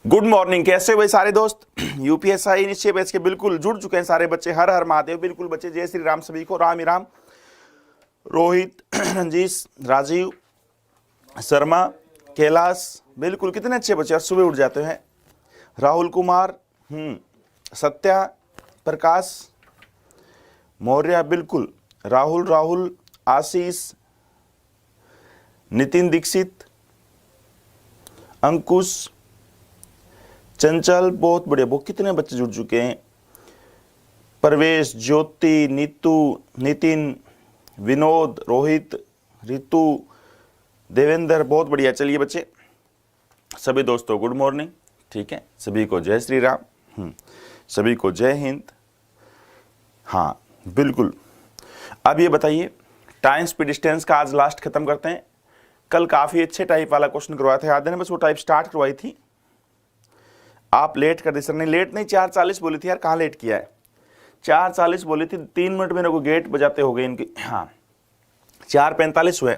Good morning. कैसे हो भाई सारे दोस्त? यूपीएसआई निश्चय बैच के बिल्कुल जुड़ चुके हैं सारे बच्चे। हर हर महादेव। बिल्कुल बच्चे, जय श्री राम सभी को। राम ही राम। रोहित, रंजीश, राजीव, शर्मा, कैलाश, बिल्कुल कितने अच्छे बच्चे, और सुबह उठ जाते हैं। राहुल कुमार, सत्या, प्रकाश, मौर्य, बिल्कुल राहुल, आशीष, नितिन दीक्षित, अंकुश, चंचल, बहुत बढ़िया। वो कितने बच्चे जुड़ चुके हैं। प्रवेश, ज्योति, नीतू, नितिन, विनोद, रोहित, रितु, देवेंद्र, बहुत बढ़िया। चलिए बच्चे, सभी दोस्तों गुड मॉर्निंग। ठीक है, सभी को जय श्री राम, सभी को जय हिंद। हाँ बिल्कुल। अब ये बताइए, टाइम स्पीड डिस्टेंस का आज लास्ट खत्म करते हैं। कल काफी अच्छे टाइप वाला क्वेश्चन करवाया था, याद है ना? बस वो टाइप स्टार्ट करवाई थी, आप लेट कर दी सर। नहीं लेट नहीं, 4:40 बोली थी यार, कहाँ लेट किया है? 4:40 बोली थी, 3 मिनट मेरे को गेट बजाते हो गए इनकी। हाँ 4:45 हुए।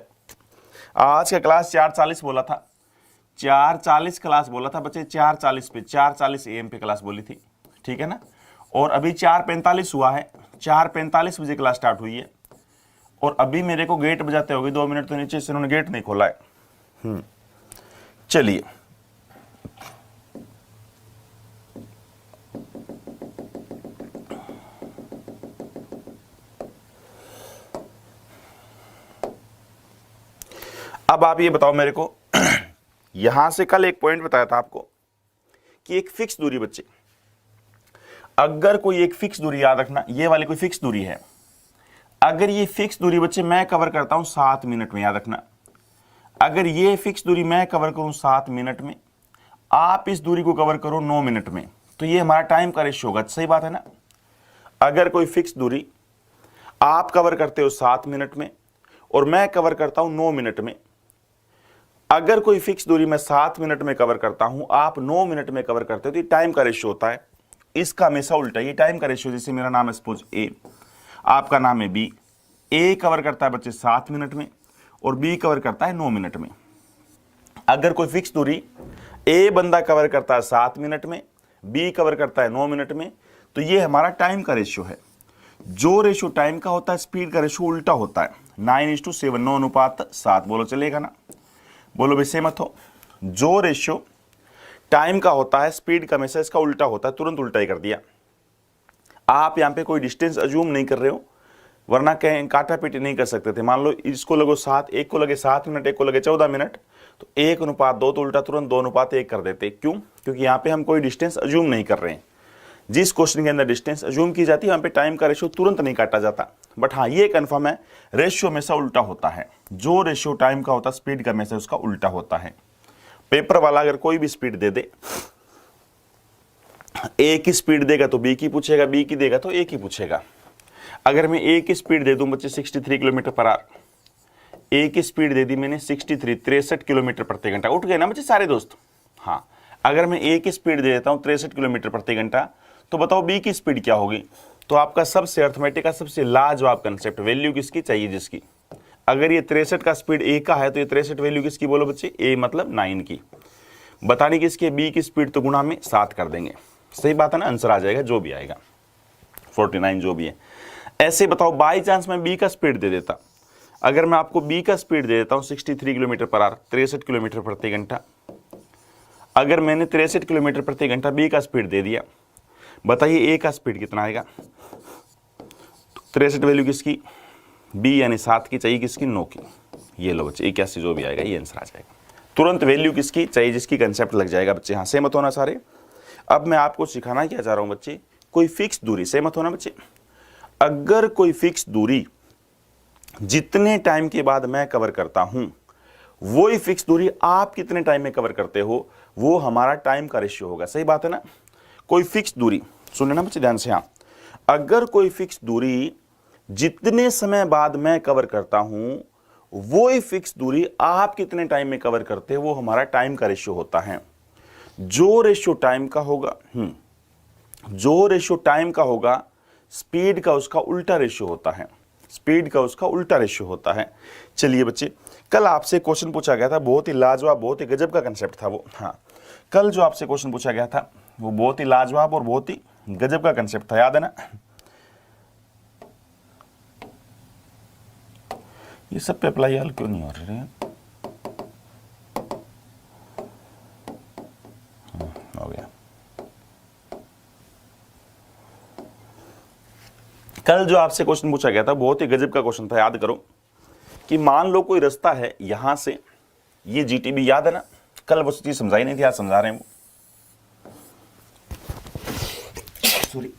आज का क्लास 4:40 बोला था, 4:40 क्लास बोला था बच्चे, 4:40 पे, 4:40 AM पे क्लास बोली थी, ठीक है ना? और अभी 4:45 हुआ है, 4:45 बजे क्लास स्टार्ट हुई है, और अभी मेरे को गेट बजाते हो गए 2 मिनट तो नीचे से उन्होंने गेट नहीं खोला है। चलिए अब आप ये बताओ मेरे को, यहां से कल एक पॉइंट बताया था आपको कि एक फिक्स दूरी बच्चे, अगर कोई एक फिक्स दूरी, याद रखना ये वाली कोई फिक्स दूरी है, अगर ये फिक्स दूरी बच्चे मैं कवर करता हूं 7 मिनट में, याद रखना, अगर ये फिक्स दूरी मैं कवर करूं 7 मिनट में, आप इस दूरी को कवर करो 9 मिनट में, तो ये हमारा टाइम का रेशियो होगा। सही बात है ना? अगर कोई फिक्स दूरी आप कवर करते हो 7 मिनट में और मैं कवर करता हूं 9 मिनट में, अगर कोई फिक्स दूरी मैं 7 मिनट में कवर करता हूं, आप 9 मिनट में कवर करते हो, तो ये टाइम का रेशियो होता है। इसका हमेशा उल्टा, ये टाइम का रेशियो, जैसे मेरा नाम है सपोज ए, आपका नाम है बी। ए कवर करता है बच्चे 7 मिनट में और बी कवर करता है 9 मिनट में। अगर कोई फिक्स दूरी ए बंदा कवर करता है 7 मिनट में, बी कवर करता है 9 मिनट में, तो ये हमारा टाइम का रेशियो है। जो रेशियो टाइम का होता है, स्पीड का रेशियो उल्टा होता है। 9:7, 9:7। बोलो चलेगा ना? बोलो भी सहमत हो? जो रेशियो टाइम का होता है, स्पीड का हमेशा इसका उल्टा होता है। तुरंत उल्टा ही कर दिया। आप यहां पे कोई डिस्टेंस अज्यूम नहीं कर रहे हो, वरना कहीं काटा पीटी नहीं कर सकते थे। मान लो इसको लगो 7, एक को लगे 7 मिनट, एक को लगे 14 मिनट, तो 1:2 तो उल्टा तुरंत 2:1 कर देते। क्यों? क्योंकि यहां पे हम कोई डिस्टेंस अज्यूम नहीं कर रहे हैं। जिस क्वेश्चन के अंदर डिस्टेंस अज्यूम की जाती है, वहां पे टाइम का रेशियो तुरंत नहीं काटा जाता। बट हाँ ये कंफर्म है, रेशियो हमेशा उल्टा होता है। जो रेशियो टाइम का होता है, स्पीड का हमेशा उसका उल्टा होता है। पेपर वाला अगर कोई भी स्पीड दे दे, ए की स्पीड देगा तो बी की पूछेगा, बी की देगा तो ए की पूछेगा। अगर मैं ए की स्पीड दे दूं बच्चे 63 किलोमीटर पर आवर, ए की स्पीड दे दी मैंने 63 किलोमीटर प्रति घंटा। उठ गए ना बच्चे सारे दोस्त? हाँ, अगर मैं ए की स्पीड दे देता हूं 63 किलोमीटर प्रति घंटा, तो बताओ बी की स्पीड क्या होगी? तो आपका सबसे अर्थमेटिक का सबसे लाजवाब कंसेप्ट, वैल्यू किसकी चाहिए? जिसकी, अगर ये 63 का स्पीड ए का है, तो ये 63 वैल्यू किसकी? बोलो बच्चे, ए मतलब 9 की। बतानी किसकी? बी की स्पीड, तो गुणा में 7 कर देंगे। सही बात है ना? आंसर आ जाएगा जो भी आएगा, 49 जो भी है। ऐसे बताओ, बाई चांस मैं बी का स्पीड दे देता, अगर मैं आपको बी का स्पीड दे देता हूं 63 किलोमीटर पर आवर, 63 किलोमीटर प्रति घंटा, अगर मैंने 63 किलोमीटर प्रति घंटा बी का स्पीड दे दिया, बताइए ए का स्पीड कितना आएगा? 63 वैल्यू किसकी? बी यानी 7 की, चाहिए किसकी? 9 की। ये लो बच्चे, 81 जो भी आएगा ये आंसर आ जाएगा। तुरंत वैल्यू किसकी चाहिए? जिसकी कंसेप्ट लग जाएगा बच्चे। हाँ सहमत होना सारे? अब मैं आपको सिखाना क्या चाह रहा हूं बच्चे, कोई फिक्स दूरी, सहमत होना बच्चे? अगर कोई फिक्स दूरी जितने टाइम के बाद मैं कवर करता हूं, वही फिक्स दूरी आप कितने टाइम में कवर करते हो, वो हमारा टाइम का रेशियो होगा। सही बात है ना? कोई फिक्स दूरी, सुन लेना बच्चे ध्यान से। हाँ, अगर कोई फिक्स दूरी जितने समय बाद मैं कवर करता हूं, वो ही फिक्स दूरी आप कितने टाइम में कवर करते हो, वो हमारा टाइम का रेशियो होता है। जो रेशियो टाइम का होगा, जो रेशियो टाइम का होगा, स्पीड का उसका उल्टा रेशियो होता है। स्पीड का उसका उल्टा रेशियो होता है। चलिए बच्चे, कल आपसे क्वेश्चन पूछा गया था, बहुत ही लाजवाब, बहुत ही गजब का कंसेप्ट था वो। हाँ, कल जो आपसे क्वेश्चन पूछा गया था वो बहुत ही लाजवाब और बहुत ही गजब का कंसेप्ट था, याद है ना? ये सब पे अप्लाई हल क्यों नहीं हो रहे हैं? हो गया। कल जो आपसे क्वेश्चन पूछा गया था बहुत ही गजब का क्वेश्चन था, याद करो कि मान लो कोई रास्ता है यहां से, ये जीटीबी याद है ना? कल वो चीज समझाई नहीं थी, आज समझा रहे हैं वो। सॉरी,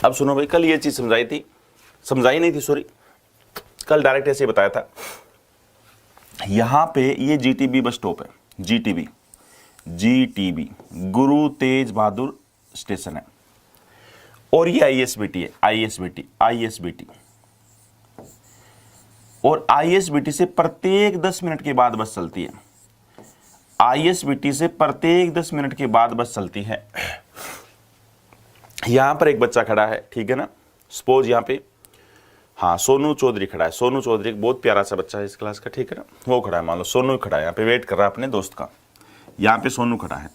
अब सुनो भाई, कल ये चीज समझाई नहीं थी, सॉरी, कल डायरेक्ट ऐसे बताया था। यहां पे ये जीटीबी बस स्टॉप है, जीटीबी गुरु तेज बहादुर स्टेशन है, और ये आईएसबीटी है, आईएसबीटी, और आईएसबीटी से प्रत्येक 10 मिनट के बाद बस चलती है, आईएसबीटी से प्रत्येक 10 मिनट के बाद बस चलती है। यहां पर एक बच्चा खड़ा है, ठीक है ना? सपोज यहां पे, हाँ, सोनू चौधरी खड़ा है। सोनू चौधरी एक बहुत प्यारा सा बच्चा है इस क्लास का, ठीक है ना? वो खड़ा है, मान लो सोनू खड़ा है यहाँ पे, वेट कर रहा है अपने दोस्त का। यहाँ पे सोनू खड़ा है।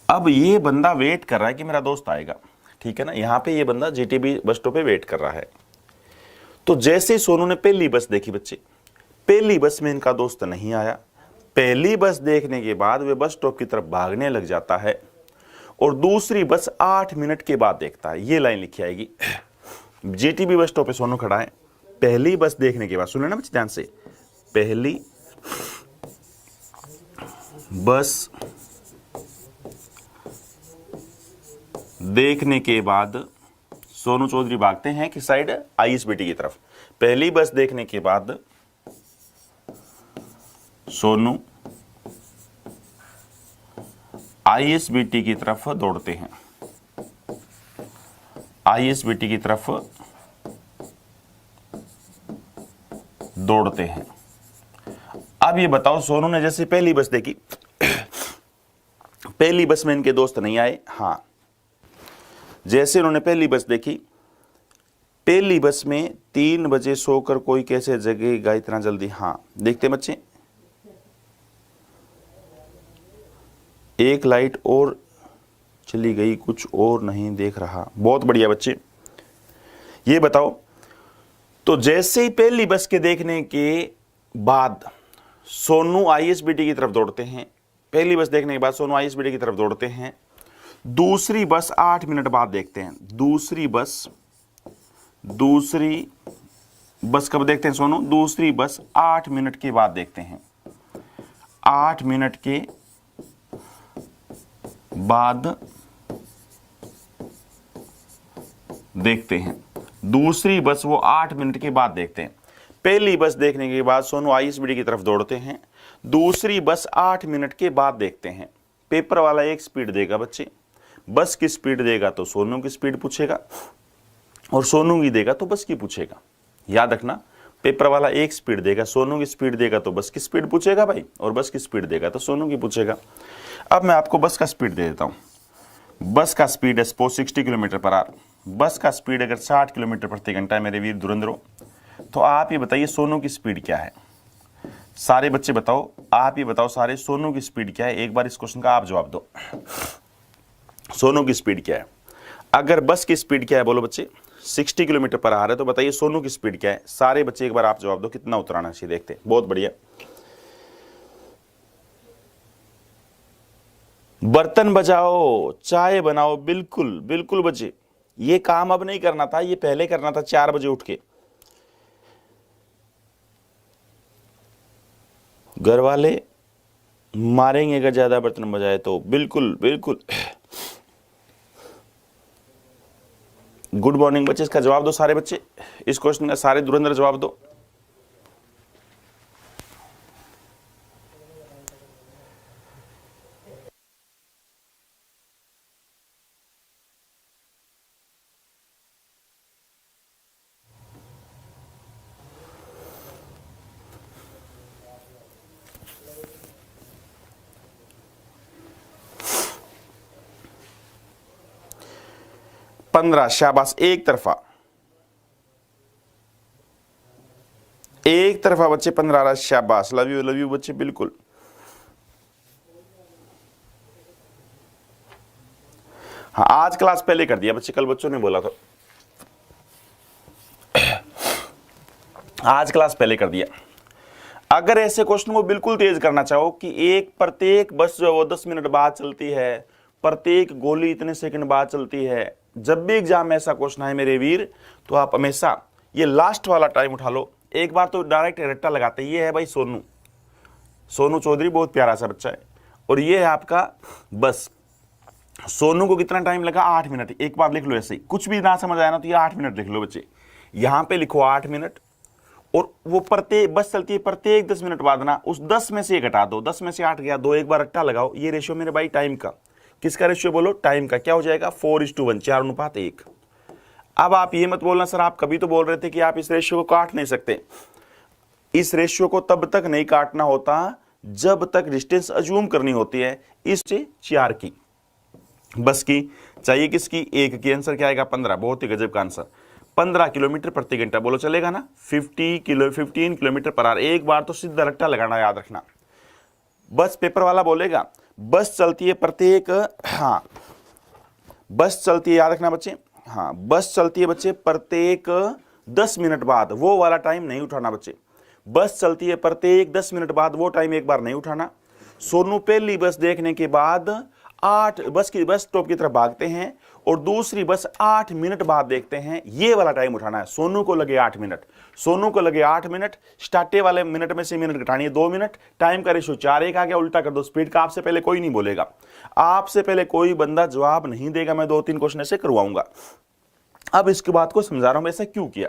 अब ये बंदा वेट कर रहा है कि मेरा दोस्त आएगा, ठीक है ना? यहाँ पे ये बंदा जीटीबी बस स्टॉप पे वेट कर रहा है। तो जैसे सोनू ने पहली बस देखी बच्चे, पहली बस में इनका दोस्त नहीं आया। पहली बस देखने के बाद वे बस स्टॉप की तरफ भागने लग जाता है, और दूसरी बस 8 मिनट के बाद देखता है। ये लाइन लिखी आएगी, जीटीबी बस स्टॉप पे सोनू खड़ा है, पहली बस देखने के बाद, सुने ना बच्चे ध्यान से, पहली बस देखने के बाद सोनू चौधरी भागते हैं किस साइड? आईएसबीटी की तरफ। पहली बस देखने के बाद सोनू आईएसबीटी की तरफ दौड़ते हैं, आईएसबीटी की तरफ दौड़ते हैं। अब ये बताओ, सोनू ने जैसे पहली बस देखी, पहली बस में इनके दोस्त नहीं आए, हाँ, जैसे उन्होंने पहली बस देखी, पहली बस में 3 बजे सोकर कोई कैसे जगेगा इतना जल्दी? हाँ, देखते बच्चे, एक लाइट और चली गई, कुछ और नहीं देख रहा। बहुत बढ़िया बच्चे, ये बताओ, तो जैसे ही पहली बस के देखने के बाद सोनू आईएसबीटी की तरफ दौड़ते हैं, पहली बस देखने के बाद सोनू आईएसबीटी की तरफ दौड़ते हैं। दूसरी बस 8 मिनट बाद देखते हैं, दूसरी बस कब देखते हैं सोनू? दूसरी बस 8 मिनट के बाद देखते हैं, 8 मिनट के बाद देखते हैं, दूसरी बस वो 8 मिनट के बाद देखते हैं। पहली बस देखने के बाद सोनू आईएसबीटी की तरफ दौड़ते हैं, दूसरी बस 8 मिनट के बाद देखते हैं। पेपर वाला एक स्पीड देगा बच्चे, बस की स्पीड देगा तो सोनू की स्पीड पूछेगा, और सोनू की देगा तो बस की पूछेगा। याद रखना, पेपर वाला एक स्पीड देगा, सोनू की स्पीड देगा तो बस की स्पीड पूछेगा भाई, और बस की स्पीड देगा तो सोनू की पूछेगा। अब मैं आपको बस का स्पीड दे देता हूं। बस का स्पीड है सपोज 60 किलोमीटर पर आवर। बस का स्पीड अगर 60 किलोमीटर प्रति घंटा है मेरे वीर धुरंधरों, तो आप ये बताइए सोनू की स्पीड क्या है? सारे बच्चे बताओ, आप ये बताओ सारे, सोनू की स्पीड क्या है? एक बार इस क्वेश्चन का आप जवाब दो, सोनू की स्पीड क्या है? अगर बस की स्पीड क्या है बोलो बच्चे? 60 किलोमीटर पर आवर है, तो बताइए सोनू की स्पीड क्या है? सारे बच्चे एक बार आप जवाब दो, कितना उत्तर आना चाहिए देखते हैं। बहुत बढ़िया। बर्तन बजाओ, चाय बनाओ, बिल्कुल बिल्कुल बच्चे, ये काम अब नहीं करना था, ये पहले करना था 4 बजे उठ के। घर वाले मारेंगे अगर ज्यादा बर्तन बजाए तो, बिल्कुल बिल्कुल। गुड मॉर्निंग बच्चे, इसका जवाब दो सारे बच्चे, इस क्वेश्चन का सारे धुरंधर जवाब दो। पंद्रह, शाबाश, एक तरफा। तरफा बच्चे 15 आ रहा है, शाबाश, लव यू बच्चे, बिल्कुल। हाँ, आज क्लास पहले कर दिया बच्चे, कल बच्चों ने बोला था, आज क्लास पहले कर दिया। अगर ऐसे क्वेश्चन को बिल्कुल तेज करना चाहो कि एक प्रत्येक बस जो है वो 10 मिनट बाद चलती है, प्रत्येक गोली इतने सेकंड बाद चलती है, जब भी एग्जाम में ऐसा क्वेश्चन है मेरे वीर, तो आप हमेशा ये लास्ट वाला टाइम उठा लो। एक बार तो डायरेक्ट रट्टा लगाते, ये है भाई सोनू चौधरी, बहुत प्यारा सा बच्चा है, और ये है आपका बस। सोनू को कितना टाइम लगा? 8 मिनट। एक बार लिख लो ऐसे ही, कुछ भी ना समझ आया ना तो ये 8 मिनट लिख लो बच्चे, यहां पे लिखो 8 मिनट। और वो प्रत्येक बस चलती है प्रत्येक 10 मिनट बाद ना, उस 10 में से घटा दो, 10 में से 8 गया, 2 एक बार रट्टा लगाओ। ये रेशियो मेरे भाई टाइम का, किसका रेशियो बोलो? टाइम का। क्या हो जाएगा? 4:1, 4:1। अब आप ये मत बोलना सर आप कभी तो बोल रहे थे कि आप इस रेशियो को काट नहीं सकते। इस रेशियो को तब तक नहीं काटना होता जब तक डिस्टेंस अज्यूम करनी होती है इससे 4 की, बस की चाहिए, किसकी? 1 की। आंसर क्या आएगा? 15। बहुत ही गजब का आंसर, 15 किलोमीटर प्रति घंटा। बोलो चलेगा ना? 15 किलोमीटर पर आवर। एक बार तो सीधा रट्टा लगाना, याद रखना। बस पेपर वाला बोलेगा बस चलती है प्रत्येक, हाँ बस चलती है, याद रखना बच्चे, हाँ बस चलती है बच्चे प्रत्येक 10 मिनट बाद, वो वाला टाइम नहीं उठाना बच्चे। बस चलती है प्रत्येक 10 मिनट बाद, वो टाइम एक बार नहीं उठाना। सोनू पहली बस देखने के बाद 8 बस स्टॉप की तरफ भागते हैं और दूसरी बस 8 मिनट बाद देखते हैं, ये वाला टाइम उठाना है। सोनू को लगे 8 मिनट, सोनू को लगे 8 मिनट, स्टार्टे वाले मिनट में से मिनट घटानी है 2 मिनट, टाइम का रेशियो 4 1 आ गया, उल्टा कर दो स्पीड का। आपसे पहले कोई नहीं बोलेगा, आपसे पहले कोई बंदा जवाब नहीं देगा, मैं 2-3 क्वेश्चन ऐसे करवाऊंगा। अब इसकी बात को समझा रहा हूं, ऐसा क्यों किया।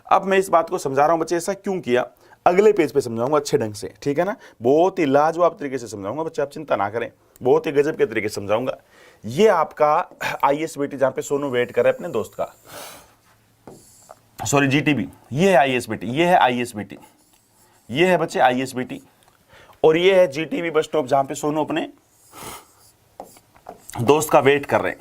अब मैं इस बात को समझा रहा हूं बच्चे, ऐसा क्यों किया, अगले पेज पे समझाऊंगा अच्छे ढंग से, ठीक है ना। बहुत ही लाजवाब तरीके से समझाऊंगा बच्चे, आप चिंता ना करें, बहुत ही गजब के तरीके से समझाऊंगा। ये आपका ISBT, जहां पे सोनू वेट कर रहा है अपने दोस्त का, सॉरी GTB, ये है ISBT, ये है ISBT, ये है बच्चे ISBT, और ये है GTB बस स्टॉप, जहां पे सोनू अपने दोस्त का वेट कर रहे हैं।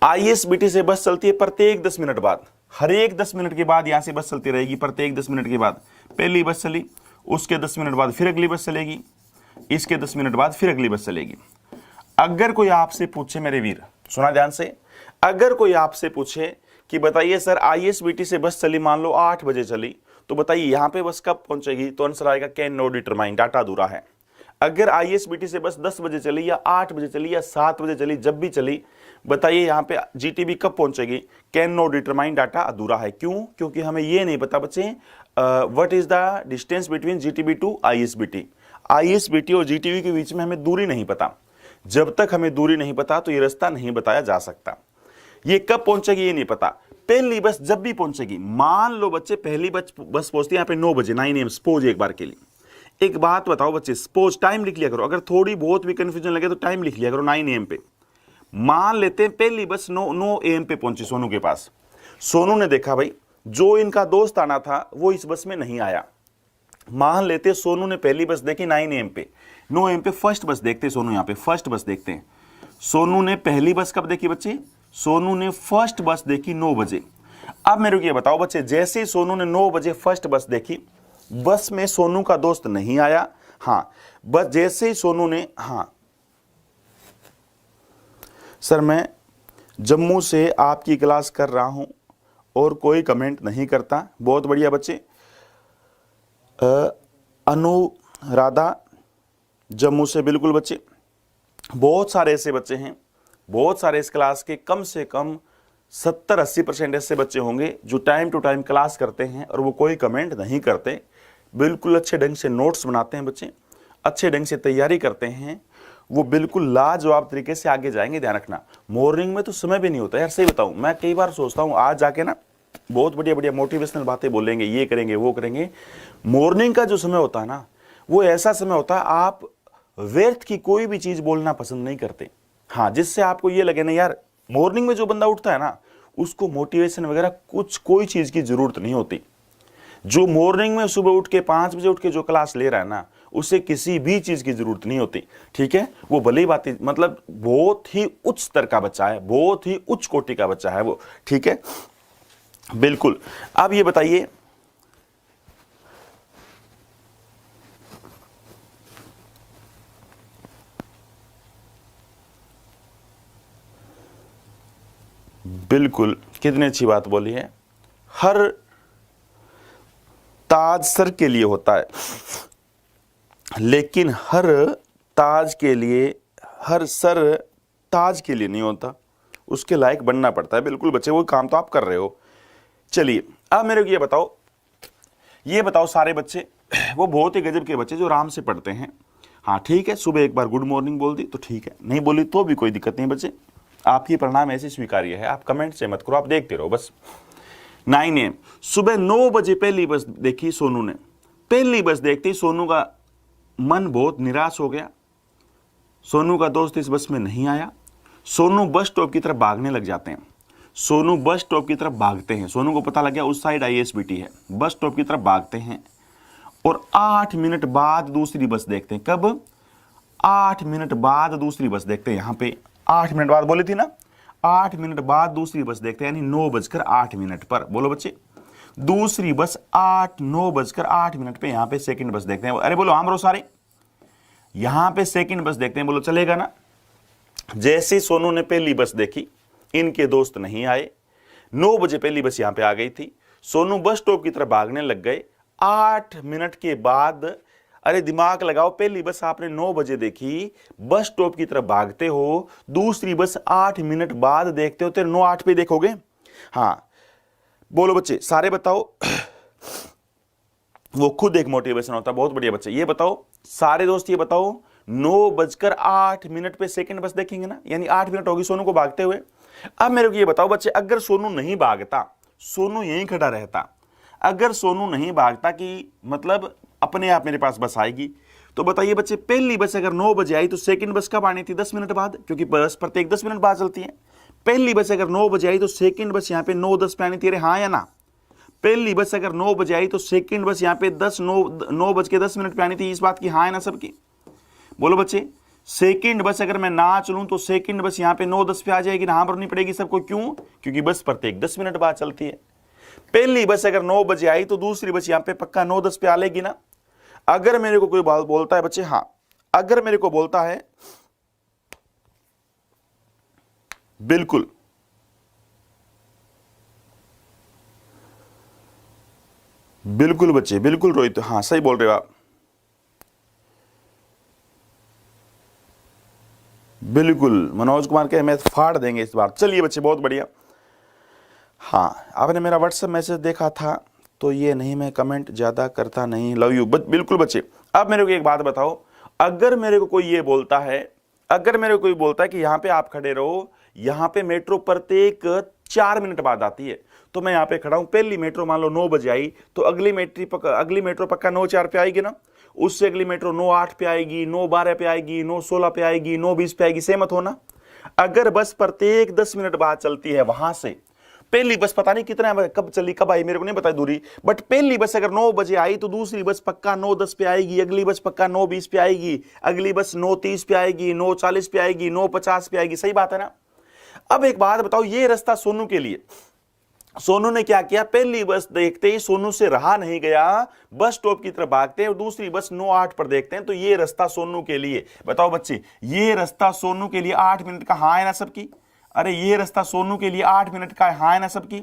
ISBT से बस चलती है प्रत्येक 10 मिनट बाद, हर एक 10 मिनट के बाद यहां से बस चलती रहेगी। प्रत्येक 10 मिनट के बाद पहली बस चली, उसके 10 मिनट बाद फिर अगली बस चलेगी, इसके 10 मिनट बाद फिर अगली बस चलेगी। अगर कोई आपसे पूछे मेरे वीर, सुना ध्यान से, अगर कोई आपसे पूछे कि बताइए सर ISBT से बस चली, मान लो 8 बजे चली, तो बताइए यहां पे बस कब पहुंचेगी, तो आंसर आएगा कैन नॉट डिटरमाइन, डाटा अधूरा है। अगर ISBT से बस 10 बजे चली या 8 बजे चली या 7 बजे चली, जब भी चली, बताइए यहाँ पे GTB कब पहुंचेगी, कैन नॉट डिटरमाइन, डाटा अधूरा है। क्यों? क्योंकि हमें ये नहीं पता बच्चे what is the distance between GTB to ISBT। ISBT और GTB के बीच में हमें दूरी नहीं पता। जब तक हमें दूरी नहीं पता तो ये रास्ता नहीं बताया जा सकता। ये कब पहुंचेगी ये नहीं पता। पहली बस जब भी पहुंचेगी, मान लो बच्चे पहली बस पहुंचती है यहाँ पे 9 बजे, 9 AM, सपोज एक बार के लिए। एक बात बताओ बच्चे, सपोज टाइम लिख लिया करो, अगर थोड़ी बहुत भी कंफ्यूजन लगे तो टाइम लिख लिया करो 9 AM पे। मान लेते हैं पहली बस 9 AM पे पहुंची सोनू के पास। सोनू ने देखा भाई जो इनका दोस्त आना था वो इस बस में नहीं आया। मान लेते सोनू ने पहली बस देखी 9 AM पे, 9 AM पे फर्स्ट बस देखते सोनू, यहाँ पे फर्स्ट बस देखते हैं। सोनू ने पहली बस कब देखी बच्चे? सोनू ने फर्स्ट बस देखी 9 बजे। अब मेरे को ये बताओ बच्चे, जैसे ही सोनू ने 9 बजे फर्स्ट बस देखी, बस में सोनू का दोस्त नहीं आया। हाँ, बस जैसे ही सोनू ने, हाँ सर मैं जम्मू से आपकी क्लास कर रहा हूं और कोई कमेंट नहीं करता, बहुत बढ़िया बच्चे। अनुराधा जम्मू से, बिल्कुल बच्चे, बहुत सारे ऐसे बच्चे हैं, बहुत सारे इस क्लास के कम से कम 70-80% ऐसे बच्चे होंगे जो टाइम टू टाइम क्लास करते हैं और वो कोई कमेंट नहीं करते, बिल्कुल अच्छे ढंग से नोट्स बनाते हैं बच्चे, अच्छे ढंग से तैयारी करते हैं, वो बिल्कुल लाजवाब तरीके से आगे जाएंगे। ध्यान रखना, मॉर्निंग में तो समय भी नहीं होता यार, सही बताऊं, मैं कई बार सोचता हूं आज जाके ना बहुत बढ़िया बढ़िया मोटिवेशनल बातें बोलेंगे, ये करेंगे वो करेंगे। मॉर्निंग का जो समय होता है ना, वो ऐसा समय होता है आप व्यर्थ की कोई भी चीज बोलना पसंद नहीं करते। हाँ, जिससे आपको ये लगे ना यार मॉर्निंग में जो बंदा उठता है ना उसको मोटिवेशन वगैरह कुछ कोई चीज की जरूरत नहीं होती। जो मॉर्निंग में सुबह उठ के 5 बजे उठ के जो क्लास ले रहा है ना, उसे किसी भी चीज की जरूरत नहीं होती, ठीक है। वो भली बात, मतलब बहुत ही उच्च स्तर का बच्चा है, बहुत ही उच्च कोटि का बच्चा है वो, ठीक है, बिल्कुल। अब ये बताइए बिल्कुल, कितनी अच्छी बात बोली है। हर ताज सर के लिए होता है, लेकिन हर ताज के लिए, हर सर ताज के लिए नहीं होता, उसके लायक बनना पड़ता है। बिल्कुल बच्चे, वो काम तो आप कर रहे हो। चलिए अब मेरे को ये बताओ सारे बच्चे, वो बहुत ही गजब के बच्चे जो आराम से पढ़ते हैं। हाँ ठीक है, सुबह एक बार गुड मॉर्निंग बोल दी तो ठीक है, नहीं बोली तो भी कोई दिक्कत नहीं बच्चे, आपकी परिणाम ऐसे स्वीकार्य है। आप कमेंट से मत करो, आप देखते रहो बस। 9 AM, सुबह 9 बजे पहली बस देखी सोनू ने। पहली बस देखते ही सोनू का मन बहुत निराश हो गया। सोनू का दोस्त इस बस में नहीं आया। सोनू बस स्टॉप की तरफ भागने लग जाते हैं। सोनू बस स्टॉप की तरफ भागते हैं। सोनू को पता लग गया उस साइड ISBT है। बस स्टॉप की तरफ भागते हैं और 8 मिनट बाद दूसरी बस देखते हैं। कब? 8 मिनट बाद दूसरी बस देखते हैं। यहां पे 8 मिनट बाद बोली थी ना, 8 मिनट बाद दूसरी बस देखते हैं, यानी 9:08 पर। बोलो बच्चे, दूसरी बस 9:08 पे यहां पे सेकंड बस देखते हैं। अरे बोलो हाँ ब्रो सारे, यहां पे सेकंड बस देखते हैं। बोलो चलेगा ना। जैसे सोनू ने पहली बस देखी, इनके दोस्त नहीं आए। 9 बजे पहली बस यहां पे आ गई थी। सोनू बस स्टॉप की तरफ भागने लग गए। 8 मिनट के बाद, अरे दिमाग लगाओ, पहली बस आपने 9 बजे देखी, बस स्टॉप की तरफ भागते हो, दूसरी बस 8 मिनट बाद देखते हो, तो 9:08 पे देखोगे। हाँ बोलो बच्चे सारे बताओ। वो खुद एक मोटिवेशन होता है। बहुत बढ़िया बच्चे, ये बताओ सारे दोस्त, ये बताओ 9:08 पे सेकंड बस देखेंगे ना, यानी 8 मिनट होगी सोनू को भागते हुए। अब मेरे को ये बताओ बच्चे, अगर सोनू नहीं भागता, सोनू यहीं खड़ा रहता, अगर सोनू नहीं भागता कि मतलब अपने आप मेरे पास बस आएगी, तो बताइए बच्चे, पहली बस अगर 9 बजे आई तो सेकंड बस कब आनी थी? 10 मिनट बाद, क्योंकि बस प्रत्येक 10 मिनट बाद चलती है। पहली बस अगर 9 बजे आई तो सेकंड बस यहां पे 9:10 पे आनी थी। अरे हाँ या ना? पहली बस अगर 9 बजे आई तो सेकंड बस यहां पे 9:10 पे आनी थी। इस बात की हाँ है ना सबकी? बोलो बच्चे, सेकंड बस अगर मैं ना चलूं तो सेकंड बस यहां पे 9:10 पे आ जाएगी ना? हाँ भरनी पड़ेगी सबको। क्यों? क्योंकि बस प्रत्येक 10 मिनट बाद चलती है। पहली बस अगर 9 बजे आई तो दूसरी बस यहां पे पक्का 9:10 पे आ लेगी ना? अगर मेरे को कोई बात बोलता है बच्चे, हाँ अगर मेरे को बोलता है, बिल्कुल बिल्कुल बच्चे, बिल्कुल रोहित, हाँ सही बोल रहे हो आप, बिल्कुल। मनोज कुमार के मैथ फाड़ देंगे इस बार। चलिए बच्चे बहुत बढ़िया। हाँ आपने मेरा व्हाट्सएप मैसेज देखा था तो ये नहीं, मैं कमेंट ज्यादा करता नहीं, लव यू। बिल्कुल बच्चे, अब मेरे को एक बात बताओ, अगर मेरे को कोई ये बोलता है, अगर मेरे को कोई बोलता है कि यहाँ पे आप खड़े रहो, यहाँ पे मेट्रो प्रत्येक 4 मिनट बाद आती है, तो मैं यहाँ पे खड़ा हूं, पहली मेट्रो मान लो 9 बजे आई तो अगली मेट्रो पक्का 9:04 पे आएगी ना? उससे अगली मेट्रो 9:08 पे आएगी, 9:12 पे आएगी, 9:16 पे आएगी, 9:20 पे आएगी। सहमत हो ना? अगर बस प्रत्येक 10 मिनट बाद चलती है, वहां से पहली बस पता नहीं कितना कब चली कब आई, मेरे को नहीं पता दूरी, बट पहली बस अगर 9 बजे आई तो दूसरी बस पक्का 9:10 पे आएगी, अगली बस पक्का 9:20 पे आएगी, अगली बस 9:30 पे आएगी, 9:40 पे आएगी, 9:50 पे आएगी। सही बात है ना? अब एक बात बताओ, ये रास्ता सोनू के लिए, सोनू ने क्या किया? पहली बस देखते ही सोनू से रहा नहीं गया, बस स्टॉप की तरफ भागते हैं और दूसरी बस 9:08 पर देखते हैं। तो ये रास्ता सोनू के लिए, बताओ बच्चे, ये रास्ता सोनू के लिए 8 मिनट का हाँ है ना सबकी? अरे ये रास्ता सोनू के लिए 8 मिनट का हाँ है ना सबकी?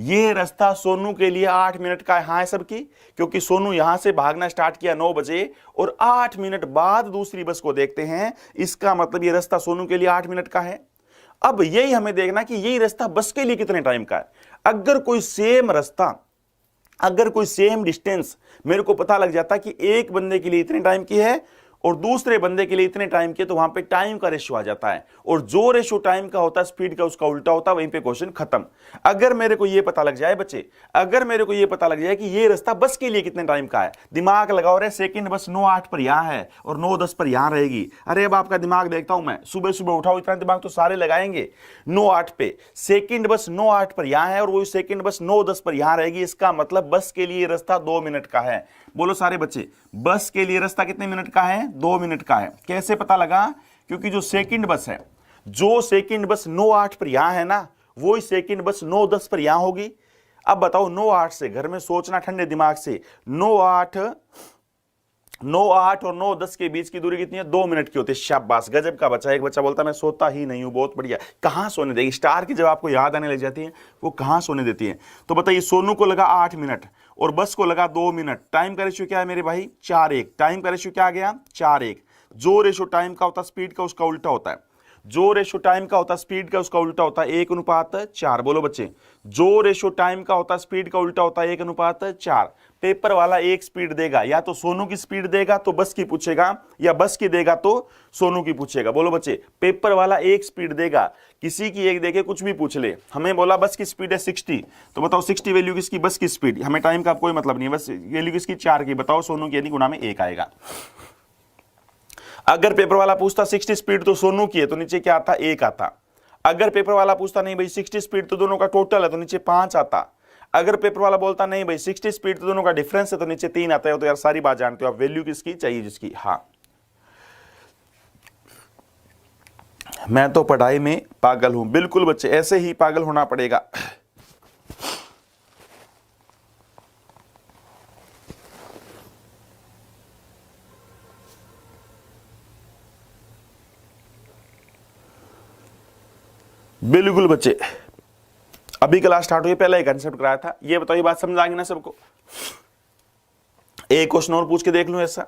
ये रास्ता सोनू के लिए 8 मिनट का हाँ है सबकी? क्योंकि सोनू यहां से भागना स्टार्ट किया 9 बजे और 8 मिनट बाद दूसरी बस को देखते हैं, इसका मतलब ये रास्ता सोनू के लिए 8 मिनट का है। अब यही हमें देखना कि यही रास्ता बस के लिए कितने टाइम का है। अगर कोई सेम रास्ता, अगर कोई सेम डिस्टेंस मेरे को पता लग जाता कि एक बंदे के लिए इतने टाइम की है और दूसरे बंदे के लिए इतने टाइम के, तो वहां पे टाइम का रेशियो आ जाता है, और जो रेशियो टाइम का होता है स्पीड का उसका उल्टा होता है, वहीं पे क्वेश्चन खत्म। अगर मेरे को ये पता लग जाए बच्चे, अगर मेरे को ये पता लग जाए कि ये रास्ता बस के लिए कितने टाइम का है, दिमाग लगाओ रे, सेकंड बस 9:08 पर यहां है और 9:10 पर यहां रहेगी। अरे अब आपका दिमाग देखता हूं मैं, सुबह सुबह उठाओ, इतना दिमाग तो सारे लगाएंगे। 9:08 पे सेकंड बस 9:08 पर यहां है और वही सेकंड बस 9:10 पर यहां रहेगी, इसका मतलब बस के लिए रास्ता 2 मिनट का है। बोलो सारे बच्चे, बस के लिए रास्ता कितने मिनट का है? 2 मिनट का है। कैसे पता लगा? क्योंकि जो सेकंड बस है, जो सेकंड बस 9:08 पर यहां है ना, वो ही सेकंड बस 9:10 पर यहां होगी। अब बताओ 9:08 से, घर में सोचना ठंडे दिमाग से, 9:08 9:08 और 9:10 के बीच की दूरी कितनी है? 2 मिनट की होती है। शाबाश, गजब का बच्चा। एक बच्चा बोलता मैं सोता ही नहीं हूं, बहुत बढ़िया। कहां सोने देगी? स्टार की जब आपको याद आने लग जाती है वो कहां सोने देती है? तो बताइए, सोनू को लगा 8 मिनट और बस को लगा 2 मिनट। टाइम का रेशियो क्या है मेरे भाई? 4:1। टाइम का रेशियो क्या आ गया? 4:1। जो रेशियो टाइम का होता है स्पीड का, उसका उल्टा होता है। जो रेशियो टाइम का होता है स्पीड का, उसका उल्टा होता है 1:4। बोलो बच्चे, जो रेशियो टाइम का होता है स्पीड का उल्टा होता है 1:4। पेपर वाला एक स्पीड देगा, या तो सोनू की स्पीड देगा तो बस की पूछेगा, या बस की देगा तो सोनू की पूछेगा। बोलो बच्चे, पेपर वाला एक स्पीड देगा, किसी की एक देके कुछ भी पूछ ले। हमें बोला बस की स्पीड है 60, तो बताओ 60 वैल्यू किसकी? बस की स्पीड। हमें टाइम का कोई मतलब नहीं है, बस वैल्यू किसकी? 4 की। बताओ सोनू की, यानी गुणा में 1 आएगा। अगर पेपर वाला पूछता 60 स्पीड तो सोनू की है, तो नीचे क्या आता? 1 आता। अगर पेपर वाला पूछता नहीं भाई 60 स्पीड तो दोनों का टोटल है, तो नीचे 5 आता। अगर पेपर वाला बोलता नहीं भाई 60 स्पीड तो दोनों का डिफरेंस है, तो नीचे 3 आता है। तो यार सारी बात जानते हो आप, वैल्यू किसकी चाहिए? जिसकी। हाँ, मैं तो पढ़ाई में पागल हूं। बिल्कुल बच्चे, ऐसे ही पागल होना पड़ेगा। बिल्कुल बच्चे, अभी क्लास स्टार्ट हुई, पहले ही कंसेप्ट कराया था। ये बताओ, ये बात समझ आ गई ना सबको? एक क्वेश्चन और पूछ के देख लूं ऐसा?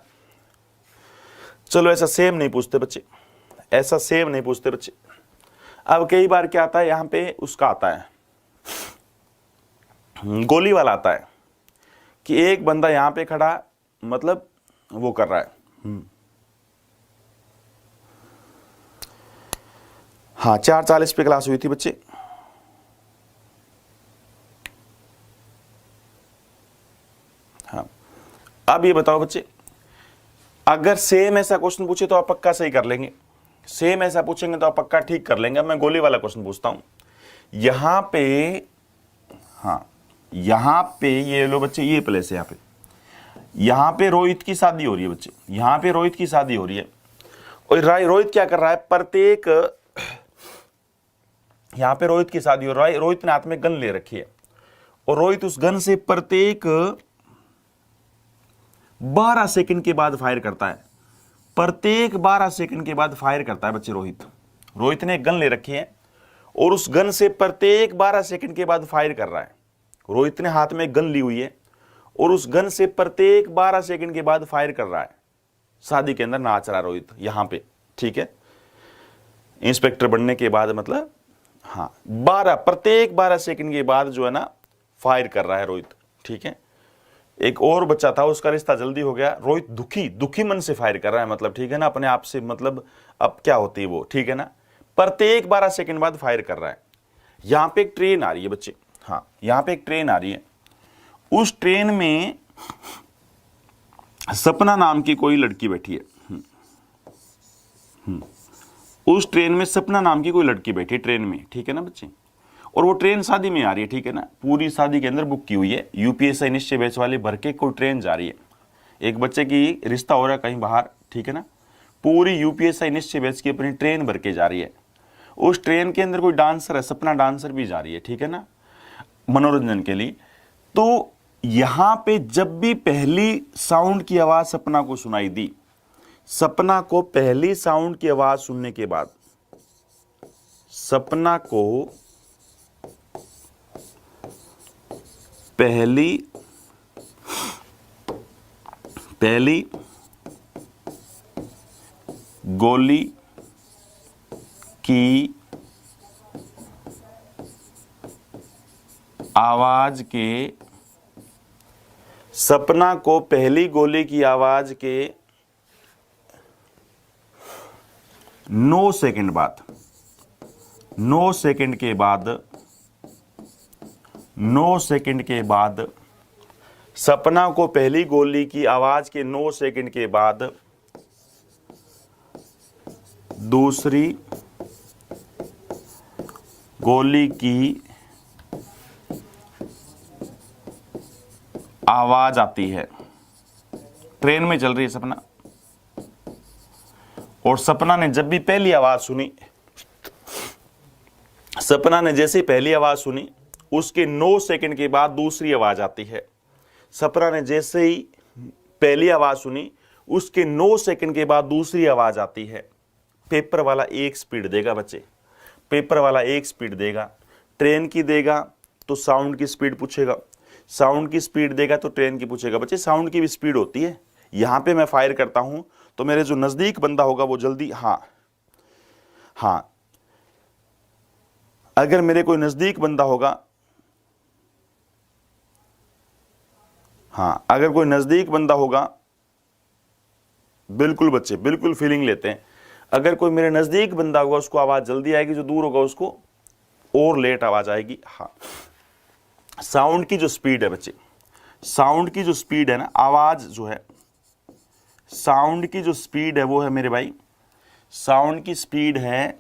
चलो, ऐसा सेम नहीं पूछते बच्चे, ऐसा सेम नहीं पूछते बच्चे। अब कई बार क्या आता है, यहां पे उसका आता है, गोली वाला आता है, कि एक बंदा यहां पे खड़ा, मतलब वो कर रहा है। हाँ, 4:40 पे क्लास हुई थी बच्चे। हाँ, अब ये बताओ बच्चे, अगर सेम ऐसा क्वेश्चन पूछे तो आप पक्का सही कर लेंगे, सेम ऐसा पूछेंगे तो आप पक्का ठीक कर लेंगे। अब मैं गोली वाला क्वेश्चन पूछता हूं। यहां पे, हाँ, यहां पे ये लो बच्चे, ये प्लेस है यहां पे रोहित की शादी हो रही है बच्चे, यहां पे रोहित की शादी हो रही है। और रोहित क्या कर रहा है? प्रत्येक, यहां पे रोहित की शादी हो रही है, रोहित ने हाथ में गन ले रखी है, और रोहित उस गन से प्रत्येक 12 सेकंड के बाद फायर करता है। प्रत्येक 12 सेकंड के बाद फायर करता है बच्चे रोहित ने एक गन ले रखी है, और उस गन से प्रत्येक 12 सेकंड के बाद फायर कर रहा है। रोहित ने हाथ में गन ली हुई है, और उस गन से प्रत्येक 12 सेकंड के बाद फायर कर रहा है। शादी के अंदर नाच रहा है रोहित यहां पे, ठीक है, इंस्पेक्टर बनने के बाद, मतलब हाँ, प्रत्येक 12 सेकंड के बाद जो है ना फायर कर रहा है रोहित, ठीक है। एक और बच्चा था, उसका रिश्ता जल्दी हो गया। रोहित दुखी मन से फायर कर रहा है, मतलब ठीक है ना, अपने आप से, मतलब अब क्या होती है वो, ठीक है ना। प्रत्येक 12 सेकंड बाद फायर कर रहा है। यहां पे एक ट्रेन आ रही है बच्चे, हाँ, यहां पे एक ट्रेन आ रही है। उस ट्रेन में सपना नाम की कोई लड़की बैठी है। उस ट्रेन में सपना नाम की कोई लड़की बैठी है ट्रेन में, ठीक है ना बच्चे। और वो ट्रेन शादी में आ रही है, ठीक है ना, पूरी शादी के अंदर बुक की हुई है। यूपीएससी निश्चय बैच वाले भर के कोई ट्रेन जा रही है। एक बच्चे की रिश्ता हो रहा है कहीं बाहर, ठीक है ना, पूरी यूपीएससी निश्चय बैच की अपनी ट्रेन भर के जा रही है। उस ट्रेन के अंदर कोई डांसर है, सपना डांसर भी जा रही है, ठीक है ना, मनोरंजन के लिए। तो यहां पे जब भी पहली साउंड की आवाज सपना को सुनाई दी, सपना को पहली साउंड की आवाज सुनने के बाद, सपना को पहली गोली की आवाज के, सपना को पहली गोली की आवाज के 9 सेकंड बाद, 9 सेकंड के बाद, 9 सेकंड के बाद, सपना को पहली गोली की आवाज के 9 सेकंड के बाद दूसरी गोली की आवाज आती है। ट्रेन में चल रही है सपना, और सपना ने जब भी पहली आवाज सुनी, सपना ने जैसे पहली आवाज सुनी, उसके 9 सेकंड के बाद दूसरी आवाज आती है। सपना ने जैसे ही पहली आवाज सुनी, उसके 9 सेकंड के बाद दूसरी आवाज आती है। पेपर वाला एक स्पीड देगा बच्चे, पेपर वाला एक स्पीड देगा, ट्रेन की देगा तो साउंड की स्पीड पूछेगा, साउंड की स्पीड देगा तो ट्रेन की पूछेगा। बच्चे साउंड की भी स्पीड होती है। यहां पे मैं फायर करता हूं तो मेरे जो नजदीक बंदा होगा वो जल्दी, हाँ, अगर मेरे कोई नजदीक बंदा होगा, हाँ, अगर कोई नजदीक बंदा होगा, बिल्कुल बच्चे, बिल्कुल फीलिंग लेते हैं। अगर कोई मेरे नजदीक बंदा होगा उसको आवाज जल्दी आएगी, जो दूर होगा उसको और लेट आवाज आएगी। हाँ, साउंड की जो स्पीड है बच्चे, साउंड की जो स्पीड है ना, आवाज जो है, साउंड की जो स्पीड है वो है मेरे भाई, साउंड की स्पीड है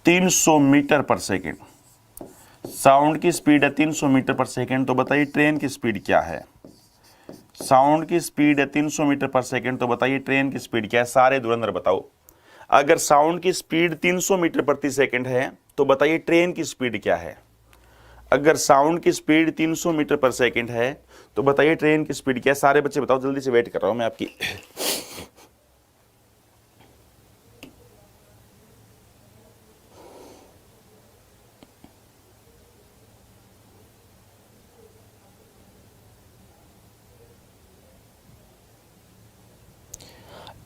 300 मीटर पर सेकेंड। साउंड की स्पीड है 300 मीटर पर सेकेंड। तो बताइए ट्रेन की स्पीड क्या है? साउंड की स्पीड है 300 मीटर पर सेकेंड, तो बताइए ट्रेन की स्पीड क्या है? सारे धुरंधर बताओ। अगर साउंड की स्पीड 300 मीटर प्रति सेकेंड है तो बताइए ट्रेन की स्पीड क्या है? अगर साउंड की स्पीड 300 मीटर पर सेकेंड है तो बताइए ट्रेन की स्पीड क्या है? सारे बच्चे बताओ, जल्दी से वेट कर रहा हूं मैं आपकी।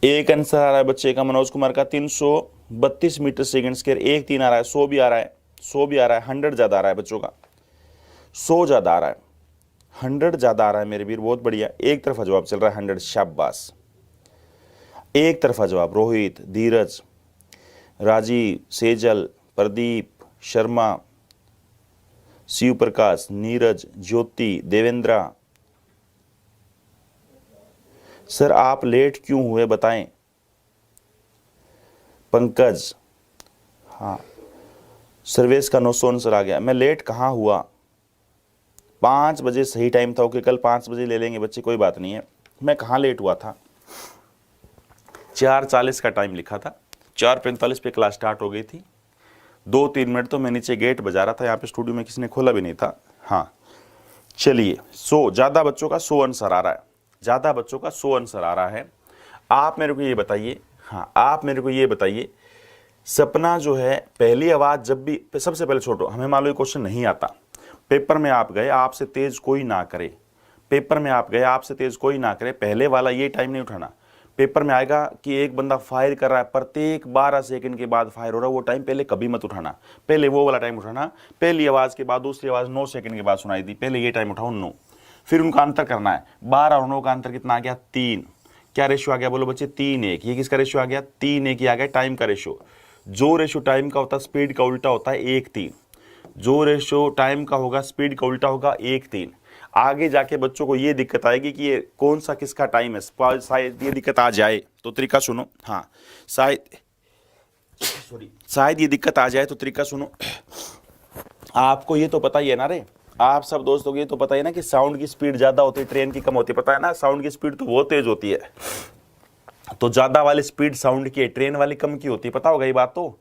एक आंसर आ रहा है बच्चे का मनोज कुमार का 332 मीटर सेकंड स्क्वायर। एक 3 आ रहा है, 100 भी आ रहा है, 100 भी आ रहा है, 100 ज्यादा आ रहा है बच्चों का, 100 ज्यादा आ रहा है, 100 ज्यादा आ रहा है मेरे वीर, बहुत बढ़िया। एक तरफा जवाब चल रहा है 100, शाबाश। एक तरफा जवाब। रोहित, धीरज, राजीव, सेजल, प्रदीप, शर्मा, शिव प्रकाश, नीरज, ज्योति, देवेंद्रा। सर आप लेट क्यों हुए बताएं? पंकज, हाँ, सर्वेश का 900 आंसर आ गया। मैं लेट कहाँ हुआ? 5 बजे सही टाइम था। ओके, कल 5 बजे ले लेंगे बच्चे, कोई बात नहीं है। मैं कहाँ लेट हुआ था? 4:40 का टाइम लिखा था, 4:45 पे क्लास स्टार्ट हो गई थी। 2-3 मिनट तो मैं नीचे गेट बजा रहा था, यहाँ पे स्टूडियो में किसी ने खोला भी नहीं था। हाँ चलिए, 100 ज्यादा बच्चों का 100 आंसर आ रहा है, ज्यादा बच्चों का 100 आंसर आ रहा है। आप मेरे को ये बताइए, हाँ आप मेरे को ये बताइए, सपना जो है पहली आवाज जब भी, सबसे पहले छोड़ो, हमें मान लो ये क्वेश्चन नहीं आता, पेपर में आप गए, आपसे तेज कोई ना करे, पेपर में आप गए, आपसे तेज कोई ना करे, पहले वाला ये टाइम नहीं उठाना। पेपर में आएगा कि एक बंदा फायर कर रहा है, प्रत्येक 12 सेकंड के बाद फायर हो रहा है, वो टाइम पहले कभी मत उठाना, पहले वो वाला टाइम उठाना। पहली आवाज के बाद दूसरी आवाज 9 सेकंड के बाद सुनाई दी, पहले ये टाइम उठाओ 9, फिर उनका अंतर करना है। 12 और 9 का अंतर कितना आ गया? 3। क्या रेशियो आ गया बोलो बच्चे? 3:1। ये किसका रेशियो आ गया? 3:1 ही आ गया, टाइम का रेशियो। जो रेशियो टाइम का होता है स्पीड का उल्टा होता है 1:3। जो रेशियो टाइम का होगा स्पीड का उल्टा होगा 1:3। आगे जाके बच्चों को ये दिक्कत आएगी कि ये कौन सा किसका टाइम है, शायद ये दिक्कत आ जाए तो तरीका सुनो। हाँ शायद ये दिक्कत आ जाए तो तरीका सुनो। आपको ये तो पता ही है ना रे, आप सब दोस्तों को ये तो पता है ना कि साउंड की स्पीड ज्यादा होती है, ट्रेन की कम होती है, पता है ना? साउंड की स्पीड तो बहुत तेज होती है, तो ज्यादा वाली स्पीड साउंड की है, ट्रेन वाली कम की होती है, पता होगा ये बात तो।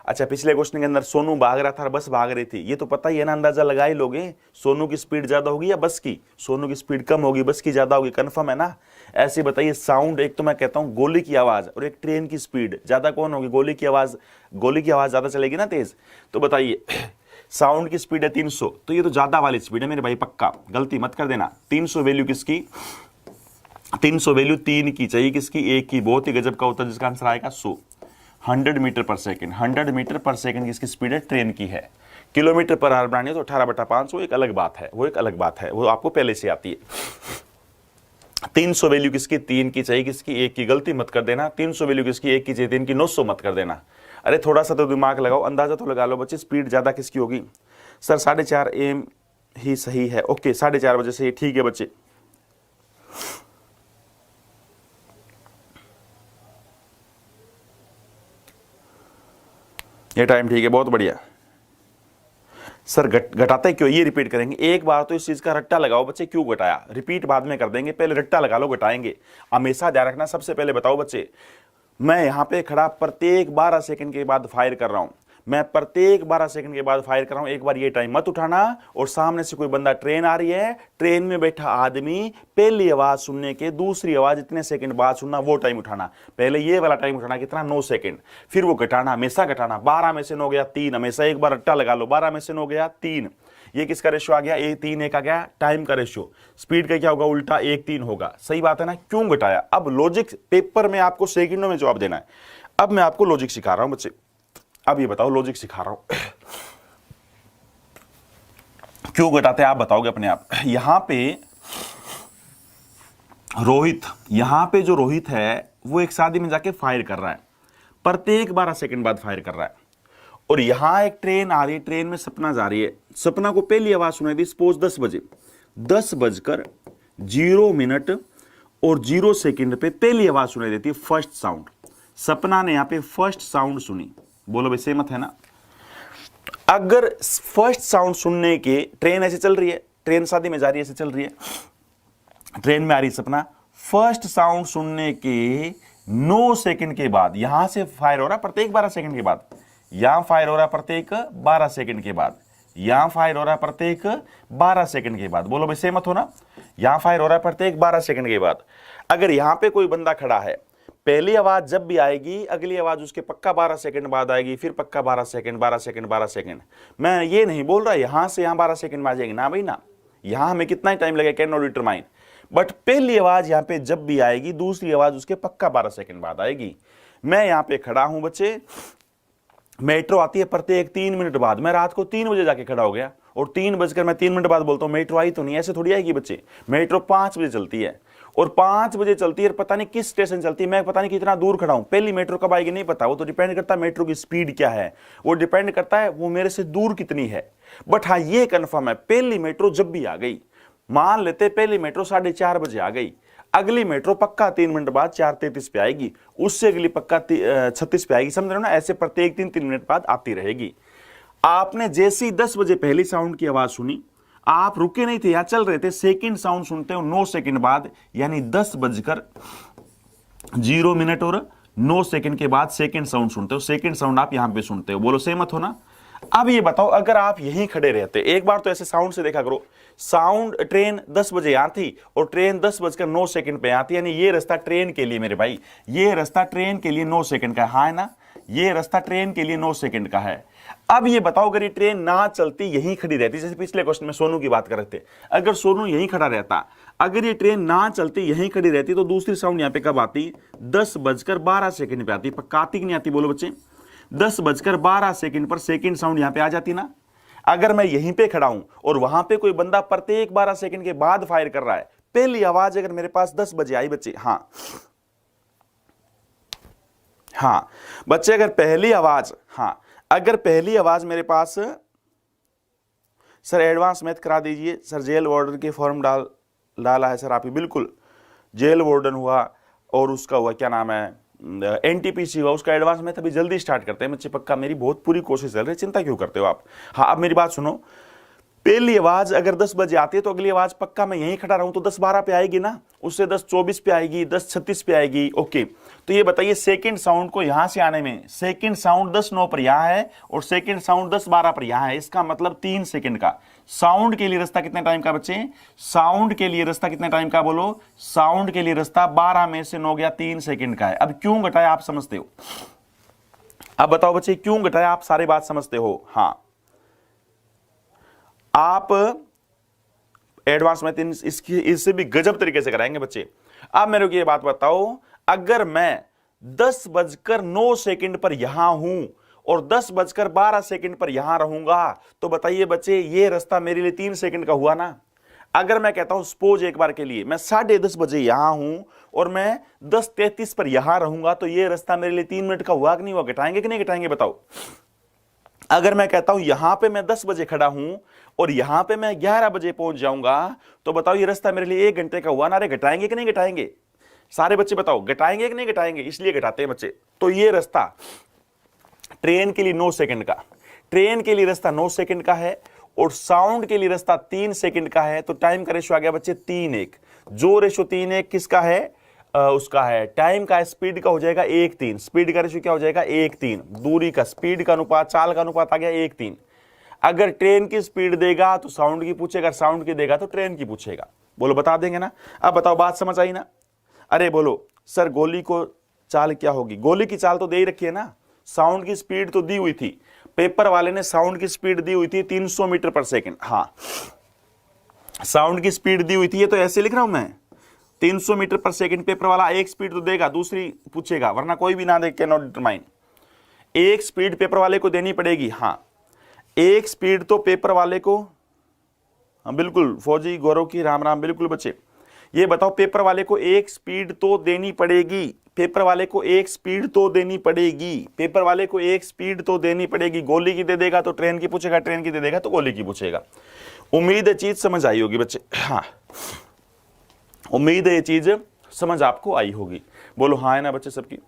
अच्छा, पिछले क्वेश्चन के अंदर सोनू भाग रहा था और बस भाग रही थी, ये तो पता ही है ना, अंदाजा लगा ही लोगे। सोनू की स्पीड ज्यादा होगी या बस की? सोनू की स्पीड कम होगी, बस की ज्यादा होगी, कंफर्म है ना? ऐसे बताइए, साउंड, एक तो मैं कहता हूं गोली की आवाज और एक ट्रेन की स्पीड, ज्यादा कौन होगी? गोली की आवाज, गोली की आवाज ज्यादा चलेगी ना तेज। तो बताइए, साउंड की स्पीड है 300, तो ये तो ज्यादा वाली स्पीड है मेरे भाई, पक्का, गलती मत कर देना। 300 वैल्यू किसकी? 300 वैल्यू 3 की चाहिए, किसकी? 1 की। बहुत ही गजब का उत्तर, जिसका आंसर आएगा 100। 100 मीटर पर सेकंड, 100 मीटर पर सेकंड किसकी स्पीड है? ट्रेन की है। किलोमीटर पर आवर बनानी है तो 18/5, वो एक अलग बात है, वो एक अलग बात है, वो आपको पहले से आती है। 300 वैल्यू किसकी? 3 की चाहिए, किसकी? 1 की। गलती मत कर देना, 300 वैल्यू किसकी? 1 की चाहिए, 3 की। 900 मत कर देना। अरे थोड़ा सा तो दिमाग लगाओ, अंदाजा तो लगा लो बच्चे, स्पीड ज्यादा किसकी होगी? सर 4:30 AM ही सही है। ओके, 4:30 बजे सही, ठीक है बच्चे। ये टाइम ठीक है, बहुत बढ़िया। सर घटाते क्यों? ये रिपीट करेंगे एक बार, तो इस चीज का रट्टा लगाओ बच्चे, क्यों घटाया? रिपीट बाद में कर देंगे, पहले रट्टा लगा लो, घटाएंगे। हमेशा ध्यान रखना, सबसे पहले बताओ बच्चे, मैं यहां पे खड़ा प्रत्येक 12 सेकंड के बाद फायर कर रहा हूं, मैं प्रत्येक 12 सेकंड के बाद फायर कर रहा हूं। एक बार ये टाइम मत उठाना। और सामने से कोई बंदा, ट्रेन आ रही है, ट्रेन में बैठा आदमी पहली आवाज सुनने के दूसरी आवाज इतने सेकंड बाद सुनना, वो टाइम उठाना। पहले ये वाला टाइम उठाना कितना, 9 सेकंड, फिर वो घटाना, हमेशा घटाना। 12 में से 9 गया 3, हमेशा एक बार रट्टा लगा लो, 12 में से 9 गया 3। ये किसका रेशियो आ गया, ए 3 1 आ गया, टाइम का रेशियो। स्पीड का क्या होगा, उल्टा 1 3 होगा। सही बात है ना, क्यों घटाया। अब लॉजिक पेपर में आपको सेकंडों में जवाब देना है। अब मैं आपको लॉजिक सिखा रहा हूं बच्चे। अब ये बताओ, लॉजिक सिखा रहा हूं, क्यों घटाते हैं आप बताओगे अपने आप। यहां पे रोहित, यहां पे जो रोहित है वो एक शादी में जाके फायर कर रहा है, प्रत्येक 12 सेकंड बाद फायर कर रहा है। और यहां एक ट्रेन आ रही है, ट्रेन में सपना जा रही है। सपना को पहली आवाज सुनाई दी सपोज 10 बजे, 10:0 और 0 सेकंड पे पहली आवाज सुनाई देती है, फर्स्ट साउंड। सपना ने यहां पे फर्स्ट साउंड सुनी। बोलो भाई सहमत है ना। अगर फर्स्ट साउंड सुनने के, ट्रेन ऐसे चल रही है, ट्रेन शादी में जा रही है, ऐसे चल रही है, ट्रेन में आ रही सपना, फर्स्ट साउंड सुनने के 9 सेकंड के बाद यहां से फायर हो रहा प्रत्येक 12 सेकंड के बाद, यहां फायर हो रहा प्रत्येक 12 सेकंड के बाद, यहां फायर हो रहा प्रत्येक 12 सेकंड के बाद। बोलो भाई सहमत हो ना। यहां फायर हो रहा है प्रत्येक 12 सेकंड के बाद। अगर यहां पे कोई बंदा खड़ा है, पहली आवाज जब भी आएगी अगली आवाज उसके पक्का 12 सेकंड बाद आएगी, फिर पक्का 12 सेकंड 12 सेकंड 12 सेकंड। मैं ये नहीं बोल रहा यहां से यहां 12 सेकंड में आ जाएगी ना भाई ना, यहां हमें कितना टाइम लगेगा कैन नॉट डिटरमाइन। बट पहली आवाज यहां पे जब भी आएगी दूसरी आवाज उसके पक्का 12 सेकंड बाद आएगी। मैं यहां पे खड़ा हूं बच्चे, मेट्रो आती है प्रत्येक 3 मिनट बाद। मैं रात को 3 बजे जाके खड़ा हो गया और 3 बाद बोलता हूं मेट्रो आई तो नहीं, ऐसे थोड़ी आएगी बच्चे। मेट्रो 5 बजे चलती है और 5 बजे चलती है, पता नहीं किस स्टेशन चलती है, मैं पता नहीं कितना दूर खड़ा हूं। पहली मेट्रो कब आएगी नहीं पता, वो तो डिपेंड करता है मेट्रो की स्पीड क्या है, वो डिपेंड करता है वो मेरे से दूर कितनी है। बट हाँ ये कंफर्म है, पहली मेट्रो जब भी आ गई, मान लेते पहली मेट्रो 4:30 बजे आ गई, अगली मेट्रो पक्का 3 मिनट बाद 4:33 पे आएगी, उससे अगली पक्का 36 पे आएगी। समझ रहे हो ना, ऐसे प्रत्येक 3 मिनट बाद आती रहेगी। आपने जैसे ही 10 बजे पहली साउंड की आवाज सुनी, आप रुके नहीं थे, यहां चल रहे थे, सेकंड साउंड सुनते हो 9 सेकंड बाद, यानी 10:0 और 9 सेकंड के बाद सेकंड साउंड सुनते हो। सेकंड साउंड आप यहां पे सुनते हो। बोलो सहमत हो ना। अब ये बताओ, अगर आप यहीं खड़े रहते, एक बार तो ऐसे साउंड से देखा करो, साउंड ट्रेन 10 बजे यहां थी और ट्रेन 10:09 पे आती, यानी ये रास्ता ट्रेन के लिए मेरे भाई, ये रास्ता ट्रेन के लिए 9 सेकंड का है ना, ये रास्ता ट्रेन के लिए 9 सेकंड का है। अब ये बताओ, अगर ये ट्रेन ना चलती यहीं खड़ी रहती, जैसे पिछले क्वेश्चन में सोनू की बात कर रहे थे, अगर सोनू यहीं खड़ा रहता, अगर ये ट्रेन ना चलती यहीं खड़ी रहती, तो दूसरी साउंड यहां पे कब आती, 10:12 पे आती। पक्का आती कि नहीं आती बोलो बच्चे। 10:12 पर सेकंड साउंड यहां पे आ जाती ना। अगर मैं यहीं पे खड़ा हूं और वहां पे कोई बंदा प्रत्येक 12 सेकंड के बाद फायर कर रहा है, पहली आवाज अगर मेरे पास 10 बजे आई बच्चे, हाँ बच्चे, अगर पहली आवाज, अगर पहली आवाज मेरे पास, सर एडवांस मैथ करा दीजिए सर, जेल वार्डन के फॉर्म डाला है सर आप ही। बिल्कुल, जेल वार्डन हुआ और उसका हुआ क्या नाम है, एनटीपीसी हुआ, उसका एडवांस मैथ अभी जल्दी स्टार्ट करते हैं बच्चे, पक्का मेरी बहुत पूरी कोशिश चल रही है, चिंता क्यों करते हो आप। हाँ अब मेरी बात सुनो, पहली आवाज अगर 10 बजे आती है तो अगली आवाज पक्का मैं यहीं खड़ा रहूं तो 10:12 पे आएगी ना, उससे 10:24 पे आएगी, 10:36 पे आएगी। ओके, तो ये बताइए सेकंड साउंड को यहां से आने में, सेकंड साउंड 10:09 पर यहां है और सेकंड साउंड 10:12 पर यहां है, इसका मतलब 3 सेकंड का। साउंड के लिए रास्ता कितने टाइम का बच्चे, साउंड के लिए रास्ता कितने टाइम का बोलो, साउंड के लिए रास्ता 12 में से 9 गया 3 सेकंड का है। अब क्यों घटाया आप समझते हो, अब बताओ बच्चे क्यों घटाया, आप सारी बात समझते हो। हाँ आप एडवांस मैथ इससे भी गजब तरीके से कराएंगे बच्चे। अब मेरे को ये बात बताओ, अगर मैं 10:09 पर यहां हूं और 10:12 पर यहां रहूंगा, तो बताइए बच्चे ये रास्ता मेरे लिए 3 सेकंड का हुआ ना। अगर मैं कहता हूं सपोज एक बार के लिए मैं 10:30 बजे यहां हूं और मैं 10:33 पर यहां रहूंगा, तो ये रास्ता मेरे लिए 3 मिनट का हुआ कि नहीं हुआ, घटाएंगे कि नहीं घटाएंगे बताओ। अगर मैं कहता हूं यहां पे मैं 10 बजे खड़ा हूं और यहां पे मैं 11 बजे पहुंच जाऊंगा, तो बताओ ये रास्ता मेरे लिए 1 घंटे का हुआ ना। अरे घटाएंगे कि नहीं घटाएंगे, सारे बच्चे बताओ घटाएंगे कि नहीं घटाएंगे, इसलिए घटाते हैं बच्चे। तो ये रास्ता ट्रेन के लिए 9 सेकंड का, ट्रेन के लिए रास्ता 9 सेकंड का है और साउंड के लिए रास्ता 3 सेकंड का है। तो टाइम का रेशियो आ गया बच्चे 3:1। जो रेशियो 3:1 किसका है, उसका है, टाइम का स्पीड का हो जाएगा 1:3, स्पीड का रेशियो क्या हो जाएगा 1:3, दूरी का स्पीड का अनुपात चाल का अनुपात आ गया 1:3। अगर ट्रेन की स्पीड देगा तो साउंड की पूछेगा, साउंड की देगा तो ट्रेन की पूछेगा। बोलो बता देंगे ना। अब बताओ बात समझ आई ना। अरे बोलो सर गोली को चाल क्या होगी, गोली की चाल तो दे ही रखी है ना, साउंड की स्पीड तो दी हुई थी, पेपर वाले ने साउंड की स्पीड दी हुई थी 300 मीटर पर सेकंड। हाँ साउंड की स्पीड दी हुई थी, ये तो ऐसे लिख रहा हूं मैं 300 मीटर पर सेकंड। पेपर वाला एक स्पीड तो देगा, दूसरी पूछेगा, वरना कोई भी ना दे के नॉट डिटरमाइन। एक स्पीड पेपर वाले को देनी पड़ेगी। हाँ एक स्पीड तो पेपर वाले को, हाँ बिल्कुल फौजी गौरव की राम राम, बिल्कुल बच्चे। ये बताओ पेपर वाले को एक स्पीड तो देनी पड़ेगी, पेपर वाले को एक स्पीड तो देनी पड़ेगी, पेपर वाले को एक स्पीड तो देनी पड़ेगी। गोली की दे देगा तो ट्रेन की पूछेगा, ट्रेन की दे देगा तो गोली की पूछेगा। उम्मीद है चीज समझ आई होगी बच्चे। हाँ उम्मीद है ये चीज समझ आपको आई होगी। बोलो हाँ है ना बच्चे सबकी।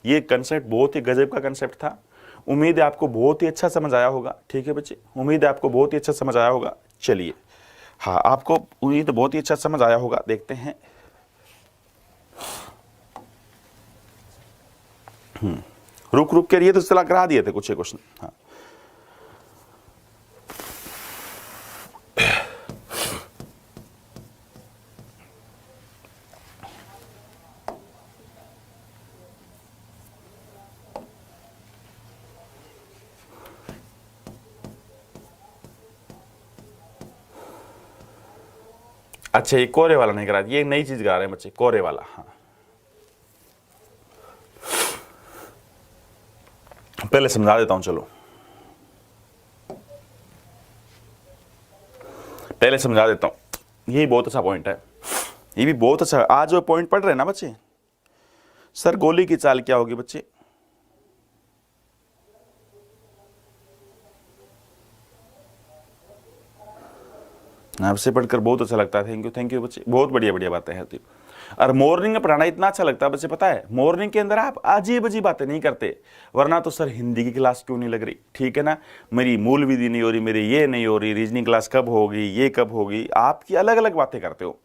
ये कंसेप्ट बहुत ही गजब का कंसेप्ट था। उम्मीद है आपको बहुत ही अच्छा समझ आया होगा। ठीक है बच्चे, उम्मीद है आपको बहुत ही अच्छा समझ आया होगा। चलिए हाँ आपको उम्मीद बहुत ही अच्छा समझ आया होगा। देखते हैं रुक रुक के, ये तो चला करा दिए थे कुछ क्वेश्चन। हाँ अच्छा ये कोरे वाला नहीं करा, ये नई चीज करा रहे हैं बच्चे, कोरे वाला। हाँ पहले समझा देता हूं, चलो पहले समझा देता हूं। ये बहुत अच्छा पॉइंट है, ये भी बहुत अच्छा। आज वो पॉइंट पढ़ रहे हैं ना बच्चे, सर गोली की चाल क्या होगी बच्चे। आपसे पढ़कर बहुत अच्छा लगता है, थैंक यू बच्चे, बहुत बढ़िया बढ़िया बातें हैं। और मॉर्निंग में पढ़ाना इतना अच्छा लगता है बच्चे, पता है मॉर्निंग के अंदर आप अजीब अजीब बातें नहीं करते। वरना तो सर हिंदी की क्लास क्यों नहीं लग रही, ठीक है ना, मेरी मूल विधि नहीं हो रही, मेरी ये नहीं हो रही, रीजनिंग क्लास कब होगी, ये कब होगी, आपकी अलग अलग बातें करते हो।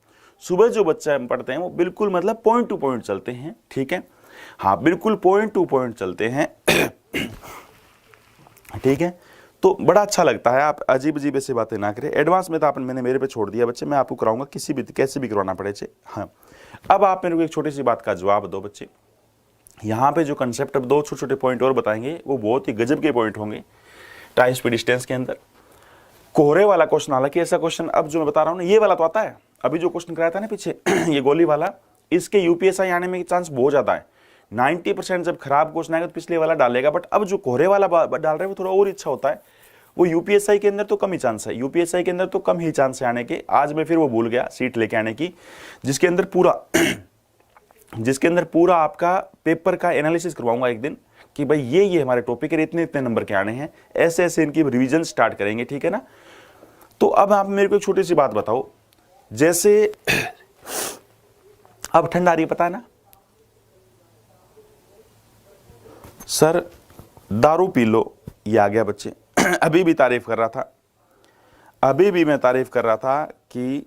सुबह जो बच्चा पढ़ते हैं वो बिल्कुल मतलब पॉइंट टू पॉइंट चलते हैं। ठीक है हाँ बिल्कुल पॉइंट टू पॉइंट चलते हैं। ठीक है तो बड़ा अच्छा लगता है। आप अजीब अजीब ऐसी बातें ना करें। एडवांस में तो आपने मैंने मेरे पे छोड़ दिया बच्चे, मैं आपको कराऊंगा किसी भी कैसे भी करवाना पड़े चे। हाँ अब आप मेरे को एक छोटी सी बात का जवाब दो बच्चे। यहाँ पे जो कंसेप्ट अब दो छोटे छोटे पॉइंट और बताएंगे, वो बहुत ही गजब के पॉइंट होंगे टाइम स्पीड डिस्टेंस के अंदर। कोहरे वाला क्वेश्चन, हालांकि ऐसा क्वेश्चन अब जो मैं बता रहा हूँ ना, ये वाला तो आता है। अभी जो क्वेश्चन कराया था ना पीछे ये गोली वाला, इसके यूपीएसआई आने में चांस बहुत ज्यादा है। 90% जब खराब क्वेश्चन आएगा तो पिछले वाला डालेगा। बट अब जो कोहरे वाला डाल रहे हैं वो थोड़ा और अच्छा होता है। वो यूपीएसआई के अंदर तो कम ही चांस है, यूपीएसआई के अंदर तो कम ही चांस है आने के। आज मैं फिर वो भूल गया सीट लेके आने की, जिसके अंदर पूरा आपका पेपर का एनालिसिस करवाऊंगा एक दिन कि भाई ये हमारे टॉपिक है, इतने इतने नंबर के आने हैं, ऐसे ऐसे इनकी रिवीजन स्टार्ट करेंगे। ठीक है ना। तो अब आप मेरे को एक छोटी सी बात बताओ, जैसे अब ठंड आ रही है, पता है ना सर, दारू पी लो, ये आ गया बच्चे। अभी भी तारीफ कर रहा था, अभी भी मैं तारीफ कर रहा था कि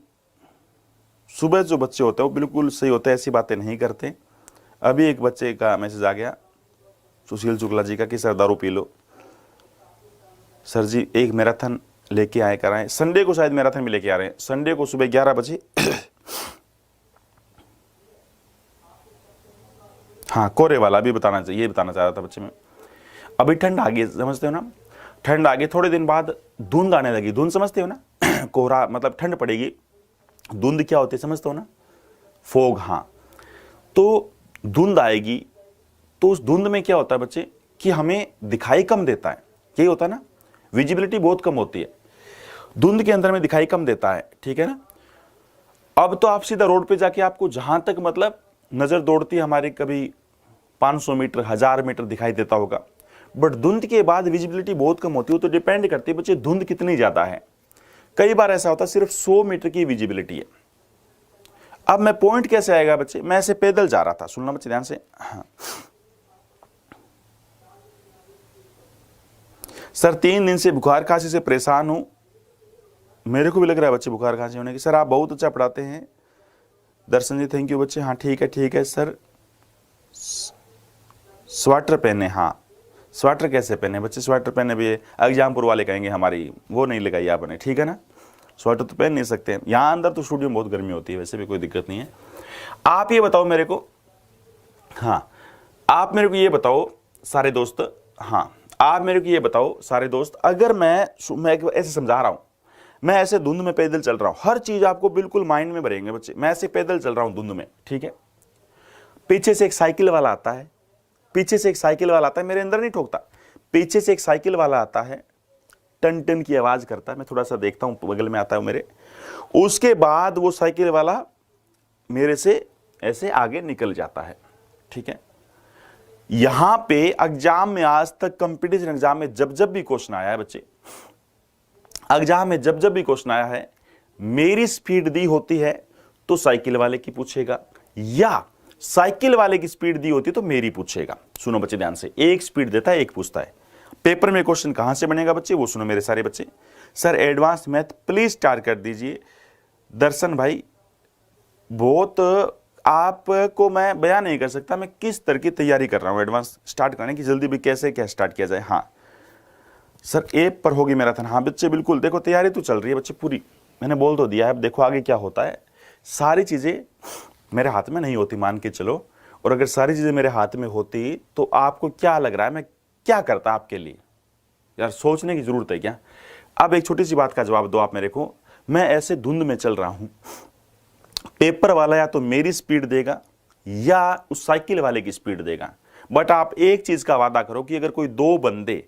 सुबह जो बच्चे होते हैं वो बिल्कुल सही होते हैं, ऐसी बातें नहीं करते। अभी एक बच्चे का मैसेज आ गया सुशील शुक्ला जी का कि सर दारू पी लो। सर जी एक मैराथन लेके आए कराएं, संडे को शायद मैराथन भी लेके आ रहे हैं, संडे को सुबह 11 बजे। हाँ कोरे वाला भी बताना चाहिए, ये बताना चाह रहा था बच्चे में। अभी ठंड आ गई, समझते हो ना, ठंड आ गई, थोड़े दिन बाद धुंध आने लगी। धुंध समझते हो ना, कोहरा मतलब ठंड पड़ेगी। धुंध क्या होती है समझते हो ना, फोग। हाँ तो धुंध आएगी, तो उस धुंध में क्या होता है बच्चे कि हमें दिखाई कम देता है, यही होता है ना, विजिबिलिटी बहुत कम होती है धुंध के अंदर में, दिखाई कम देता है। ठीक है ना। अब तो आप सीधा रोड पे जाके आपको जहां तक मतलब नजर दौड़ती है हमारी, कभी 500 मीटर 1000 मीटर दिखाई देता होगा। बट धुंध के बाद विजिबिलिटी बहुत कम होती है। तो डिपेंड करती है बच्चे धुंध कितनी ज्यादा है। कई बार ऐसा होता है सिर्फ 100 मीटर की विजिबिलिटी है। अब मैं पॉइंट कैसे आएगा बच्चे, मैं ऐसे पैदल जा रहा था, सुनना बच्चे ध्यान से। हाँ सर 3 दिन से बुखार खांसी से परेशान हूं, मेरे को भी लग रहा है बच्चे बुखार खांसी होने की। सर आप बहुत अच्छा पढ़ाते हैं, दर्शन जी थैंक यू बच्चे। हाँ ठीक है सर। स्वेटर पहने, हाँ स्वेटर कैसे पहने बच्चे, स्वेटर पहने भी एग्जामपुर वाले कहेंगे हमारी वो नहीं लगाई आपने, ठीक है ना, स्वेटर तो पहन नहीं सकते। यहाँ अंदर तो स्टूडियो में बहुत गर्मी होती है, वैसे भी कोई दिक्कत नहीं है। आप ये बताओ मेरे को, हाँ आप मेरे को ये बताओ सारे दोस्त, हाँ आप मेरे को ये बताओ सारे दोस्त, अगर मैं ऐसे समझा रहा हूं, मैं ऐसे धुंध में पैदल चल रहा हूं, हर चीज आपको बिल्कुल माइंड में भरेंगे बच्चे, मैं ऐसे पैदल चल रहा हूं धुंध में, ठीक है, पीछे से एक साइकिल वाला आता है, पीछे से एक साइकिल वाला आता है, मेरे अंदर नहीं ठोकता, पीछे से एक साइकिल वाला आता है, टन टन की आवाज करता है, मैं थोड़ा सा देखता हूं बगल में आता है मेरे, उसके बाद वो साइकिल वाला मेरे से ऐसे आगे निकल जाता है, ठीक है। यहां पे एग्जाम में आज तक कंपटीशन एग्जाम में जब जब भी क्वेश्चन आया है बच्चे, एग्जाम में जब जब भी क्वेश्चन आया है, मेरी स्पीड दी होती है तो साइकिल वाले की पूछेगा, या साइकिल वाले की स्पीड दी होती है तो मेरी पूछेगा। सुनो बच्चे ध्यान से, एक स्पीड देता है एक पूछता है। पेपर में क्वेश्चन कहां से बनेगा बच्चे वो सुनो मेरे सारे बच्चे। Sir advance math please start कर दीजिए। दर्शन भाई बहुत आपको मैं बयान नहीं कर सकता मैं किस तरह की तैयारी कर रहा हूं एडवांस स्टार्ट करने की, जल्दी भी कैसे क्या स्टार्ट किया जाए। हाँ सर एप पर होगी मैराथन, हाँ बच्चे बिल्कुल, देखो तैयारी तो चल रही है बच्चे पूरी, मैंने बोल तो दिया है, अब देखो आगे क्या होता है। सारी चीजें मेरे हाथ में नहीं होती मान के चलो, और अगर सारी चीजें मेरे हाथ में होती तो आपको क्या लग रहा है मैं क्या करता आपके लिए, यार सोचने की जरूरत है क्या। अब एक छोटी सी बात का जवाब दो आप मेरे को, मैं ऐसे धुंध में चल रहा हूं, पेपर वाला या तो मेरी स्पीड देगा या उस साइकिल वाले की स्पीड देगा, बट आप एक चीज का वादा करो कि अगर कोई दो बंदे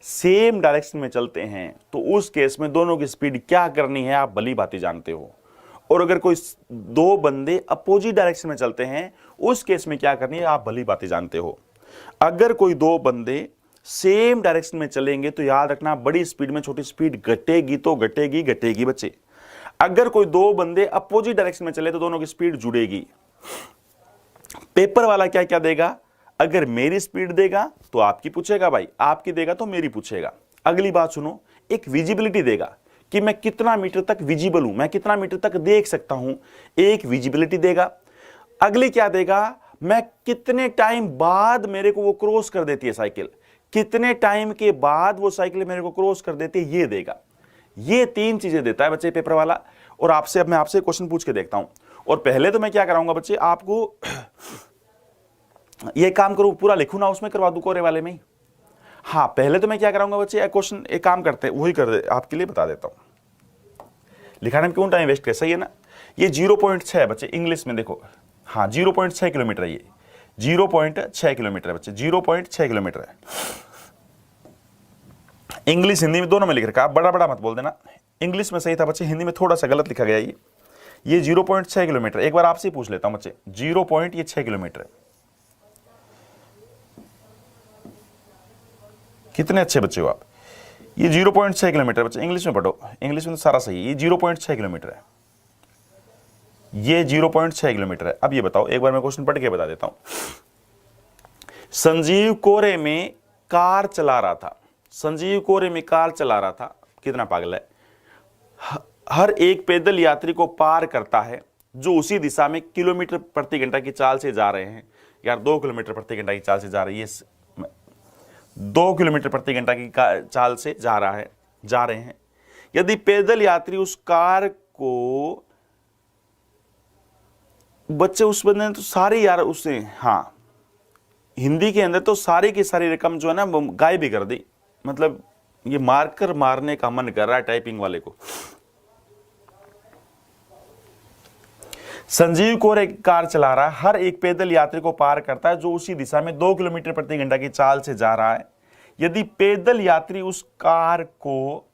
सेम डायरेक्शन में चलते हैं तो उस केस में दोनों की स्पीड क्या करनी है आप भली भांति जानते हो, और अगर कोई दो बंदे अपोजिट डायरेक्शन में चलते हैं उस केस में क्या करनी है आप भली भांति जानते हो। अगर कोई दो बंदे सेम डायरेक्शन में चलेंगे तो याद रखना बड़ी स्पीड में छोटी स्पीड घटेगी तो घटेगी बच्चे। अगर कोई दो बंदे अपोजिट डायरेक्शन में चले तो दोनों की स्पीड जुड़ेगी। पेपर वाला क्या क्या देगा, अगर मेरी स्पीड देगा तो आपकी पूछेगा भाई, आपकी देगा तो मेरी पूछेगा। अगली बात सुनो, एक विजिबिलिटी देगा कि मैं कितना मीटर तक विजिबल हूं, मैं कितना मीटर तक देख सकता हूं, एक विजिबिलिटी देगा। अगली क्या देगा, मैं कितने टाइम बाद मेरे को वो क्रॉस कर देती है साइकिल, कितने टाइम के बाद वो साइकिल मेरे को क्रॉस कर देती है ये देगा। ये तीन चीजें देता है बच्चे पेपर वाला। और आपसे अब मैं आपसे क्वेश्चन पूछ के देखता हूं, और पहले तो मैं क्या कराऊंगा बच्चे आपको ये काम करूं पूरा लिखूं ना उसमें करवा दूं कोरे वाले में ही। हाँ पहले तो मैं क्या कराऊंगा बच्चे क्वेश्चन एक काम करते वही कर दे आपके लिए बता देता हूं, लिखाने में क्यों टाइम वेस्ट कर, सही है ना। ये 0.6 है बच्चे इंग्लिश में देखो, हाँ 0.6 किलोमीटर है, ये 0.6 किलोमीटर है बच्चे, 0.6 किलोमीटर है। इंग्लिश हिंदी में दोनों में लिख रखा है, बड़ा बड़ा मत बोल देना, इंग्लिश में सही था बच्चे, हिंदी में थोड़ा सा गलत लिखा गया ये 0.6 किलोमीटर। एक बार आपसे पूछ लेता हूं बच्चे, 0.6 किलोमीटर है। कितने अच्छे बच्चे हो आप, ये 0.6 किलोमीटर बच्चे, इंग्लिश में पढ़ो, इंग्लिश में तो सारा सही है, ये 0.6 किलोमीटर है, ये 0.6 किलोमीटर है। अब ये बताओ, एक बार मैं क्वेश्चन पढ़ के बता देता हूं। संजीव कोरे में कार चला रहा था, संजीव कोरे में कार चला रहा था, कितना पागल है, हर एक पैदल यात्री को पार करता है जो उसी दिशा में किलोमीटर प्रति घंटा की चाल से जा रहे हैं। यार 2 किलोमीटर प्रति घंटा की चाल से जा रही है, 2 किलोमीटर प्रति घंटा की चाल से जा रहे हैं। यदि पैदल यात्री उस कार को, बच्चे उस बंदे ने तो सारी यार उसने, हाँ हिंदी के अंदर तो सारी की सारी रकम जो है ना गायब भी कर दी, मतलब ये मार्कर मारने का मन कर रहा है टाइपिंग वाले को। संजीव कोरे कार चला रहा है, हर एक पैदल यात्री को पार करता है जो उसी दिशा में 2 किलोमीटर प्रति घंटा की चाल से जा रहा है। यदि पैदल यात्री उस कार को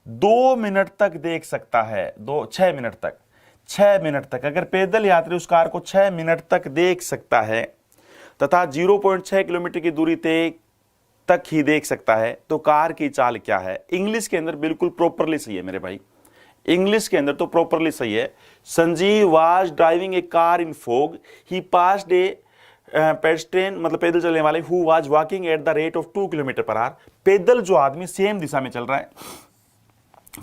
2 मिनट तक देख सकता है, 6 मिनट तक, अगर पैदल यात्री उस कार को 6 मिनट तक देख सकता है तथा 0.6 किलोमीटर की दूरी तक ही देख सकता है तो कार की चाल क्या है। इंग्लिश के अंदर बिल्कुल प्रॉपरली सही है मेरे भाई, इंग्लिश के अंदर तो प्रॉपरली सही है। Sanjeev was driving A car in fog, he passed A pedestrian, मतलब पैदल चलने वाले, who was walking at the rate of 2 kilometre per hour. पैदल जो आदमी सेम दिशा में चल रहा है,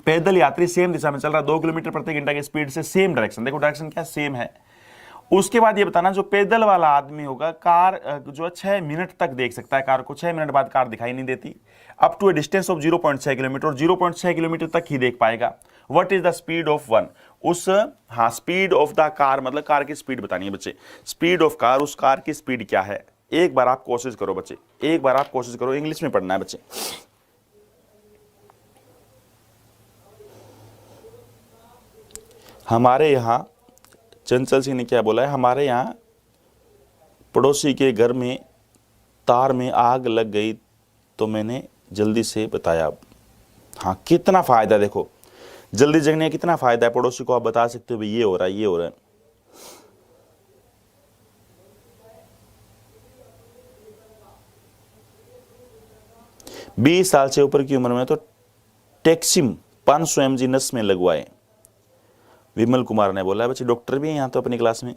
पैदल यात्री सेम दिशा में चल रहा है 2 किलोमीटर प्रति घंटा की स्पीड से, सेम डायरेक्शन, देखो डायरेक्शन क्या सेम है, उसके बाद ये बताना, जो पैदल वाला आदमी होगा, कार जो है 6 मिनट तक देख सकता है कार को, 6 मिनट बाद कार दिखाई नहीं देती, up to a distance of 0.6 kilometre, और 0.6 किलोमीटर तक ही देख पाएगा। What is the speed of one, उस हाँ स्पीड ऑफ द कार मतलब कार की स्पीड बतानी है बच्चे, स्पीड ऑफ कार, उस कार की स्पीड क्या है। एक बार आप कोशिश करो बच्चे, एक बार आप कोशिश करो, इंग्लिश में पढ़ना है बच्चे। हमारे यहाँ चंचल सिंह ने क्या बोला है, हमारे यहाँ पड़ोसी के घर में तार में आग लग गई तो मैंने जल्दी से बताया। हाँ, कितना फायदा, देखो जल्दी जगने का कितना फायदा है, पड़ोसी को आप बता सकते हो भाई ये हो रहा है, ये हो रहा है। बीस साल से ऊपर की उम्र में तो टेक्सिम 500 mg नस में लगवाए, विमल कुमार ने बोला है। बच्चे डॉक्टर भी हैं यहाँ तो अपनी क्लास में।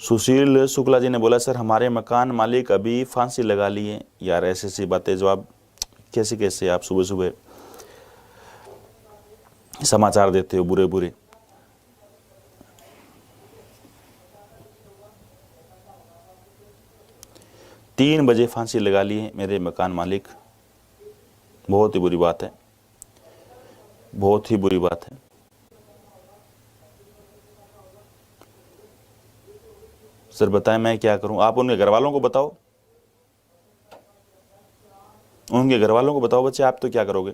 सुशील शुक्ला जी ने बोला सर हमारे मकान मालिक अभी फांसी लगा लिए। यार ऐसी ऐसी बातें जो आप कैसे कैसे आप सुबह सुबह समाचार देते हो बुरे बुरे। तीन बजे फांसी लगा लिए मेरे मकान मालिक, बहुत ही बुरी बात है, बहुत ही बुरी बात है। सर बताएं मैं क्या करूं, आप उनके घर वालों को बताओ, उनके घर वालों को बताओ बच्चे, आप तो क्या करोगे।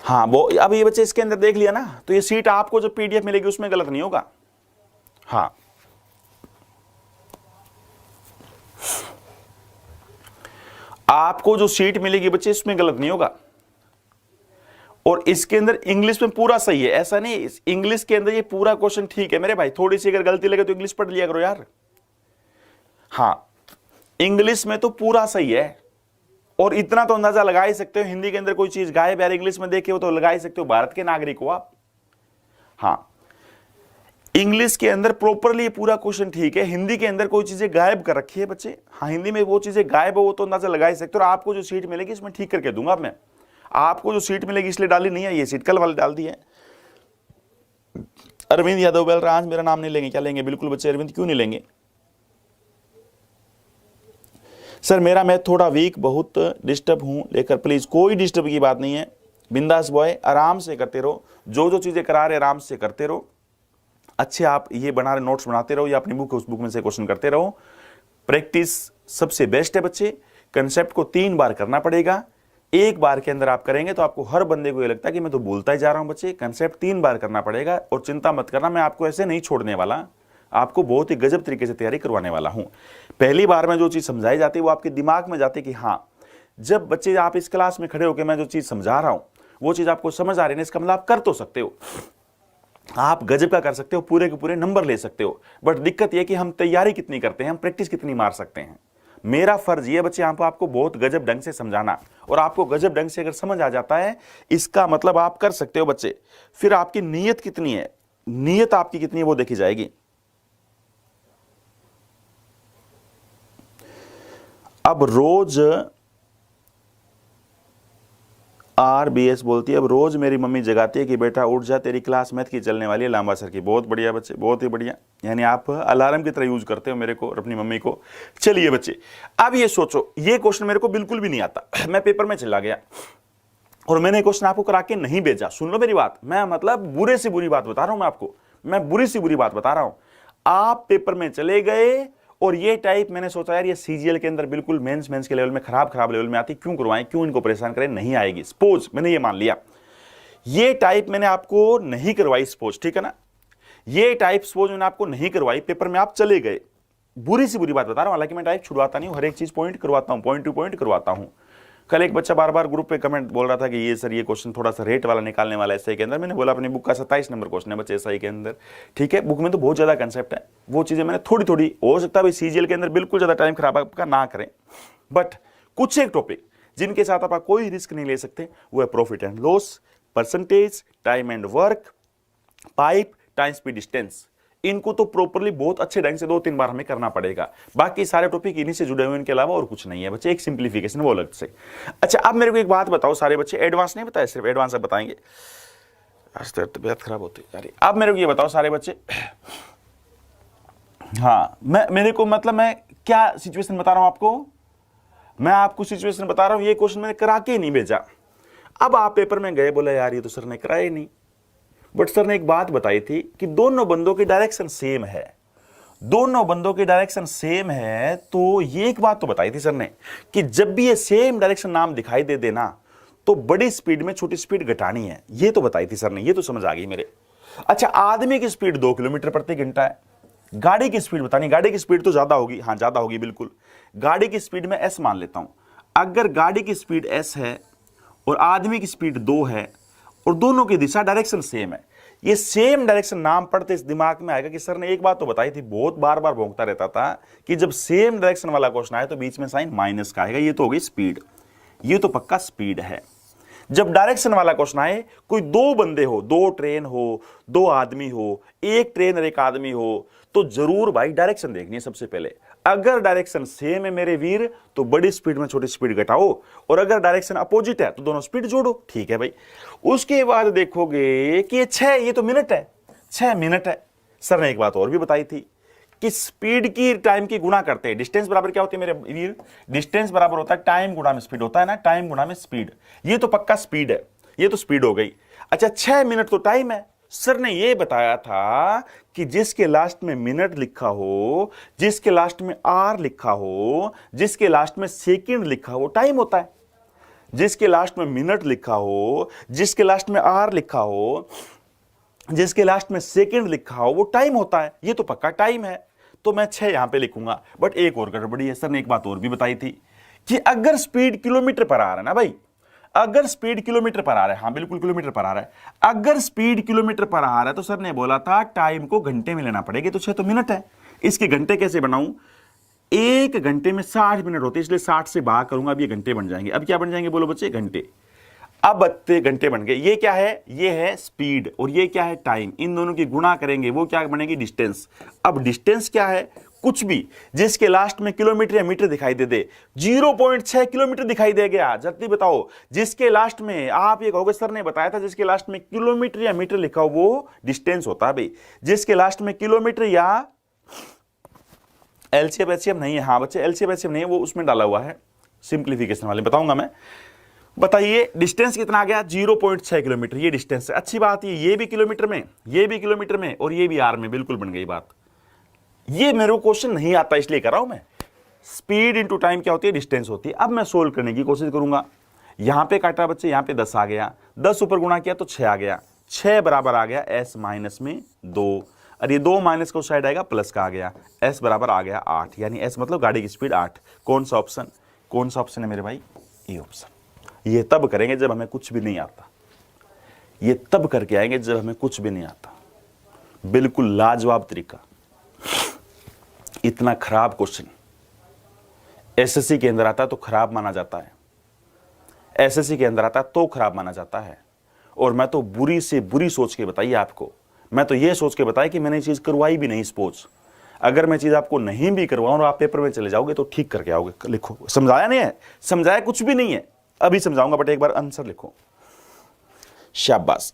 हाँ वो अब ये बच्चे इसके अंदर देख लिया ना, तो ये सीट आपको जो पीडीएफ मिलेगी उसमें गलत नहीं होगा। हाँ आपको जो सीट मिलेगी बच्चे इसमें गलत नहीं होगा। और इसके अंदर इंग्लिश में पूरा सही है, ऐसा नहीं इंग्लिश के अंदर ये पूरा क्वेश्चन ठीक है मेरे भाई, थोड़ी सी अगर गलती लगे तो इंग्लिश पढ़ लिया करो यार। हाँ इंग्लिश में तो पूरा सही है, और इतना तो अंदाजा लगा ही सकते हो हिंदी के अंदर कोई चीज गायब यार इंग्लिश में देखे हो तो लगा ही सकते हो, भारत के नागरिक हो आप। हाँ इंग्लिश के अंदर प्रॉपरली पूरा क्वेश्चन ठीक है, हिंदी के अंदर कोई चीजें गायब कर रखी है बच्चे। हाँ हिंदी में वो चीजें गायब हो वो तो अंदाजा लगा ही सकते हो, और आपको जो सीट मिलेगी इसमें ठीक करके दूंगा मैं। आपको जो सीट मिलेगी इसलिए डाली नहीं है ये सीट, कल वाले डाल दी है। अरविंद यादव बोल रहा आज मेरा नाम नहीं लेंगे, क्या लेंगे, बिल्कुल बच्चे अरविंद क्यों नहीं लेंगे। सर मेरा मैं थोड़ा वीक, बहुत डिस्टर्ब हूं लेकर, प्लीज कोई डिस्टर्ब की बात नहीं है, बिंदास बॉय आराम से करते रहो, जो जो चीजें करा रहे आराम से करते रहो। अच्छे आप ये बना रहे नोट्स बनाते रहो या अपनी बुक उस बुक में से क्वेश्चन करते रहो। प्रैक्टिस सबसे बेस्ट है बच्चे, कंसेप्ट को 3 बार करना पड़ेगा, एक बार के अंदर आप करेंगे तो आपको हर बंदे को ये लगता है कि मैं तो बोलता ही जा रहा हूं बच्चे। कंसेप्ट 3 बार करना पड़ेगा, और चिंता मत करना मैं आपको ऐसे नहीं छोड़ने वाला, आपको बहुत ही गजब तरीके से तैयारी करवाने वाला हूं। पहली बार में जो चीज समझाई जाती है वो आपके दिमाग में जाती है कि हाँ जब बच्चे आप इस क्लास में खड़े होकर मैं जो चीज समझा रहा हूं वो चीज आपको समझ आ रही है, इसका मतलब आप कर तो सकते हो, आप गजब का कर सकते हो, पूरे के पूरे नंबर ले सकते हो। बट दिक्कत यह कि हम तैयारी कितनी करते हैं, हम प्रैक्टिस कितनी मार सकते हैं। मेरा फर्ज ये बच्चे यहाँ पर आपको बहुत गजब ढंग से समझाना, और आपको गजब ढंग से अगर समझ आ जाता है इसका मतलब आप कर सकते हो बच्चे। फिर आपकी नीयत कितनी है, नीयत आपकी कितनी है वो देखी जाएगी। अब रोज RBS बोलती है, अब रोज मेरी मम्मी जगाती है कि बेटा उठ जा तेरी क्लास मैथ की चलने वाली है लांबा सर की। बहुत बढ़िया बच्चे, बहुत ही बढ़िया, यानी आप अलार्म की तरह यूज करते हो मेरे को और अपनी मम्मी को। चलिए बच्चे अब ये सोचो, ये क्वेश्चन मेरे को बिल्कुल भी नहीं आता, मैं पेपर में चला गया और मैंने क्वेश्चन आपको करा के नहीं भेजा। सुन लो मेरी बात, मैं मतलब बुरे से बुरी बात बता रहा हूं मैं आपको, मैं बुरी सी बुरी बात बता रहा हूं। आप पेपर में चले गए और ये टाइप मैंने सोचा यार ये CGL के अंदर बिल्कुल मेंस के लेवल में खराब लेवल में आती, क्यों करवाएं, क्यों इनको परेशान करें, नहीं आएगी। सपोज मैंने ये मान लिया ये टाइप मैंने आपको नहीं करवाई, सपोज ठीक है ना, ये टाइप सपोज मैंने आपको नहीं करवाई, पेपर में आप चले गए, बुरी सी बुरी बात बता रहा हूं। हालांकि मैं टाइप छुड़वाता नहीं हूं, हर एक चीज पॉइंट करवाता हूं, पॉइंट टू पॉइंट करवाता हूं। कल एक बच्चा बार बार ग्रुप पे कमेंट बोल रहा था कि ये सर ये क्वेश्चन थोड़ा सा रेट वाला निकालने वाला है SI के अंदर। मैंने बोला अपनी बुक का 27 नंबर क्वेश्चन है बच्चे SI के अंदर, ठीक है, बुक में तो बहुत ज्यादा कंसेप्ट है, वो चीजें मैंने थोड़ी थोड़ी, हो सकता है CGL के अंदर बिल्कुल ज्यादा टाइम खराब आपका ना करें, बट कुछ एक टॉपिक जिनके साथ आप कोई रिस्क नहीं ले सकते वो है profit and loss, percentage, time and work, pipe, time speed distance. इनको तो प्रॉपरली बहुत अच्छे ढंग से 2-3 बार हमें करना पड़ेगा। बाकी सारे टॉपिक इन्हीं से जुड़े हुए, इनके अलावा और कुछ नहीं है बच्चे, एक सिंप्लीफिकेशन वो अलग से। अच्छा अब मेरे को एक बात बताओ सारे बच्चे, एडवांस नहीं बताया, सिर्फ एडवांस अब बताएंगे, आज तो तबीयत खराब होती है यार। अब मेरे को ये बताओ सारे बच्चे, हाँ मेरे को मतलब मैं क्या सिचुएशन बता रहा हूं आपको, मैं आपको सिचुएशन बता रहा हूं, ये क्वेश्चन मैंने करा के नहीं भेजा। अब आप पेपर में गए, बोले यार ये तो सर ने कराया ही नहीं, बट सर ने एक बात बताई थी कि दोनों बंदों की डायरेक्शन सेम है, दोनों बंदों की डायरेक्शन सेम है। तो ये एक बात तो बताई थी सर ने कि जब भी ये सेम डायरेक्शन नाम दिखाई दे देना तो बड़ी स्पीड में छोटी स्पीड घटानी है, ये तो बताई थी सर ने, ये तो समझ आ गई मेरे। अच्छा आदमी की स्पीड 2 किलोमीटर प्रति घंटा है, गाड़ी की स्पीड बतानी, गाड़ी की स्पीड तो ज्यादा होगी, हाँ ज्यादा होगी बिल्कुल, गाड़ी की स्पीड में एस मान लेता हूं। अगर गाड़ी की स्पीड एस है और आदमी की स्पीड 2 है और दोनों की दिशा डायरेक्शन सेम है, ये सेम डायरेक्शन नाम पढ़ते इस दिमाग में आएगा कि सर ने एक बात तो बताई थी, बहुत बार बार भोंकता रहता था कि जब सेम डायरेक्शन वाला क्वेश्चन आए तो बीच में साइन माइनस का आएगा, ये तो हो गई स्पीड, ये तो पक्का स्पीड है। जब डायरेक्शन वाला क्वेश्चन आए, कोई 2 बंदे हो, 2 ट्रेन हो, 2 आदमी हो, एक ट्रेन और एक आदमी हो, तो जरूर भाई डायरेक्शन देखनी है सबसे पहले। अगर डायरेक्शन सेम है मेरे वीर तो बड़ी स्पीड में छोटी स्पीड घटाओ, और अगर डायरेक्शन अपोजिट है तो दोनों स्पीड जोड़ो, ठीक है भाई। उसके बाद देखोगे कि 6, ये तो मिनट है, 6 मिनट है। सर ने एक बात और भी बताई थी कि स्पीड की टाइम की गुणा करते हैं, डिस्टेंस बराबर क्या होती है मेरे वीर, डिस्टेंस बराबर होता है टाइम गुणा में स्पीड होता है ना, टाइम गुणा में स्पीड, ये तो पक्का स्पीड है, ये तो स्पीड हो गई। अच्छा 6 मिनट तो टाइम है, सर ने यह बताया था कि जिसके लास्ट में मिनट लिखा हो, जिसके लास्ट में आर लिखा हो, जिसके लास्ट में सेकंड लिखा हो, टाइम होता है। जिसके लास्ट में मिनट लिखा हो, जिसके लास्ट में आर लिखा हो, जिसके लास्ट में सेकंड लिखा हो, वो टाइम होता है, ये तो पक्का टाइम है। तो मैं 6 यहां पे लिखूंगा। बट एक और गड़बड़ी है, सर ने एक बात और भी बताई थी कि अगर स्पीड किलोमीटर पर आ रहा है ना भाई, अगर स्पीड किलोमीटर पर आ रहा है, हाँ बिल्कुल किलोमीटर पर आ रहा है, अगर स्पीड किलोमीटर पर आ रहा है तो सर ने बोला था टाइम को घंटे में लेना पड़ेगा, तो 6 तो मिनट है, इसके घंटे कैसे बनाऊं, 1 घंटे में 60 मिनट होते, इसलिए 60 से भाग करूंगा, अब ये घंटे बन जाएंगे। अब क्या बन जाएंगे बोलो बच्चे, घंटे। अब 32 घंटे बन गए। ये क्या है, ये है स्पीड और ये क्या है टाइम, इन दोनों की गुणा करेंगे वो क्या बनेगी, डिस्टेंस। अब डिस्टेंस क्या है, कुछ भी जिसके लास्ट में किलोमीटर या मीटर दिखाई दे दे, 0.6 किलोमीटर दिखाई दे गया, जल्दी बताओ, जिसके लास्ट में आप ये कहोगे सर ने बताया था जिसके लास्ट में किलोमीटर या मीटर लिखा हो वो डिस्टेंस होता है भाई, जिसके लास्ट में किलोमीटर या एलसीएम एचसीएम नहीं है, हाँ बच्चे एलसीएम एचसीएम नहीं है, वो उसमें डाला हुआ है, सिंप्लीफिकेशन वाले बताऊंगा मैं। बताइए डिस्टेंस कितना आ गया, 0.6 किलोमीटर, ये डिस्टेंस है। अच्छी बात ये भी किलोमीटर में, ये भी किलोमीटर में और ये भी आर में, बिल्कुल बन गई बात। ये मेरे को क्वेश्चन नहीं आता इसलिए कर रहा हूं मैं, स्पीड इंटू टाइम क्या होती है, डिस्टेंस होती है। अब मैं सोल्व करने की कोशिश करूंगा। यहां पे काटा बच्चे, यहां पे 10 आ गया, 10 ऊपर गुणा किया तो 6 आ गया, 6 बराबर आ गया s माइनस में 2, और ये 2 माइनस का उस साइड आएगा प्लस का आ गया, s बराबर आ गया 8, यानी s मतलब गाड़ी की स्पीड 8। कौन सा ऑप्शन, कौन सा ऑप्शन है मेरे भाई, ये ऑप्शन। ये तब करेंगे जब हमें कुछ भी नहीं आता, ये तब करके आएंगे जब हमें कुछ भी नहीं आता। बिल्कुल लाजवाब तरीका। इतना खराब क्वेश्चन एसएससी के अंदर आता तो खराब माना जाता है, एसएससी के अंदर आता तो खराब माना जाता है। और मैं तो बुरी से बुरी सोच के बताइए आपको, मैं तो ये सोच के बताया कि मैंने चीज करवाई भी नहीं स्पोर्ट्स। अगर मैं चीज आपको नहीं भी करवाऊं और आप पेपर में चले जाओगे तो ठीक करके आओगे, लिखो। समझाया नहीं है, समझाया कुछ भी नहीं है, अभी समझाऊंगा, बट एक बार आंसर लिखो। शाबाश।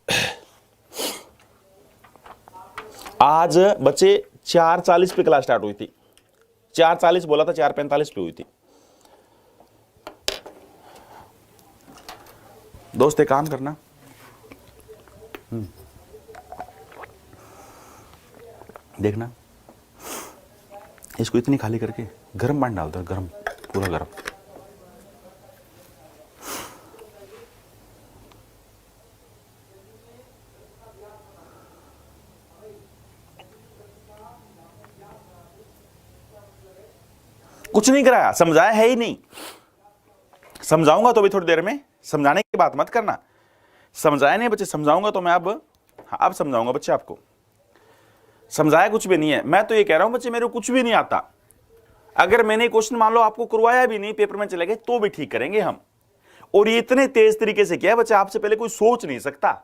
आज बच्चे 4:40 पे क्लास स्टार्ट हुई थी, 4:40 बोला था, 4:45 पे हुई थी। दोस्त एक काम करना, देखना इसको इतनी खाली करके गर्म पानी डाल दो, गर्म, पूरा गर्म। कुछ नहीं कराया, समझाया है ही नहीं। समझाऊंगा तो अभी थोड़ी देर में, समझाने की बात मत करना। समझाया नहीं बच्चे, समझाऊंगा तो मैं अब समझाऊंगा बच्चे आपको। समझाया कुछ भी नहीं है। मैं तो ये कह रहा हूं बच्चे मेरे को कुछ भी नहीं आता। अगर मैंने क्वेश्चन मान लो आपको करवाया भी नहीं, पेपर में चले गए तो भी ठीक करेंगे हम। और ये इतने तेज तरीके से किया बच्चे, आपसे पहले कोई सोच नहीं सकता।